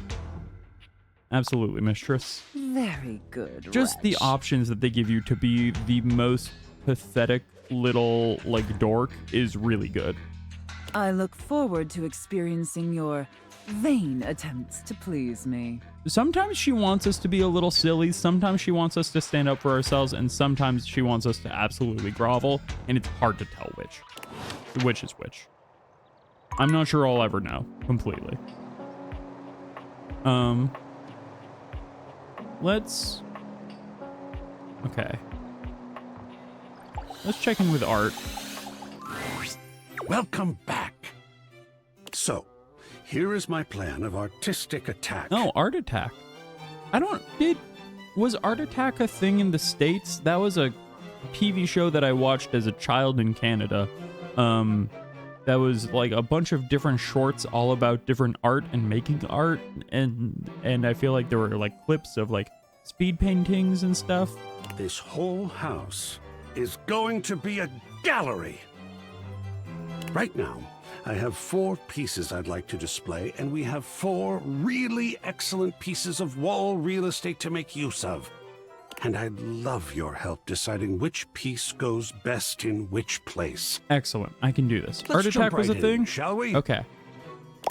Absolutely, mistress. Very good, Just the wretch. options that they give you to be the most pathetic little, like, dork is really good. I look forward to experiencing your vain attempts to please me. Sometimes she wants us to be a little silly, sometimes she wants us to stand up for ourselves, and sometimes she wants us to absolutely grovel, and it's hard to tell which is which. I'm not sure I'll ever know completely. Let's... Okay. Let's check in with Art. Welcome back. So, here is my plan of artistic attack. Oh, Art Attack. Was Art Attack a thing in the States? That was a TV show that I watched as a child in Canada. That was like a bunch of different shorts all about different art and making art, and I feel like there were like clips of like speed paintings and stuff. This whole house is going to be a gallery. Right now, I have 4 pieces I'd like to display, and we have 4 really excellent pieces of wall real estate to make use of. And I'd love your help deciding which piece goes best in which place. Excellent. I can do this. Let's Art jump Attack was a right thing? in, shall we? Okay.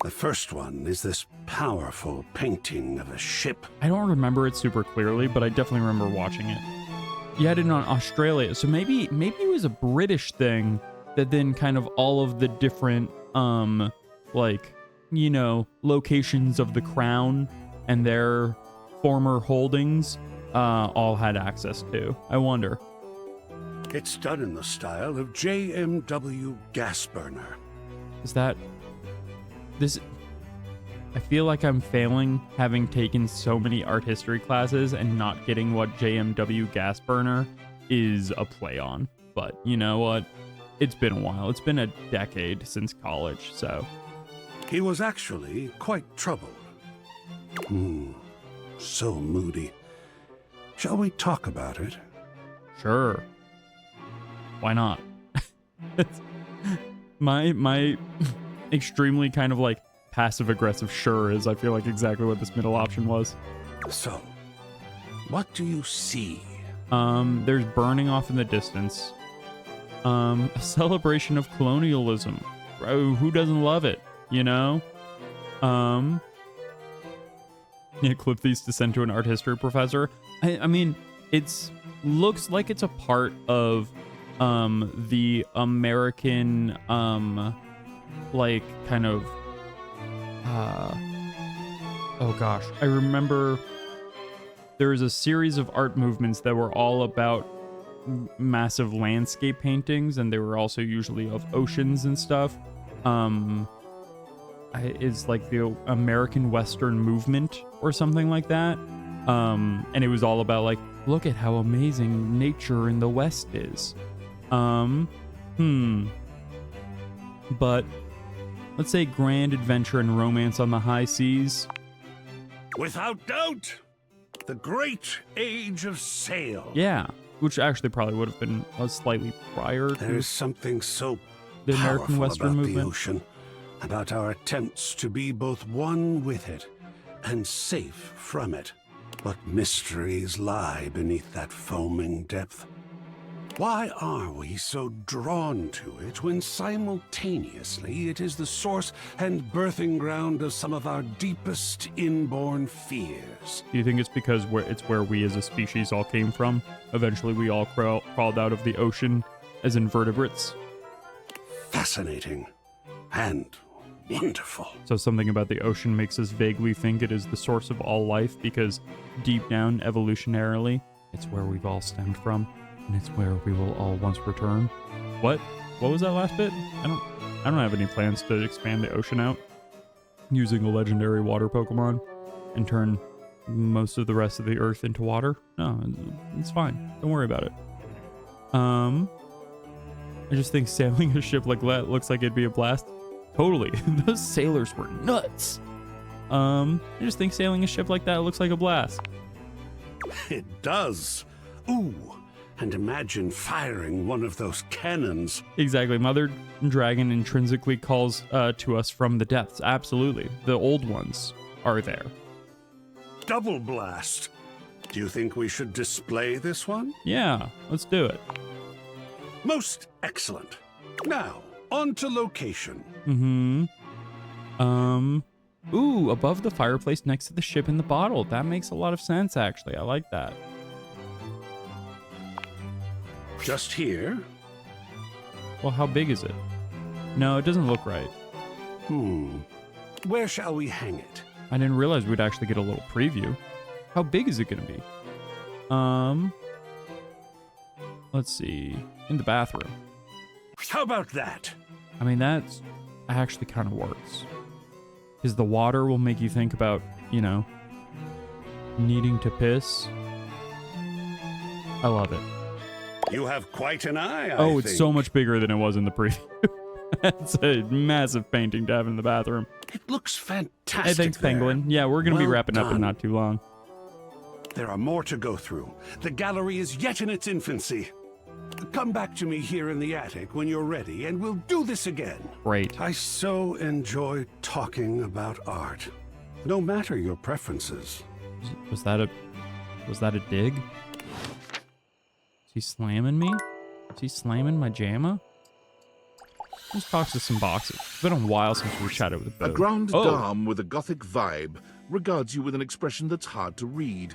The first one is this powerful painting of a ship. I don't remember it super clearly, but I definitely remember watching it. You had it on Australia, so maybe it was a British thing that then kind of all of the different, locations of the crown and their former holdings all had access to. I wonder. It's done in the style of JMW gas burner. Is that... This... I feel like I'm failing having taken so many art history classes and not getting what JMW gas burner is a play on. But you know what? It's been a while. It's been a decade since college, so. He was actually quite troubled. So moody. Shall we talk about it? Sure. Why not? my extremely kind of like passive-aggressive sure is, I feel like, exactly what this middle option was. So, what do you see? There's burning off in the distance. A celebration of colonialism. Bro, who doesn't love it? You know? Yeah, clip these to send to an art history professor. I mean, looks like it's a part of the American like kind of oh gosh, I remember there was a series of art movements that were all about massive landscape paintings, and they were also usually of oceans and stuff. It's like the American Western movement or something like that. And it was all about like, look at how amazing nature in the West is. But let's say grand adventure and romance on the high seas. Without doubt, the great age of sail. Yeah, which actually probably would have been slightly prior to. There is something so the American Western about movement. The ocean, about our attempts to be both one with it and safe from it. What mysteries lie beneath that foaming depth? Why are we so drawn to it when simultaneously it is the source and birthing ground of some of our deepest inborn fears? Do you think it's because it's where we as a species all came from? Eventually we all crawled out of the ocean as invertebrates? Fascinating and wonderful. So something about the ocean makes us vaguely think it is the source of all life because deep down, evolutionarily, it's where we've all stemmed from, and it's where we will all once return. What was that last bit? I don't have any plans to expand the ocean out using a legendary water Pokemon and turn most of the rest of the earth into water. No, it's fine. Don't worry about it. I just think sailing a ship like that looks like it'd be a blast. Totally. Those sailors were nuts. I just think sailing a ship like that looks like a blast. It does. Ooh, and imagine firing one of those cannons. Exactly. Mother Dragon intrinsically calls to us from the depths. Absolutely. The old ones are there. Double blast. Do you think we should display this one? Yeah, let's do it. Most excellent. Now, on to location. Ooh, above the fireplace next to the ship in the bottle. That makes a lot of sense, actually. I like that. Just here? Well, how big is it? No, it doesn't look right. Where shall we hang it? I didn't realize we'd actually get a little preview. How big is it going to be? Let's see. In the bathroom. How about that? I mean, that's actually kind of works. Because the water will make you think about, you know, needing to piss. I love it. You have quite an eye, I think. it's so much bigger than it was in the preview. That's a massive painting to have in the bathroom. It looks fantastic. Hey, thanks, there. Penguin. Yeah, we're going to be wrapping up in done. not too long. There are more to go through. The gallery is yet in its infancy. Come back to me here in the attic when you're ready, and we'll do this again. Great. I so enjoy talking about art, no matter your preferences. Was that a dig? Is he slamming me? Is he slamming my JAMA? Let's talk to some boxes. It's been a while since we chatted with A Bo. ground dame with a gothic vibe regards you with an expression that's hard to read.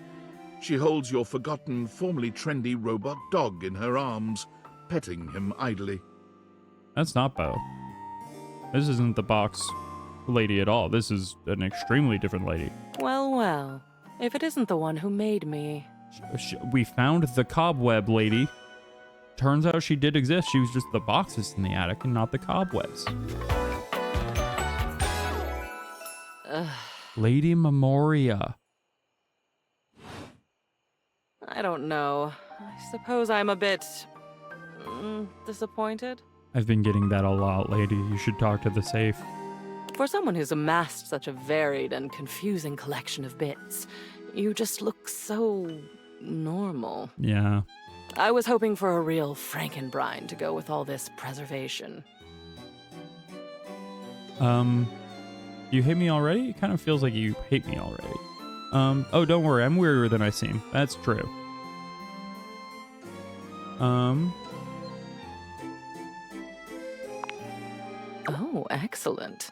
She holds your forgotten, formerly trendy robot dog in her arms, petting him idly. That's not Bo. This isn't the box lady at all. This is an extremely different lady. Well, well. If it isn't the one who made me. We found the cobweb lady. Turns out she did exist. She was just the boxes in the attic and not the cobwebs. Lady Memoria. I don't know. I suppose I'm a bit disappointed. I've been getting that a lot, lady. You should talk to the safe. For someone who's amassed such a varied and confusing collection of bits, you just look so normal. Yeah. I was hoping for a real Frankenbrine to go with all this preservation. You hate me already? It kind of feels like you hate me already. Oh, don't worry. I'm weirder than I seem. That's true. Oh, excellent.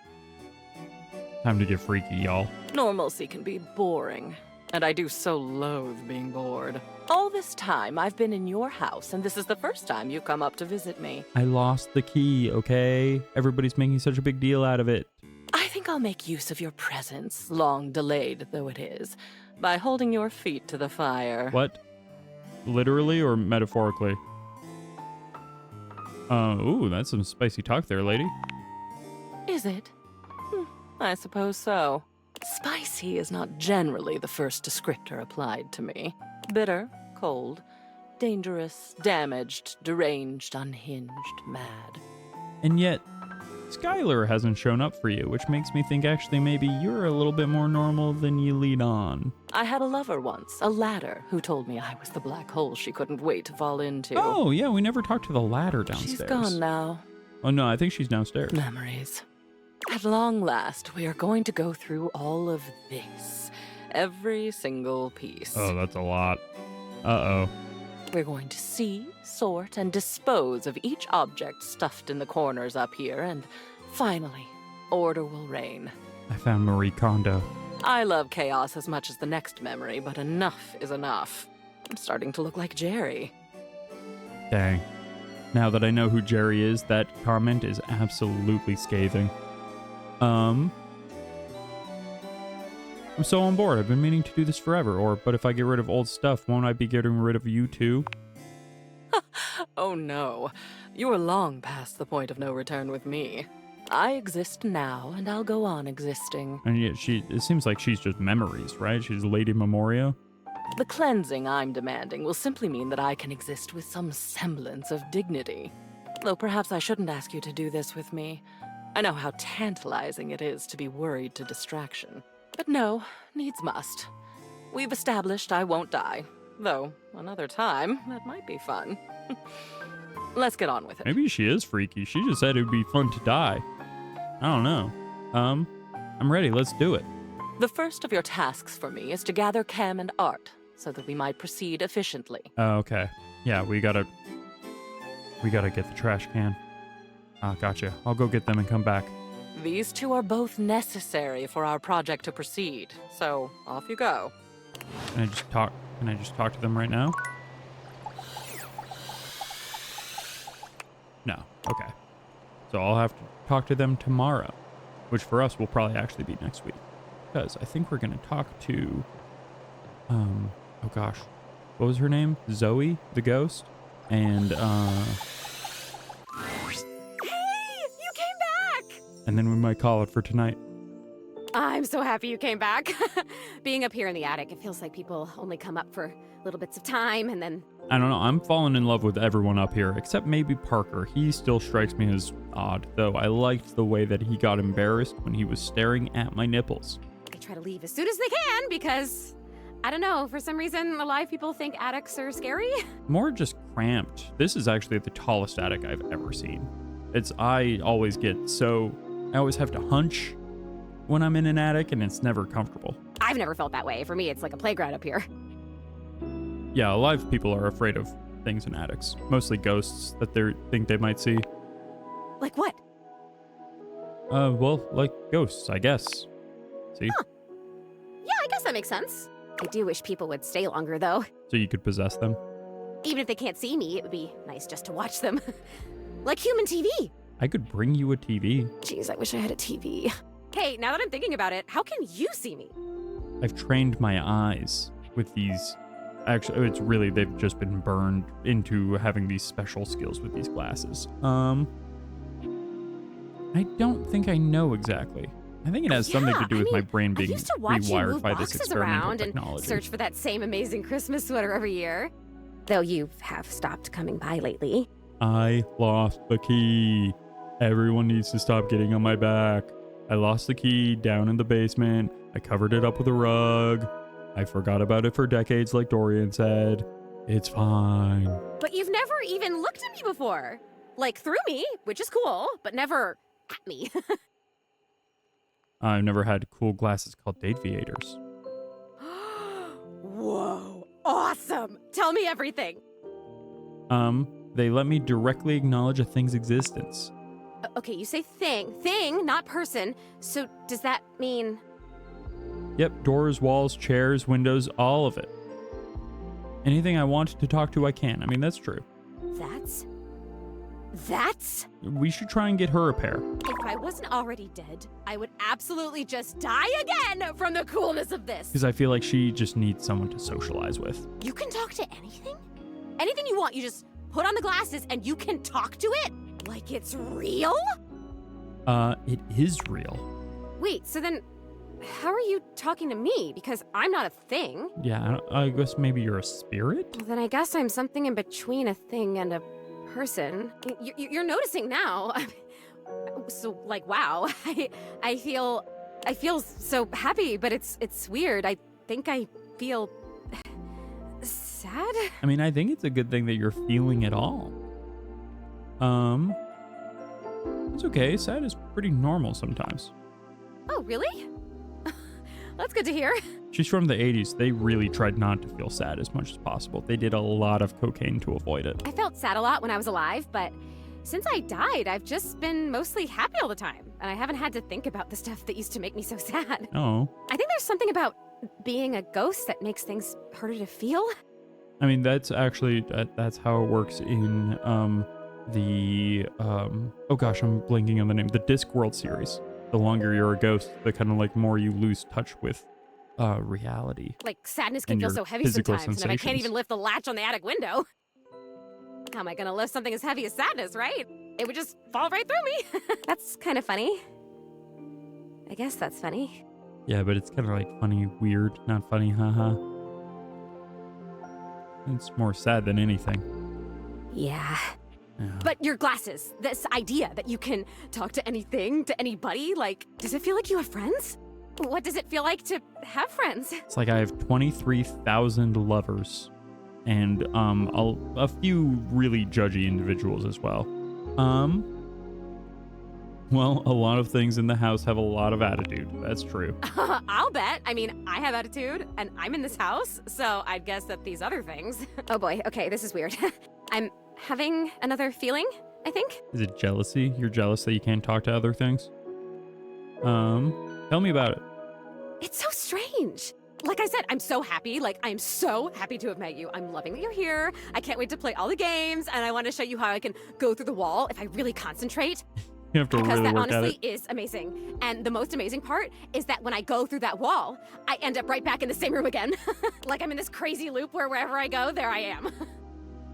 Time to get freaky, y'all. Normalcy can be boring, and I do so loathe being bored. All this time, I've been in your house, and this is the first time you've come up to visit me. I lost the key, okay? Everybody's making such a big deal out of it. I think I'll make use of your presence, long delayed though it is, by holding your feet to the fire. What? Literally or metaphorically? Ooh, that's some spicy talk there, lady. Is it? I suppose so. Spicy is not generally the first descriptor applied to me. Bitter, cold, dangerous, damaged, deranged, unhinged, mad. And yet, Skylar hasn't shown up for you, which makes me think actually maybe you're a little bit more normal than you lead on. I had a lover once, a ladder, who told me I was the black hole she couldn't wait to fall into. Oh, yeah, we never talked to the ladder downstairs. She's gone now. Oh, no, I think she's downstairs. Memories. At long last, we are going to go through all of this. Every single piece. Oh, that's a lot. Uh-oh. We're going to see, sort, and dispose of each object stuffed in the corners up here, and finally, order will reign. I found Marie Kondo. I love chaos as much as the next memory, but enough is enough. I'm starting to look like Jerry. Dang. Now that I know who Jerry is, that comment is absolutely scathing. I'm so on board. I've been meaning to do this forever. But if I get rid of old stuff, won't I be getting rid of you too? Oh no. You are long past the point of no return with me. I exist now, and I'll go on existing. And yet it seems like she's just memories, right? She's Lady Memoria. The cleansing I'm demanding will simply mean that I can exist with some semblance of dignity. Though perhaps I shouldn't ask you to do this with me. I know how tantalizing it is to be worried to distraction. But no, needs must. We've established I won't die. Though, another time, that might be fun. Let's get on with it. Maybe she is freaky. She just said it would be fun to die. I don't know. I'm ready. Let's do it. The first of your tasks for me is to gather Chem and Art, so that we might proceed efficiently. Oh, okay. Yeah, we gotta get the trash can. Ah, gotcha. I'll go get them and come back. These two are both necessary for our project to proceed, so off you go. Can I just talk to them right now? No. Okay. So I'll have to talk to them tomorrow, which for us will probably actually be next week. Because I think we're going to talk to, oh gosh, what was her name? Zoe, the ghost? And, and then we might call it for tonight. I'm so happy you came back. Being up here in the attic, it feels like people only come up for little bits of time and then... I don't know. I'm falling in love with everyone up here, except maybe Parker. He still strikes me as odd, though I liked the way that he got embarrassed when he was staring at my nipples. They try to leave as soon as they can because, I don't know, for some reason, a lot of people think attics are scary. More just cramped. This is actually the tallest attic I've ever seen. I always have to hunch when I'm in an attic, and it's never comfortable. I've never felt that way. For me, it's like a playground up here. Yeah, a lot of people are afraid of things in attics. Mostly ghosts that they think they might see. Like what? Well, like ghosts, I guess. See? Huh. Yeah, I guess that makes sense. I do wish people would stay longer, though. So you could possess them? Even if they can't see me, it would be nice just to watch them. Like human TV. I could bring you a TV. Jeez, I wish I had a TV. Hey, now that I'm thinking about it, how can you see me? I've trained my eyes with these. Actually, it's really, they've just been burned into having these special skills with these glasses. I don't think I know exactly. I think it has something to do with my brain I being used to watch you rewired move by this boxes experimental around technology. and search for that same amazing Christmas sweater every year. Though you have stopped coming by lately. I lost the key. Everyone needs to stop getting on my back. I lost the key down in the basement. I covered it up with a rug. I forgot about it for decades, like Dorian said. It's fine. But you've never even looked at me before. Like through me, which is cool, but never at me. I've never had cool glasses called Dateviators. Whoa, awesome. Tell me everything. They let me directly acknowledge a thing's existence. Okay, you say thing, not person. So does that mean... Yep, doors, walls, chairs, windows, all of it. Anything I want to talk to, I can. I mean, that's true. That's... We should try and get her a pair. If I wasn't already dead, I would absolutely just die again from the coolness of this. Because I feel like she just needs someone to socialize with. You can talk to anything? Anything you want, you just put on the glasses and you can talk to it? Like it's real? It is real. Wait, so then how are you talking to me? Because I'm not a thing. Yeah, I guess maybe you're a spirit? Well, then I guess I'm something in between a thing and a person. You're noticing now. So, like, wow. I feel so happy, but it's weird. I think I feel sad. I mean, I think it's a good thing that you're feeling it all. It's okay. Sad is pretty normal sometimes. Oh, really? That's good to hear. She's from the 80s. They really tried not to feel sad as much as possible. They did a lot of cocaine to avoid it. I felt sad a lot when I was alive, but since I died, I've just been mostly happy all the time. And I haven't had to think about the stuff that used to make me so sad. Oh. I think there's something about being a ghost that makes things harder to feel. I mean, that's actually, that's how it works in, oh gosh, I'm blanking on the name. The Discworld series. The longer you're a ghost, the kind of like more you lose touch with reality. Like sadness can And feel your so heavy physical sometimes, and if I can't sensations. even lift the latch on the attic window, how am I gonna lift something as heavy as sadness, right? It would just fall right through me. That's kind of funny. I guess that's funny. Yeah, but it's kind of like funny, weird, not funny, haha. It's more sad than anything. Yeah. Yeah. But your glasses, this idea that you can talk to anything, to anybody, like, does it feel like you have friends? What does it feel like to have friends? It's like I have 23,000 lovers and a few really judgy individuals as well. Well, a lot of things in the house have a lot of attitude. That's true. I'll bet. I mean, I have attitude, and I'm in this house, so I'd guess that these other things... Oh boy, okay, this is weird. I'm having another feeling, I think. Is it jealousy? You're jealous that you can't talk to other things? Tell me about it. It's so strange. Like I said, I'm so happy. Like, I'm so happy to have met you. I'm loving that you're here. I can't wait to play all the games, and I want to show you how I can go through the wall if I really concentrate. You have to Because really that work at honestly it. is amazing. And the most amazing part is that when I go through that wall, I end up right back in the same room again. Like I'm in this crazy loop where wherever I go, there I am.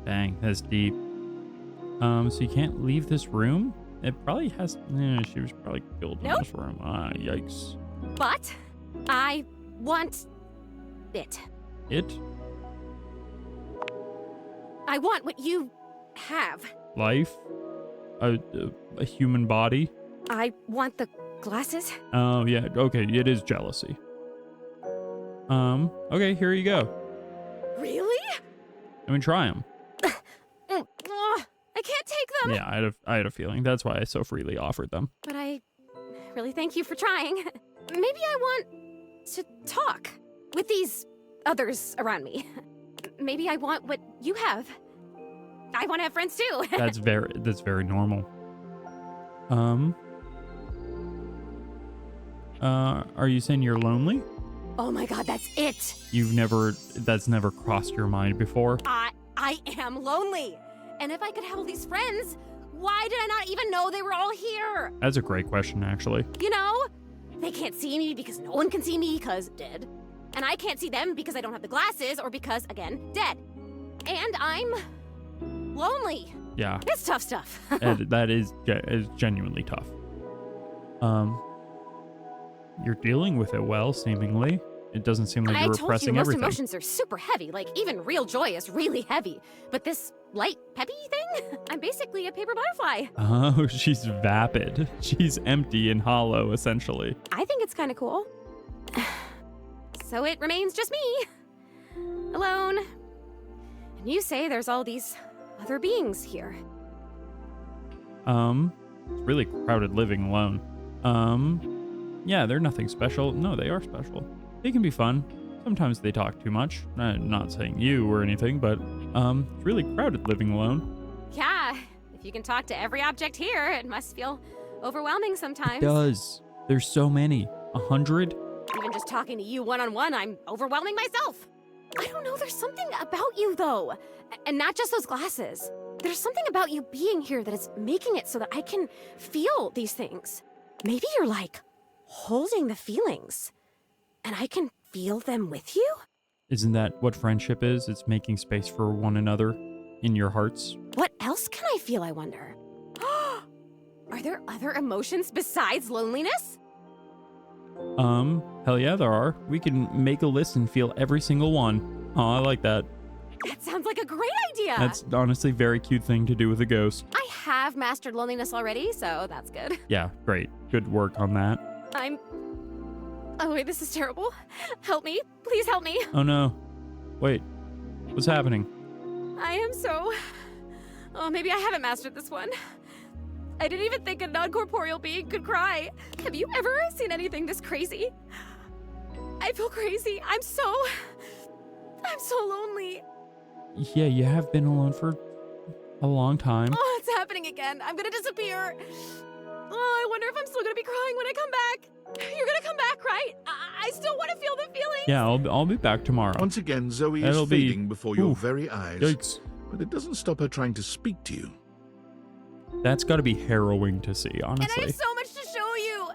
Dang, that's deep. So you can't leave this room? It probably has... Yeah, she was probably killed in Nope. this room. Ah, yikes. But I want it. It? I want what you have. Life? A human body? I want the glasses. Oh, yeah. Okay, it is jealousy. Okay, here you go. Really? I mean, try them. I can't take them. Yeah, I had a feeling. That's why I so freely offered them. But I really thank you for trying. Maybe I want to talk with these others around me. Maybe I want what you have. I want to have friends too. That's very normal. Are you saying you're lonely? Oh my god, that's it. That's never crossed your mind before? I am lonely. And if I could have all these friends, why did I not even know they were all here? That's a great question, actually. You know, they can't see me because no one can see me because dead. And I can't see them because I don't have the glasses or because, again, dead. And I'm lonely. Yeah. It's tough stuff. That is genuinely tough. you're dealing with it well, seemingly. It doesn't seem like I you're told you repressing most everything. emotions are super heavy. Like, even real joy is really heavy. But this light, peppy thing? I'm basically a paper butterfly. Oh, she's vapid. She's empty and hollow, essentially. I think it's kind of cool. So it remains just me. Alone. And you say there's all these other beings here. It's really crowded living alone. Yeah, they're nothing special. No, they are special. They can be fun. Sometimes they talk too much. I'm not saying you or anything, but it's really crowded living alone. Yeah, if you can talk to every object here, it must feel overwhelming sometimes. It does. There's so many. 100? Even just talking to you one-on-one, I'm overwhelming myself. I don't know, there's something about you, though. And not just those glasses. There's something about you being here that is making it so that I can feel these things. Maybe you're like holding the feelings, and I can feel them with you? Isn't that what friendship is? It's making space for one another in your hearts. What else can I feel, I wonder? Are there other emotions besides loneliness? Hell yeah, there are. We can make a list and feel every single one. Oh, I like that. That sounds like a great idea. That's honestly a very cute thing to do with a ghost. I have mastered loneliness already, so that's good. Yeah, great. Good work on that. Oh wait, this is terrible. Help me. Please help me. Oh no. Wait. What's happening? I am so... Oh, maybe I haven't mastered this one. I didn't even think a non-corporeal being could cry. Have you ever seen anything this crazy? I feel crazy. I'm so lonely. Yeah, you have been alone for a long time. Oh, it's happening again. I'm gonna disappear. Oh, I wonder if I'm still gonna be crying when I come back. You're gonna come back, right? I still want to feel the feelings. Yeah, I'll be back tomorrow. Once again, Zoe is That'll fading be... before your Oof. very eyes. Yikes. But it doesn't stop her trying to speak to you. That's got to be harrowing to see, honestly. And I have so much to show you.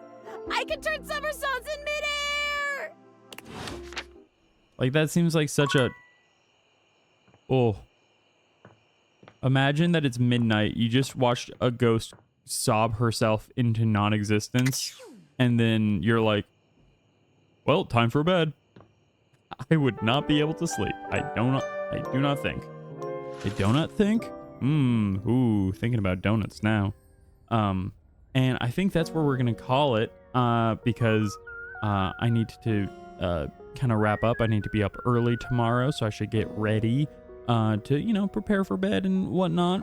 I can turn somersaults in midair. Like, that seems like such a... Oh. Imagine that it's midnight. You just watched a ghost sob herself into non-existence. And then you're like, well, time for bed. I would not be able to sleep. I do not think. A donut think? Ooh, thinking about donuts now. And I think that's where we're gonna call it, because I need to kind of wrap up. I need to be up early tomorrow, so I should get ready to, you know, prepare for bed and whatnot.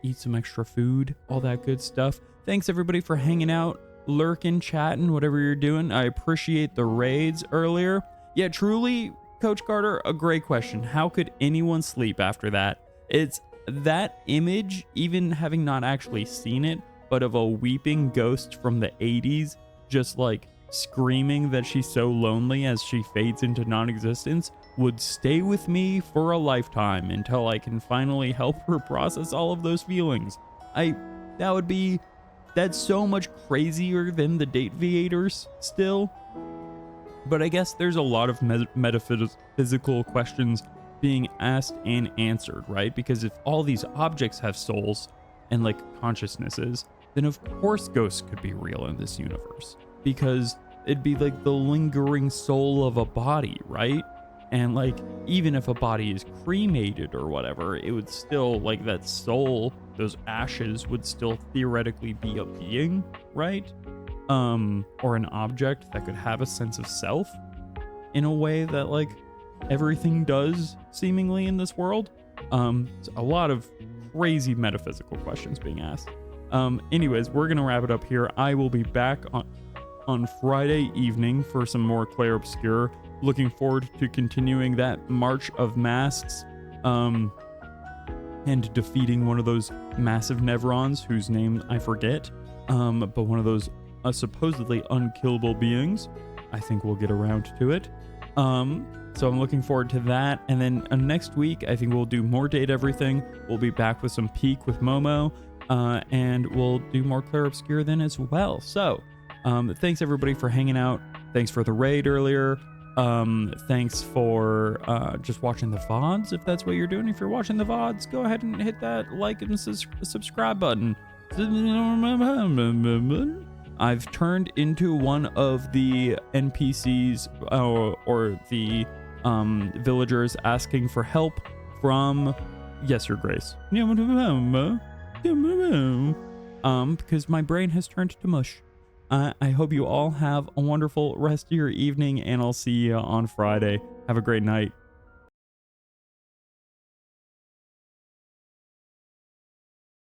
Eat some extra food, all that good stuff. Thanks everybody for hanging out, lurking, chatting, whatever you're doing. I appreciate the raids earlier. Yeah, truly, Coach Carter, a great question. How could anyone sleep after that? It's that image, even having not actually seen it, but of a weeping ghost from the 80s, just like screaming that she's so lonely as she fades into non-existence, would stay with me for a lifetime until I can finally help her process all of those feelings. That's so much crazier than the date viators still. But I guess there's a lot of metaphysical questions being asked and answered, right? Because if all these objects have souls and like consciousnesses, then of course ghosts could be real in this universe, because it'd be like the lingering soul of a body, right? And like, even if a body is cremated or whatever, it would still, like, that soul, those ashes would still theoretically be a being, right? Or an object that could have a sense of self in a way that like everything does seemingly in this world. So a lot of crazy metaphysical questions being asked. Anyways, we're gonna wrap it up here. I will be back on Friday evening for some more Clair Obscure. Looking forward to continuing that March of Masks, and defeating one of those massive Nevrons whose name I forget, but one of those supposedly unkillable beings. I think we'll get around to it. So I'm looking forward to that. And then next week, I think we'll do more Date Everything. We'll be back with some Peak with Momo, and we'll do more Clair Obscure then as well. So thanks everybody for hanging out. Thanks for the raid earlier. Thanks for just watching the VODs, if that's what you're doing. If you're watching the VODs, go ahead and hit that like and subscribe button. I've turned into one of the NPCs or the villagers asking for help from, yes, Your Grace. Because my brain has turned to mush. I hope you all have a wonderful rest of your evening, and I'll see you on Friday. Have a great night.